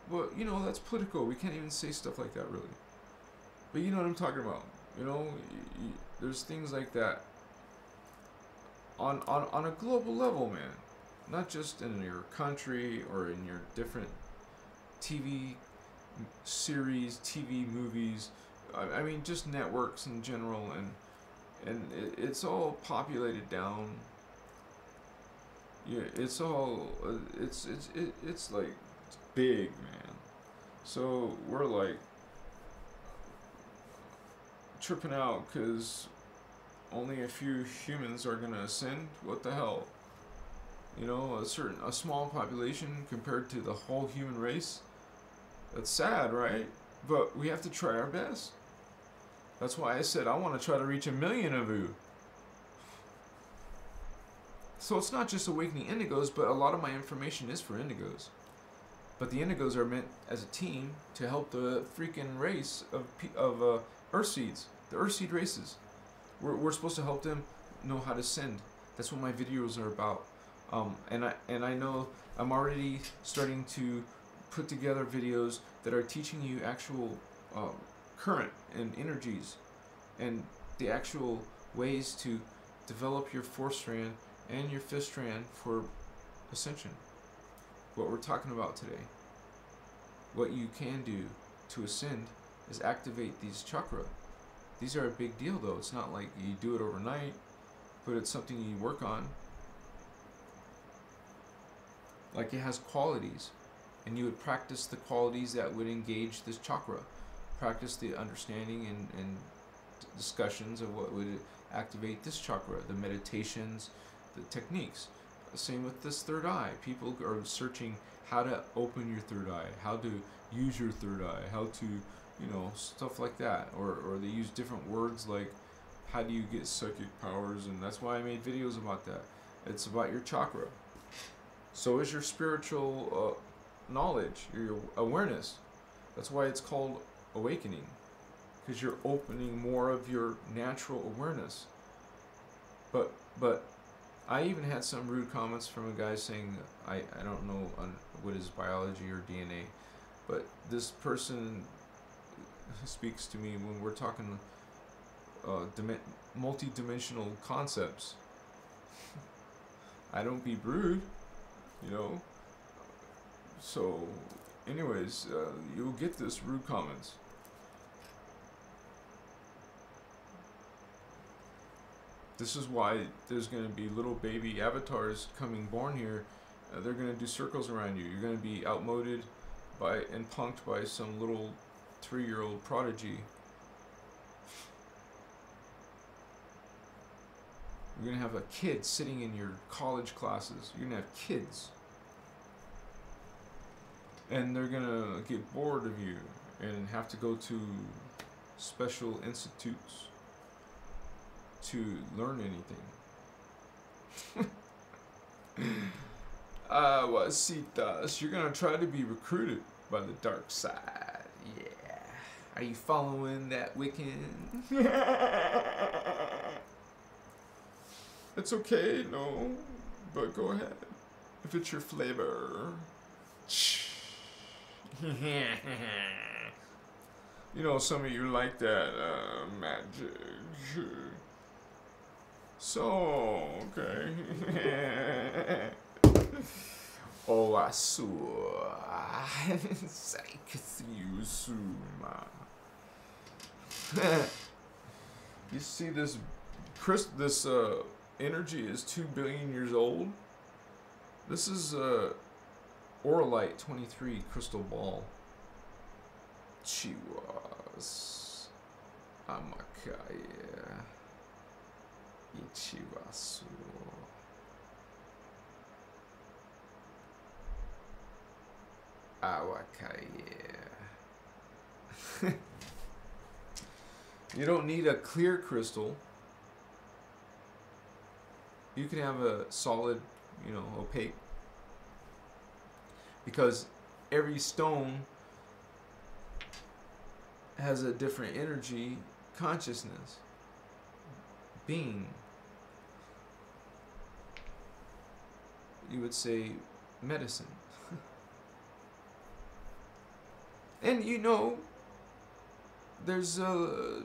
[SPEAKER 1] But, you know, that's political. We can't even say stuff like that, really. But you know what I'm talking about. You know, there's things like that on a global level, man. Not just in your country or in your different TV series, TV movies. I mean, just networks in general, and it's all populated down. Yeah, it's all it's like it's big, man. So we're like tripping out because only a few humans are gonna ascend. What the hell? You know, a small population compared to the whole human race. That's sad, right? But we have to try our best. That's why I said I want to try to reach 1 million of you. So it's not just awakening indigos, but a lot of my information is for indigos. But the indigos are meant as a team to help the freaking race of Earthseeds, the Earthseed races. We're supposed to help them know how to send. That's what my videos are about. And I know I'm already starting to put together videos that are teaching you actual current and energies and the actual ways to develop your 4th strand and your 5th strand for Ascension. What we're talking about today. What you can do to ascend is activate these chakra. These are a big deal though. It's not like you do it overnight, but it's something you work on. Like it has qualities, and you would practice the qualities that would engage this chakra. Practice the understanding and discussions of what would activate this chakra, the meditations, the techniques. Same with this 3rd eye. People are searching how to open your 3rd eye, how to use your 3rd eye, how to, you know, stuff like that. Or they use different words like, how do you get psychic powers? And that's why I made videos about that. It's about your chakra. So is your spiritual knowledge, your awareness. That's why it's called awakening. Because you're opening more of your natural awareness. But I even had some rude comments from a guy saying, I don't know what is biology or DNA, but this person speaks to me when we're talking multi-dimensional concepts. I don't be rude, you know. So, anyways, you'll get this rude comments. This is why there's going to be little baby avatars coming born here. They're going to do circles around you. You're going to be outmoded by and punked by some little 3-year-old prodigy. You're going to have a kid sitting in your college classes. You're going to have kids. And they're going to get bored of you and have to go to special institutes to learn anything. Aguasitas, you're gonna try to be recruited by the dark side. Yeah. Are you following that Wiccan? It's okay, no, but go ahead. If it's your flavor. You know, some of you like that magic. So, okay. Oh, I saw. You see this energy is 2 billion years old. This is Oralite 23 crystal ball. Chiwas. Amakaya. Ichiwasu. Awakaya. You don't need a clear crystal. You can have a solid, you know, opaque. Because every stone has a different energy, consciousness, being. You would say medicine. And you know, there's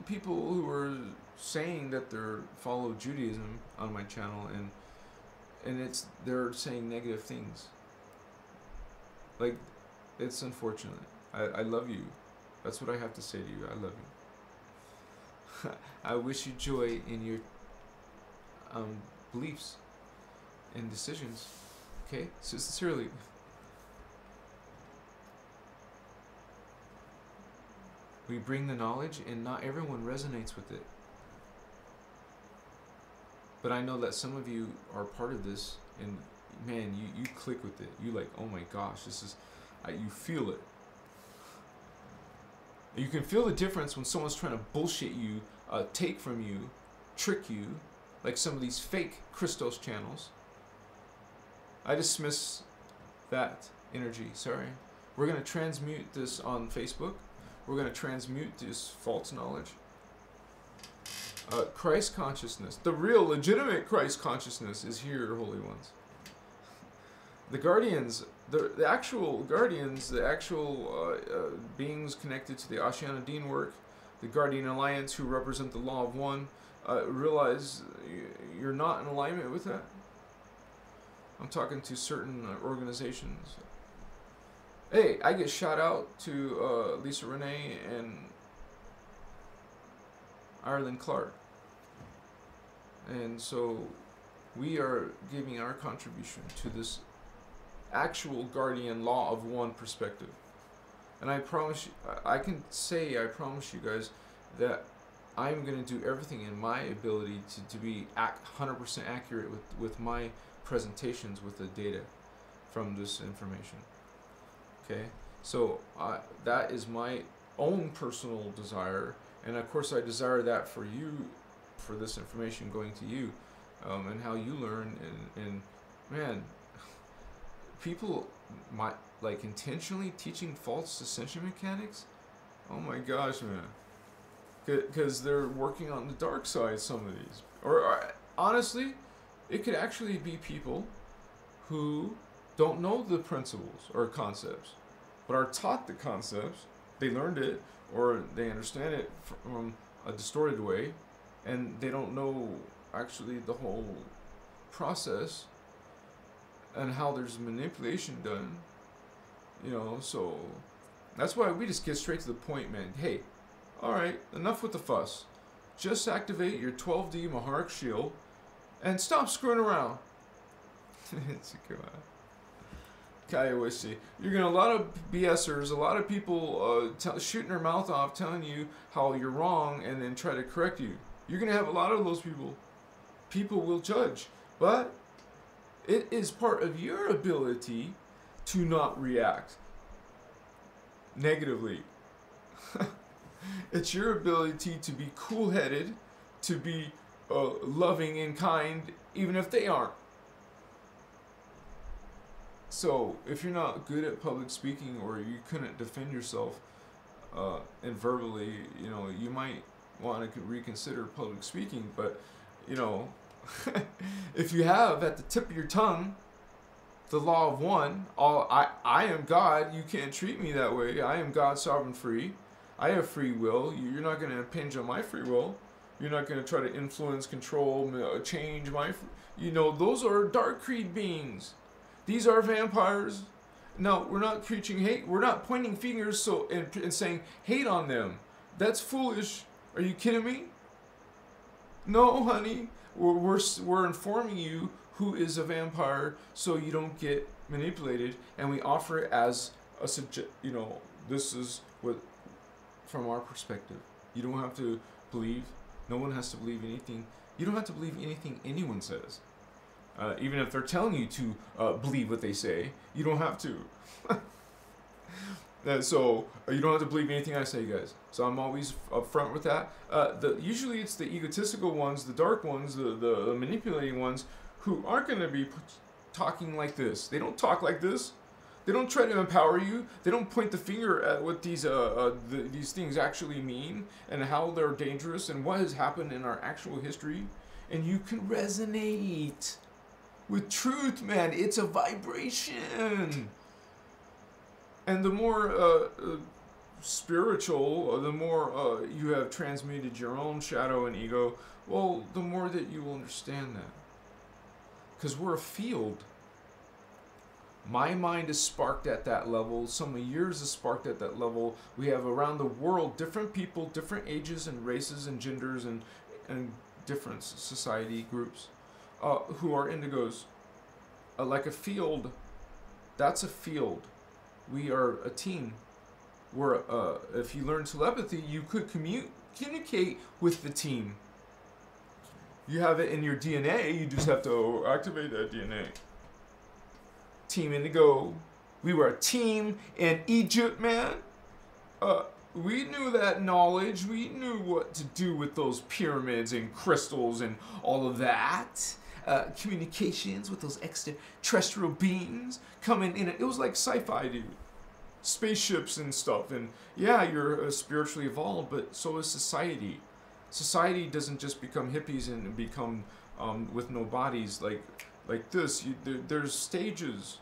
[SPEAKER 1] people who are saying that they're follow Judaism on my channel, and they're saying negative things. Like, it's unfortunate. I love you. That's what I have to say to you. I love you. I wish you joy in your beliefs and decisions. Okay? Sincerely. We bring the knowledge, and not everyone resonates with it. But I know that some of you are part of this, and man, you click with it. You like, oh my gosh, this is, you feel it. You can feel the difference when someone's trying to bullshit you, take from you, trick you, like some of these fake Christos channels. I dismiss that energy, sorry. We're going to transmute this on Facebook. We're going to transmute this false knowledge. Christ consciousness, the real legitimate Christ consciousness is here, Holy Ones. The guardians, the actual guardians, the actual beings connected to the Ascension work, the Guardian Alliance who represent the Law of One,
[SPEAKER 2] realize you're not in alignment with that. I'm talking to certain organizations. Hey, I get shout out to Lisa Renee and Ireland Clark. And so we are giving our contribution to this actual guardian law of one perspective. And I promise you, I promise you guys that I'm going to do everything in my ability to be 100% accurate with my presentations with the data from this information. Okay, so that is my own personal desire, and of course I desire that for you, for this information going to you, and how you learn. And man, people might like intentionally teaching false ascension mechanics. Oh my gosh, man. Because they're working on the dark side, some of these. Or honestly, it could actually be people who don't know the principles or concepts, but are taught the concepts. They learned it, or they understand it from a distorted way, and they don't know actually the whole process and how there's manipulation done. You know, so that's why we just get straight to the point, man. Hey, alright, enough with the fuss. Just activate your 12D Maharic Shield and stop screwing around. Kaiwisi. You're getting a lot of BSers, a lot of people shooting their mouth off, telling you how you're wrong and then try to correct you. You're going to have a lot of those people. People will judge. But it is part of your ability to not react negatively. It's your ability to be cool-headed, to be loving and kind, even if they aren't. So, if you're not good at public speaking, or you couldn't defend yourself and verbally, you know, you might want to reconsider public speaking. But, you know, if you have at the tip of your tongue the law of one, I am God, you can't treat me that way. I am God, sovereign, free. I have free will. You're not going to impinge on my free will. You're not going to try to influence, control, change my... You know, those are dark creed beings. These are vampires. No, we're not preaching hate. We're not pointing fingers and saying hate on them. That's foolish. Are you kidding me? No, honey. We're informing you who is a vampire so you don't get manipulated. And we offer it as a you know, this is what... from our perspective. You don't have to believe. No one has to believe anything. You don't have to believe anything anyone says. Even if they're telling you to believe what they say, you don't have to. So you don't have to believe anything I say, guys. So I'm always upfront with that. Usually it's the egotistical ones, the dark ones, the manipulating ones who aren't going to be talking like this. They don't talk like this. They don't try to empower you. They don't point the finger at what these things actually mean and how they're dangerous and what has happened in our actual history. And you can resonate with truth, man. It's a vibration. And the more spiritual, the more you have transmuted your own shadow and ego, well, the more that you will understand that. Because we're a field. My mind is sparked at that level. So many years is sparked at that level. We have around the world different people, different ages and races and genders and different society groups who are indigos. Like a field, that's a field. We are a team. We're if you learn telepathy, you could communicate with the team. You have it in your DNA. You just have to activate that DNA. Team Indigo. We were a team in Egypt, man. We knew that knowledge. We knew what to do with those pyramids and crystals and all of that. Communications with those extraterrestrial beings coming in. It was like sci-fi, dude. Spaceships and stuff. And yeah, you're spiritually evolved, but so is society. Society doesn't just become hippies and become with no bodies like this. There's stages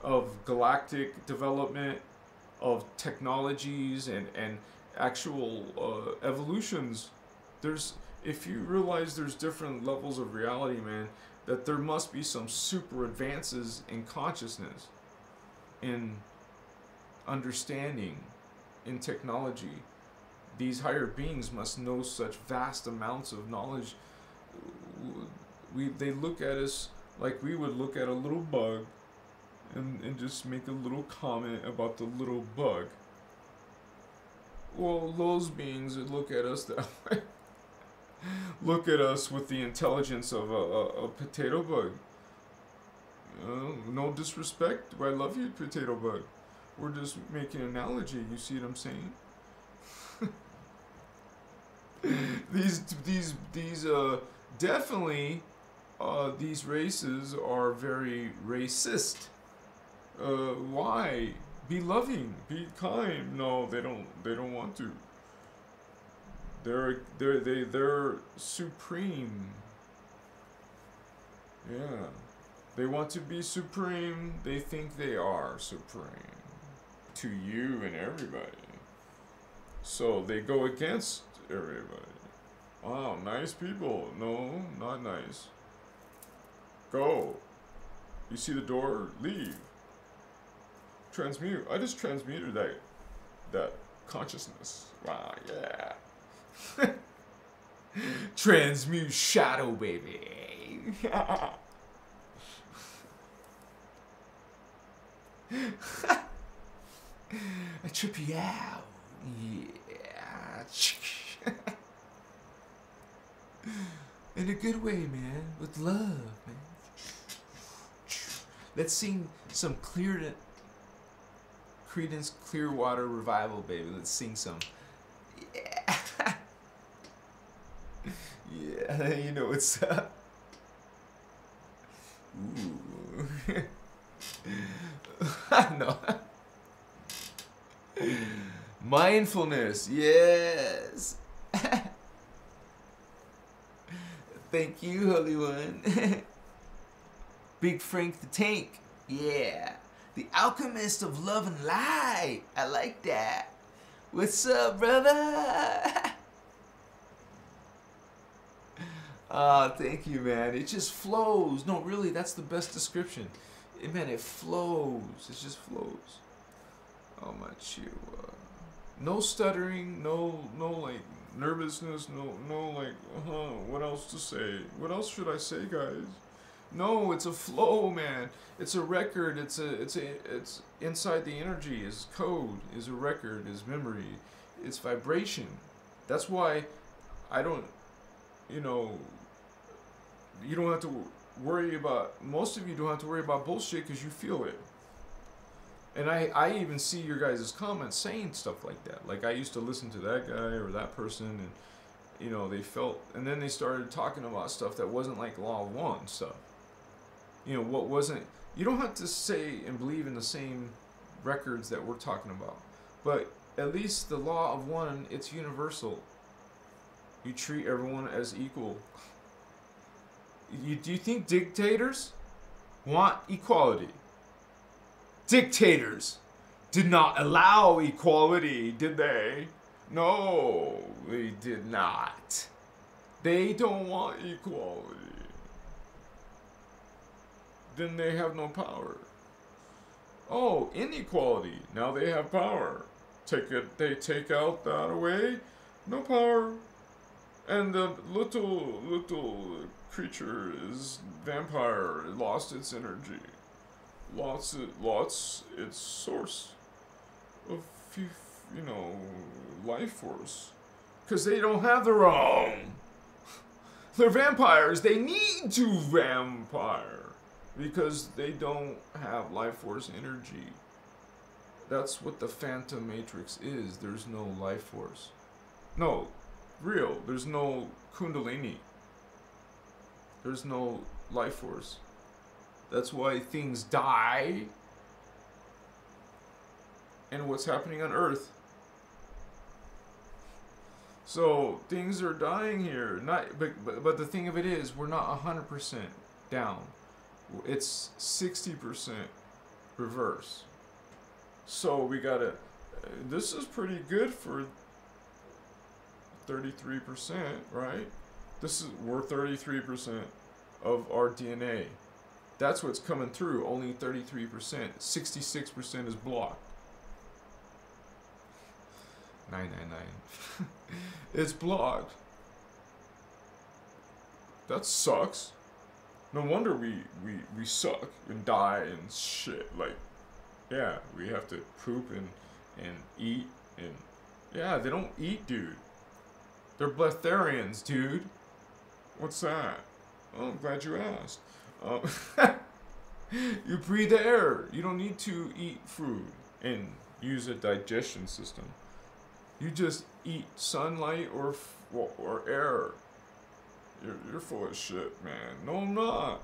[SPEAKER 2] of galactic development, of technologies and actual evolutions. if you realize there's different levels of reality, man, that there must be some super advances in consciousness, in understanding, in technology. These higher beings must know such vast amounts of knowledge. They look at us like we would look at a little bug and just make a little comment about the little bug. Well, those beings that look at us that way look at us with the intelligence of a potato bug. No disrespect, I love you, potato bug. We're just making an analogy, you see what I'm saying? these definitely these races are very racist. Why? Be loving, be kind. No, they don't want to. They're supreme. Yeah. They want to be supreme. They think they are supreme to you and everybody. So they go against everybody. Wow, nice people. No, not nice. Go. You see the door? Leave. Transmute. I just transmuted that consciousness. Wow, yeah. Transmute shadow, baby. I trip you out. Yeah. In a good way, man. With love, man. Let's sing some Creedence Clearwater Revival, baby. Let's sing some. Yeah. Yeah, you know what's up. Ooh. No. Mindfulness, yes. Thank you, Holy One. Big Frank the Tank, yeah. The Alchemist of Love and Light. I like that. What's up, brother? Oh, thank you, man. It just flows. No, really, that's the best description. Man, it flows. It just flows. Oh, my chew. No stuttering, no like nervousness, no like, what else to say? What else should I say, guys? No, it's a flow, man. It's a record. It's inside the energy is code, is a record, is memory, it's vibration. That's why I don't, you don't have to worry about, most of you don't have to worry about bullshit because you feel it. And I even see your guys' comments saying stuff like that. Like, I used to listen to that guy or that person, and, they felt, and then they started talking about stuff that wasn't like Law of One stuff. What wasn't, you don't have to say and believe in the same records that we're talking about. But at least the Law of One, it's universal. You treat everyone as equal. Do you think dictators want equality? Dictators did not allow equality, did they? No, they did not. They don't want equality. Then they have no power. Oh, inequality. Now they have power. They take out that away. No power. And the little creature is vampire. It lost its energy. Lost its source of, life force. Because they don't have their own. They're vampires. They need to vampire. Because they don't have life force energy. That's what the Phantom Matrix is. There's no life force. No, real. There's no Kundalini. There's no life force. That's why things die. And what's happening on Earth. So things are dying here. But the thing of it is, we're not 100% down. It's 60% reverse. So we gotta. This is pretty good for 33%, right? We're 33% of our DNA. That's what's coming through. Only 33%. 66% is blocked. 999. It's blocked. That sucks. No wonder we suck and die and shit. Like, yeah, we have to poop and eat and yeah, they don't eat, dude. They're breatharians, dude. What's that? Oh, I'm glad you asked. You breathe air. You don't need to eat food and use a digestion system. You just eat sunlight or air. You're full of shit, man. No, I'm not.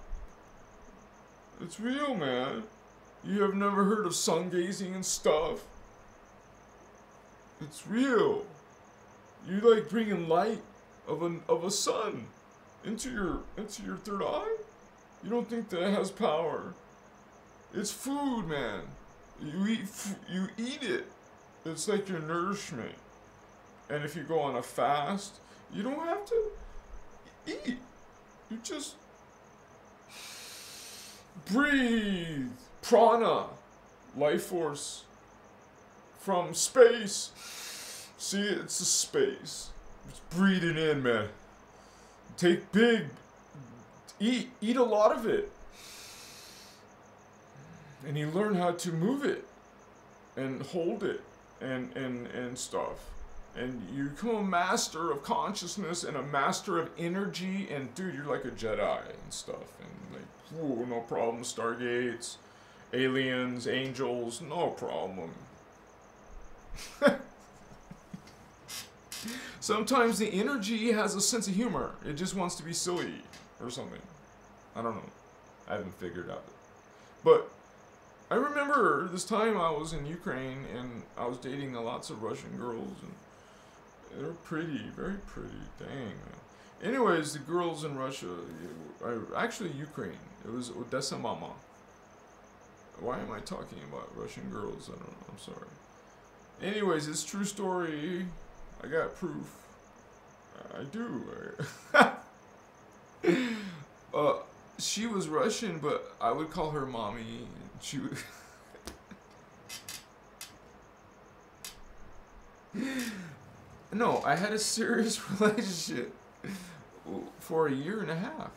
[SPEAKER 2] It's real, man. You have never heard of sun gazing and stuff. It's real. You like bringing light of a sun into your third eye. You don't think that has power? It's food, man. You eat it. It's like your nourishment. And if you go on a fast, you don't have to eat. You just breathe. Prana, life force from space. See, it's a space. Just breathe it in, man. Take big. Eat a lot of it. And you learn how to move it and hold it and stuff. And you become a master of consciousness and a master of energy. And dude, you're like a Jedi and stuff. And like, whoa, no problem. Stargates, aliens, angels, no problem. Sometimes the energy has a sense of humor. It just wants to be silly or something. I don't know. I haven't figured out. But I remember this time I was in Ukraine and I was dating lots of Russian girls and they're pretty, very pretty. Dang, man. Anyways, the girls in Russia, actually Ukraine. It was Odessa Mama. Why am I talking about Russian girls? I don't know. I'm sorry. Anyways, it's true story. I got proof. I do. She was Russian, but I would call her mommy. She would. No, I had a serious relationship for a year and a half.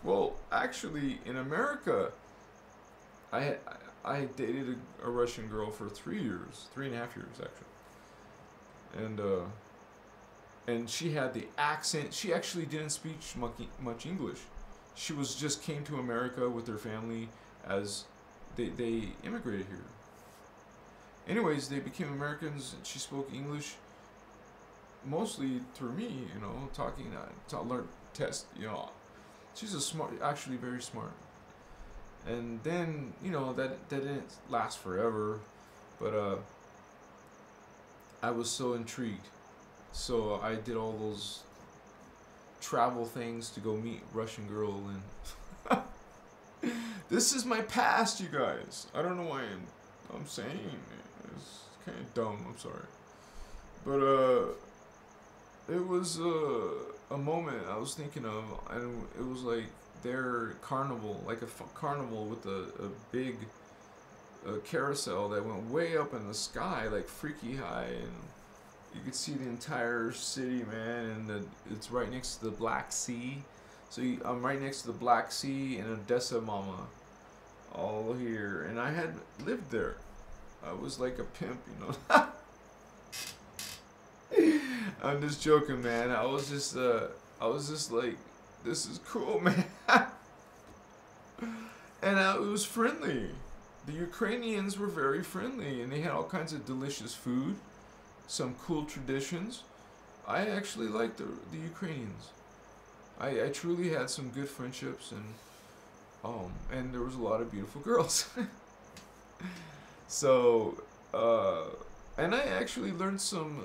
[SPEAKER 2] Well, actually, in America, I dated a Russian girl for 3 years, 3.5 years actually, and she had the accent. She actually didn't speak much English. She just came to America with her family as they immigrated here. Anyways, they became Americans. And she spoke English mostly through me, you know, talking, learn, test, you know. She's actually very smart. And then, you know, that didn't last forever, but I was so intrigued. So I did all those travel things to go meet Russian girl, and this is my past, you guys. I don't know why I'm saying it. It's kind of dumb. I'm sorry, but it was a moment I was thinking of, and it was like their carnival, like a carnival with a big carousel that went way up in the sky, like freaky high, and you could see the entire city, man, and it's right next to the Black Sea. So I'm right next to the Black Sea and Odessa Mama, all here, and I had lived there. I was like a pimp, you know. I'm just joking, man. I was just like, this is cool, man. And it was friendly. The Ukrainians were very friendly, and they had all kinds of delicious food, some cool traditions. I actually liked the Ukrainians. I truly had some good friendships, and there was a lot of beautiful girls. So, and I actually learned some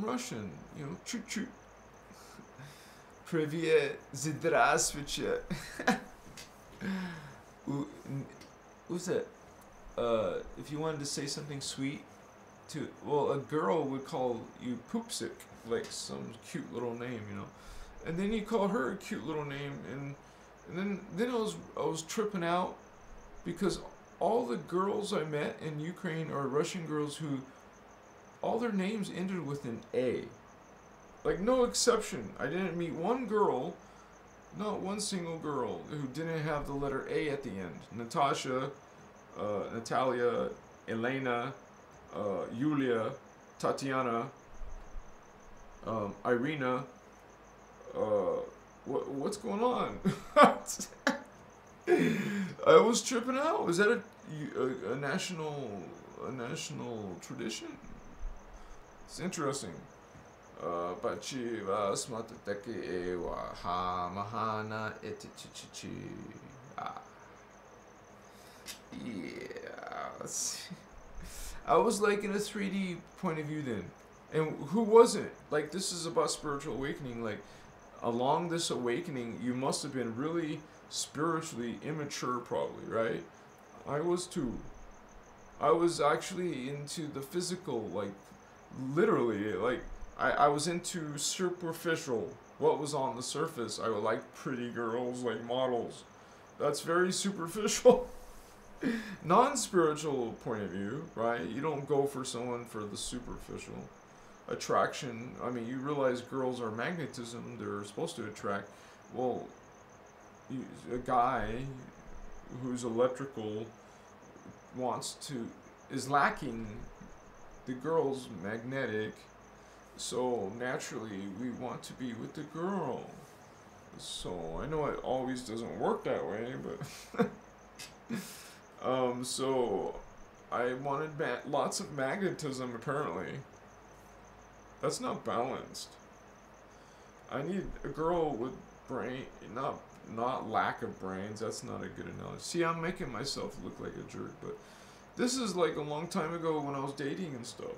[SPEAKER 2] Russian, you know, chut-chut. Привет, здравствуйте. Who's that? If you wanted to say something sweet, well, a girl would call you Poopsick, like some cute little name, you know, and then you call her a cute little name, and then I was tripping out because all the girls I met in Ukraine are Russian girls who all their names ended with an A, like no exception. I didn't meet one girl, not one single girl, who didn't have the letter A at the end. Natasha, Natalia, Elena, Yulia, Tatiana, Irina. What's going on? I was tripping out. Is that a national tradition? It's interesting. Bachi vas matateki e wa ha mahana etichichi. Yeah. Let's see. I was like in a 3D point of view then. And who wasn't? Like, this is about spiritual awakening. Like, along this awakening, you must have been really spiritually immature, probably, right? I was too. I was actually into the physical, like, literally, like, I was into superficial, what was on the surface. I would like pretty girls, like models. That's very superficial. Non-spiritual point of view, right? You don't go for someone for the superficial attraction. I mean, you realize girls are magnetism. They're supposed to attract. Well, a guy who's electrical is lacking the girl's magnetic. So naturally, we want to be with the girl. So I know it always doesn't work that way, but so I wanted lots of magnetism. Apparently, that's not balanced. I need a girl with brain, not lack of brains. That's not a good analogy. See, I'm making myself look like a jerk, but this is like a long time ago when I was dating and stuff.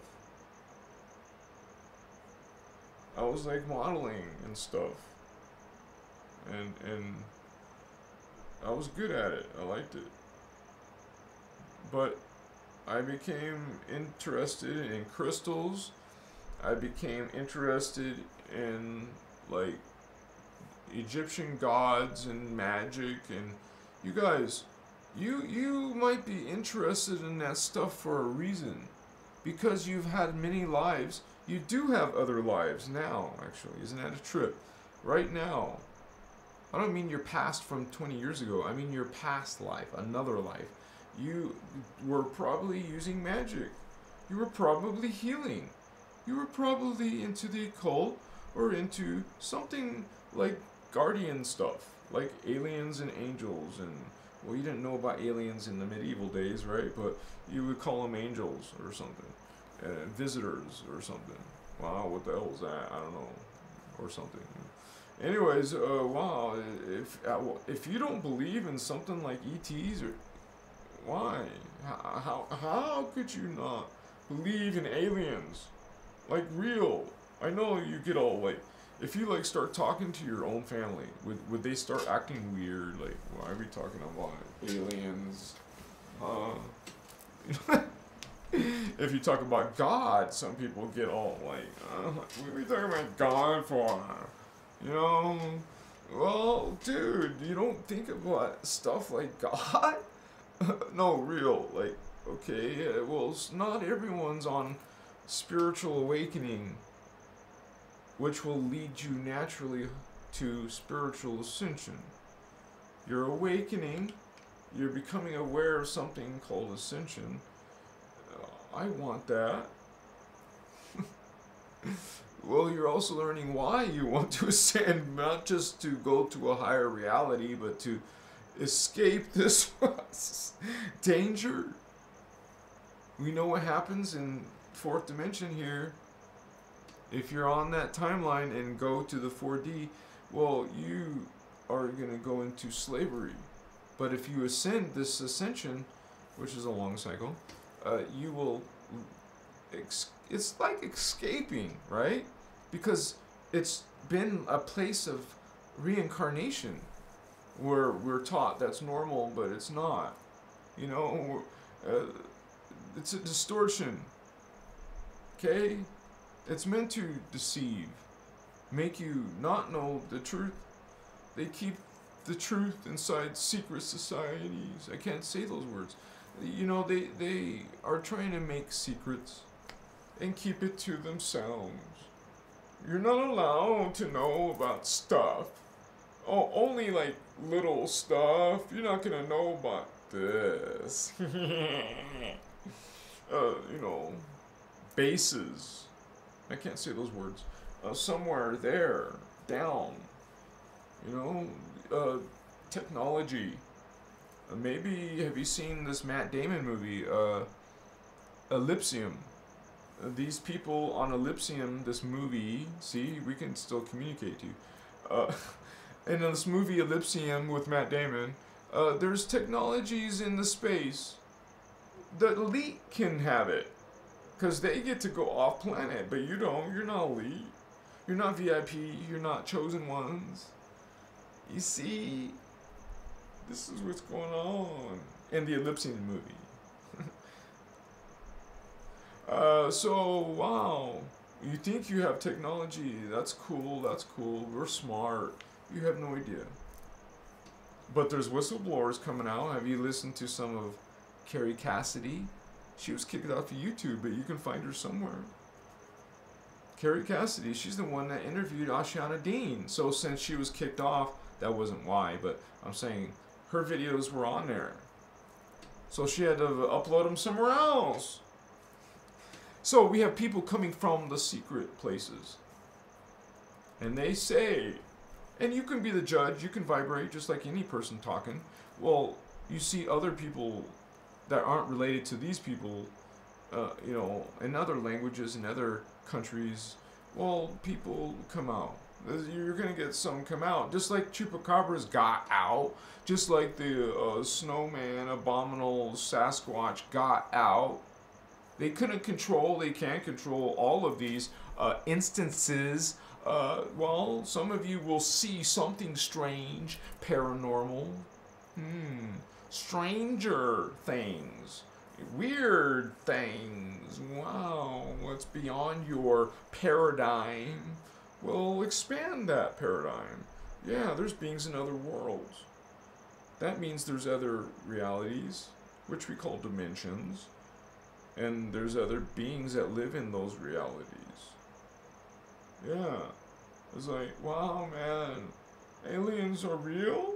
[SPEAKER 2] I was like modeling and stuff, and I was good at it. I liked it, but I became interested in crystals. I became interested in like Egyptian gods and magic, and you guys, you might be interested in that stuff for a reason, because you've had many lives. You do have other lives now, actually. Isn't that a trip? Right now. I don't mean your past from 20 years ago. I mean your past life, another life. You were probably using magic. You were probably healing. You were probably into the occult or into something like guardian stuff, like aliens and angels. And, well, you didn't know about aliens in the medieval days, right? But you would call them angels or something. Visitors or something. Wow, what the hell is that? I don't know, or something. Anyways, wow. If you don't believe in something like ETs, or why? How could you not believe in aliens? Like real? I know you get all like. If you like start talking to your own family, would they start acting weird? Like, why are we talking about aliens? If you talk about God, some people get all like, what are we talking about God for? You know? Well, dude, you don't think about stuff like God? No, real. Like, okay, well, not everyone's on spiritual awakening, which will lead you naturally to spiritual ascension. You're awakening, you're becoming aware of something called ascension. I want that. Well, you're also learning why you want to ascend, not just to go to a higher reality, but to escape this danger. We know what happens in fourth dimension here. If you're on that timeline and go to the 4D, well, you are going to go into slavery. But if you ascend this ascension, which is a long cycle, you will, it's like escaping, right? Because it's been a place of reincarnation where we're taught that's normal, but it's not. You know, it's a distortion. Okay? It's meant to deceive, make you not know the truth. They keep the truth inside secret societies. I can't say those words. You know, they are trying to make secrets and keep it to themselves. You're not allowed to know about stuff. Oh, only like little stuff. You're not gonna know about this. You know, bases. I can't say those words. Somewhere there, down. You know, technology. Maybe have you seen this Matt Damon movie, Elysium? These people on Elysium, this movie. See, we can still communicate to you. In this movie Elysium with Matt Damon, there's technologies in the space. The elite can have it, because they get to go off planet, but you don't. You're not elite. You're not VIP. You're not chosen ones. You see, this is what's going on in the Elysium movie. So, wow. You think you have technology. That's cool. That's cool. We're smart. You have no idea. But there's whistleblowers coming out. Have you listened to some of Carrie Cassidy? She was kicked off of YouTube, but you can find her somewhere. Carrie Cassidy, she's the one that interviewed Ashiana Dean. So since she was kicked off, that wasn't why, but I'm saying her videos were on there. So she had to upload them somewhere else. So we have people coming from the secret places. And they say, and you can be the judge, you can vibrate just like any person talking. Well, you see other people that aren't related to these people, you know, in other languages, in other countries. Well, people come out. You're going to get some come out. Just like Chupacabras got out. Just like the snowman, abominable Sasquatch got out. They couldn't control, they can't control all of these instances. Well, some of you will see something strange, paranormal. Stranger things. Weird things. Wow, what's beyond your paradigm? Well, expand that paradigm. Yeah, there's beings in other worlds. That means there's other realities, which we call dimensions. And there's other beings that live in those realities. Yeah. It's like, wow, man. Aliens are real?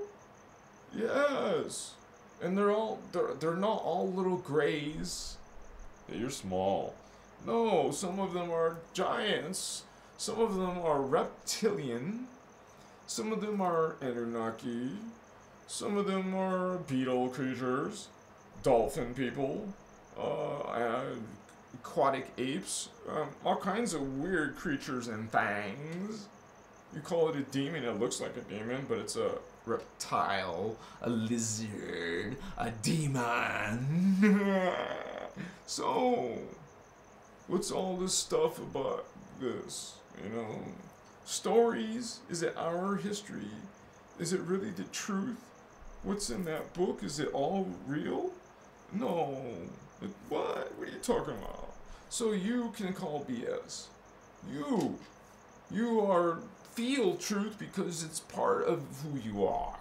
[SPEAKER 2] Yes. And they're not all little grays. Yeah, you're small. No, some of them are giants. Some of them are reptilian. Some of them are Anunnaki. Some of them are beetle creatures. Dolphin people. Aquatic apes, all kinds of weird creatures and things. You call it a demon, it looks like a demon, but it's a reptile, a lizard, a demon. So, what's all this stuff about this, you know? Stories? Is it our history? Is it really the truth? What's in that book? Is it all real? No. What? What are you talking about? So you can call BS. You are feel truth because it's part of who you are.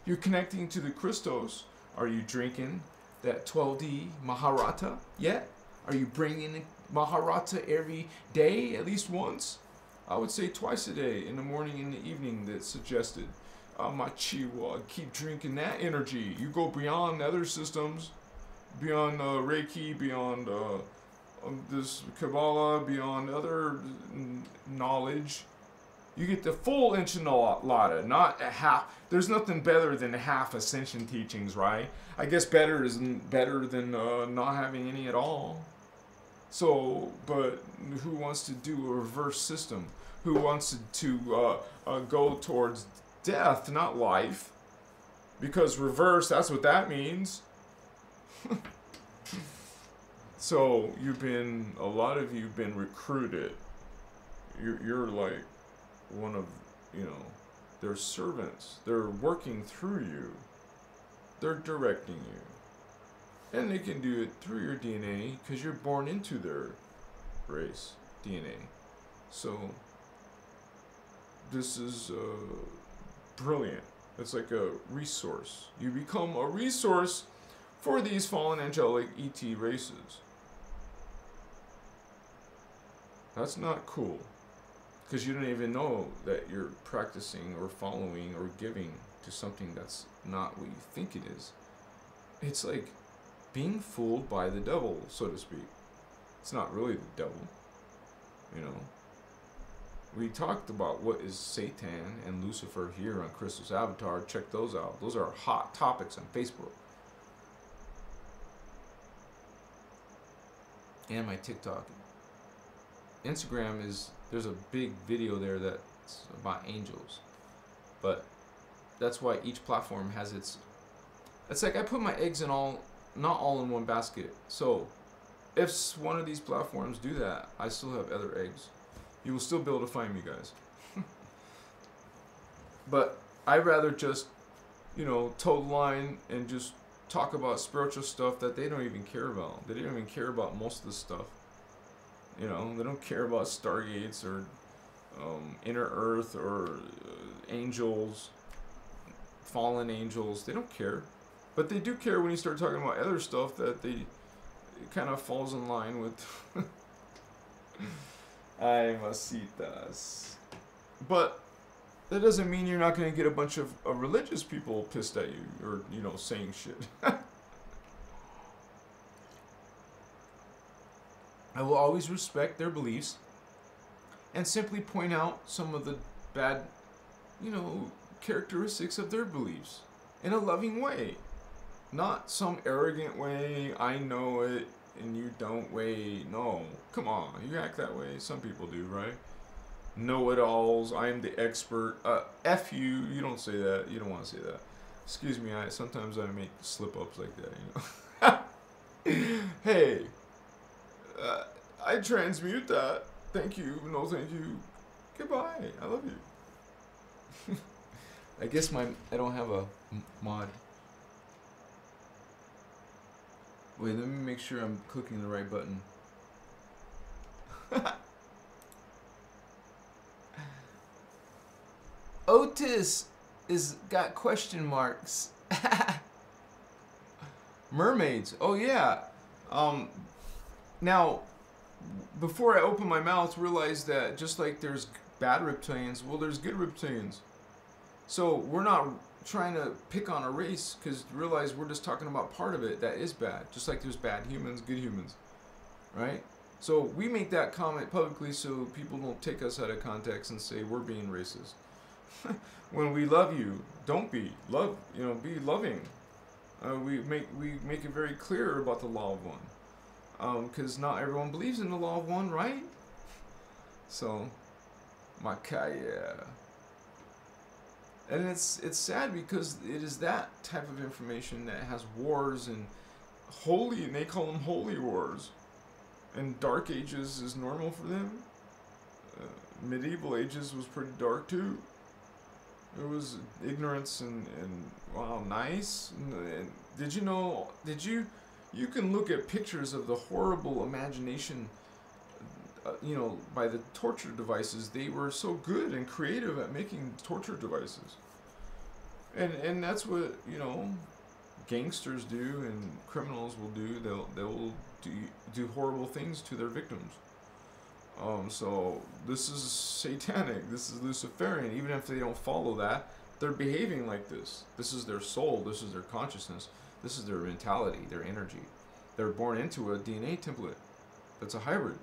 [SPEAKER 2] You're connecting to the Christos. Are you drinking that 12D Maharata yet? Are you bringing Maharata every day, at least once? I would say twice a day, in the morning and the evening, that's suggested. Machiwa, keep drinking that energy. You go beyond other systems, beyond Reiki, beyond this Kabbalah, beyond other knowledge. You get the full enchilada, not a half. There's nothing better than half Ascension teachings, right? I guess better is better than not having any at all. So, but who wants to do a reverse system? Who wants to go towards death, not life? Because reverse, that's what that means. So a lot of you've been recruited. You're like one of, their servants. They're working through you. They're directing you. And they can do it through your DNA because you're born into their race DNA. So this is brilliant. It's like a resource. You become a resource for these fallen angelic ET races. That's not cool. Because you don't even know that you're practicing or following or giving to something that's not what you think it is. It's like being fooled by the devil, so to speak. It's not really the devil, you know. We talked about what is Satan and Lucifer here on Christos Avatar. Check those out. Those are hot topics on Facebook. And my TikTok. Instagram is, there's a big video there that's about angels. But that's why each platform has its, it's like I put my eggs in all, not all in one basket. So if one of these platforms do that, I still have other eggs. You will still be able to find me, guys. But I'd rather just, you know, toe the line and just talk about spiritual stuff that they don't even care about. They don't even care about most of the stuff. You know, they don't care about stargates or inner earth or angels, fallen angels. They don't care. But they do care when you start talking about other stuff that it kind of falls in line with. Ay, masitas. But that doesn't mean you're not going to get a bunch of religious people pissed at you or, you know, saying shit. I will always respect their beliefs and simply point out some of the bad, you know, characteristics of their beliefs in a loving way. Not some arrogant way, I know it and you don't way. No, come on, you act that way. Some people do, right? Know-it-alls, I am the expert. F you, you don't say that. You don't want to say that. Excuse me, sometimes I make slip-ups like that, you know. Hey, I transmute that. Thank you, no thank you. Goodbye, I love you. I guess I don't have a mod. Wait, let me make sure I'm clicking the right button. Otis is got question marks. Mermaids. Oh yeah. Now, before I open my mouth, realize that just like there's bad reptilians, well, there's good reptilians. So we're not trying to pick on a race, because realize we're just talking about part of it that is bad. Just like there's bad humans, good humans, right? So we make that comment publicly so people don't take us out of context and say we're being racist. When we love you, don't be love. You know, be loving. We make it very clear about the law of one, because not everyone believes in the law of one, right? So, Makaya. And it's sad because it is that type of information that has wars and they call them holy wars. And dark ages is normal for them. Medieval ages was pretty dark too. There was ignorance and wow, nice. And did you know, you can look at pictures of the horrible imagination, you know, by the torture devices. They were so good and creative at making torture devices. And that's what, you know, gangsters do and criminals will do. They'll do horrible things to their victims. So this is satanic. This is Luciferian. Even if they don't follow that, they're behaving like this. This is their soul. This is their consciousness. This is their mentality, their energy. They're born into a DNA template. That's a hybrid.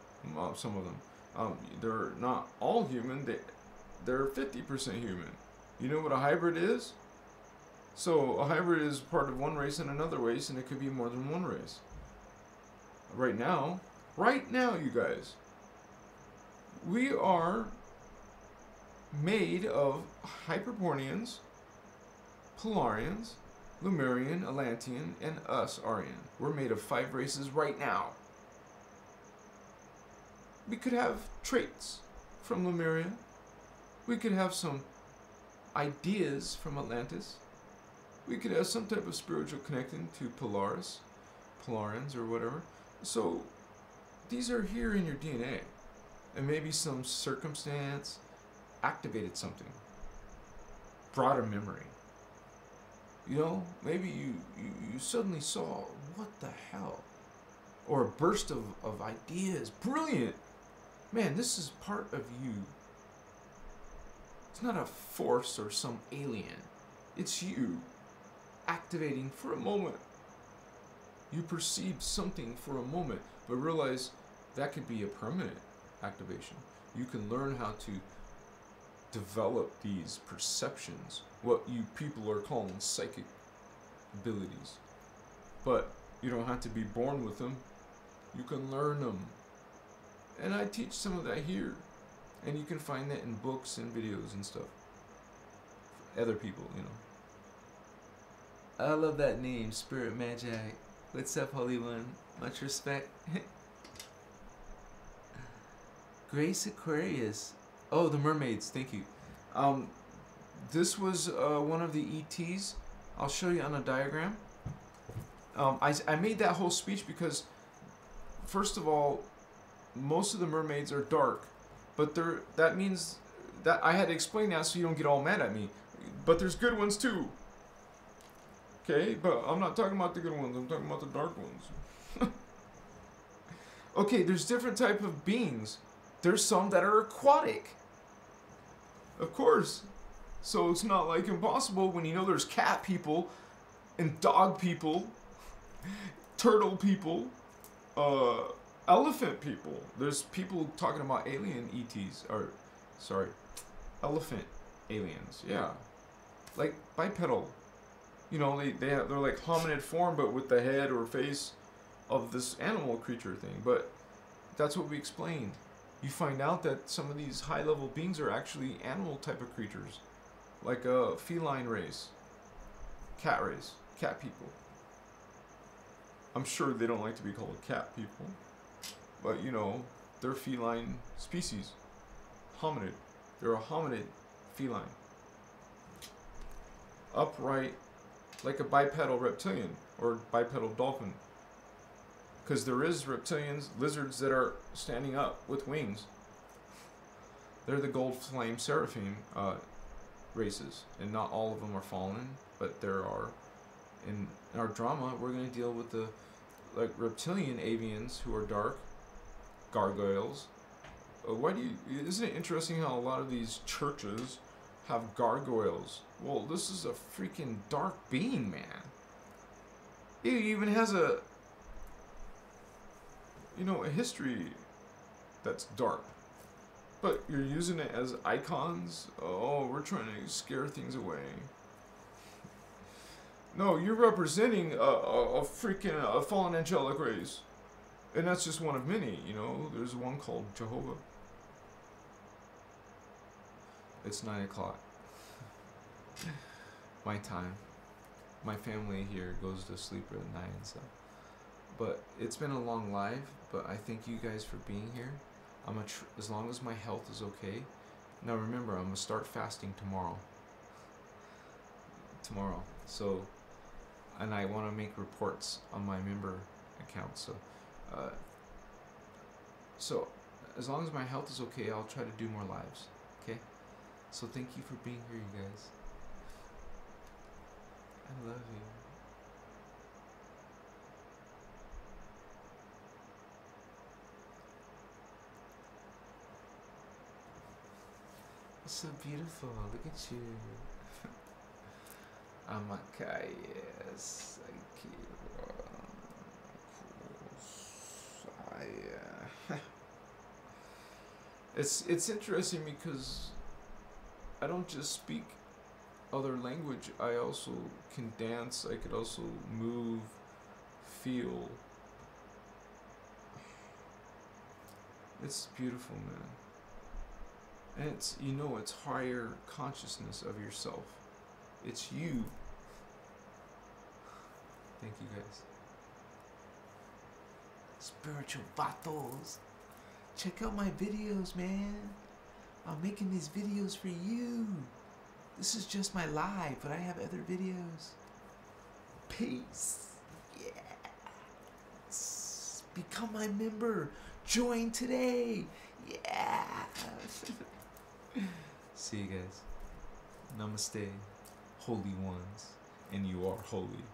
[SPEAKER 2] Some of them. They're not all human. They're 50% human. You know what a hybrid is? So a hybrid is part of one race and another race, and it could be more than one race. Right now, you guys, we are made of Hyperbornians, Polarians, Lemurian, Atlantean, and us, Aryan. We're made of 5 races right now. We could have traits from Lemuria. We could have some ideas from Atlantis. We could have some type of spiritual connecting to Polarians or whatever. So these are here in your DNA. And maybe some circumstance activated something. Brought a memory. You know, maybe you suddenly saw, what the hell? Or a burst of ideas. Brilliant! Man, this is part of you. It's not a force or some alien. It's you activating for a moment. You perceived something for a moment, but realize that could be a permanent activation. You can learn how to develop these perceptions, what you people are calling psychic abilities. But you don't have to be born with them. You can learn them. And I teach some of that here. And you can find that in books and videos and stuff. Other people, you know. I love that name, Spirit Magi. What's up, Holy One? Much respect. Grace Aquarius. Oh, the mermaids. Thank you. This was one of the ETs. I'll show you on a diagram. I made that whole speech because, first of all, most of the mermaids are dark, but that means that I had to explain that so you don't get all mad at me. But there's good ones too. Okay, but I'm not talking about the good ones. I'm talking about the dark ones. Okay, there's different type of beings. There's some that are aquatic. Of course. So it's not like impossible when you know there's cat people and dog people, turtle people, elephant people. There's people talking about alien ETs, or sorry, elephant aliens. Yeah, like bipedal. You know, they're like hominid form, but with the head or face of this animal creature thing. But that's what we explained. You find out that some of these high-level beings are actually animal type of creatures, like a feline race, cat people. I'm sure they don't like to be called cat people, but you know, they're feline species, hominid. They're a hominid feline, upright, like a bipedal reptilian or bipedal dolphin. Because there is reptilians, lizards that are standing up with wings. They're the gold flame seraphim races, and not all of them are fallen, but there are. In our drama, we're going to deal with the like reptilian avians who are dark, gargoyles. Isn't it interesting how a lot of these churches have gargoyles? Well, this is a freaking dark being, man. It even has a history that's dark. But you're using it as icons? Oh, we're trying to scare things away. No, you're representing a fallen angelic race. And that's just one of many, you know. There's one called Jehovah. It's 9 o'clock. My time. My family here goes to sleep at 9 and stuff. But it's been a long live, but I thank you guys for being here. As long as my health is okay. Now remember, I'm gonna start fasting tomorrow. So, and I want to make reports on my member account. So as long as my health is okay, I'll try to do more lives. Okay. So thank you for being here, you guys. I love you. So beautiful. Look at you. Amakayes. It's interesting because I don't just speak other language. I also can dance. I could also move, feel. It's beautiful, man. And it's higher consciousness of yourself. It's you. Thank you, guys. Spiritual vatos. Check out my videos, man. I'm making these videos for you. This is just my live, but I have other videos. Peace. Yes. Become my member.
[SPEAKER 1] Join today. Yeah. See you guys. Namaste, holy ones, and you are holy.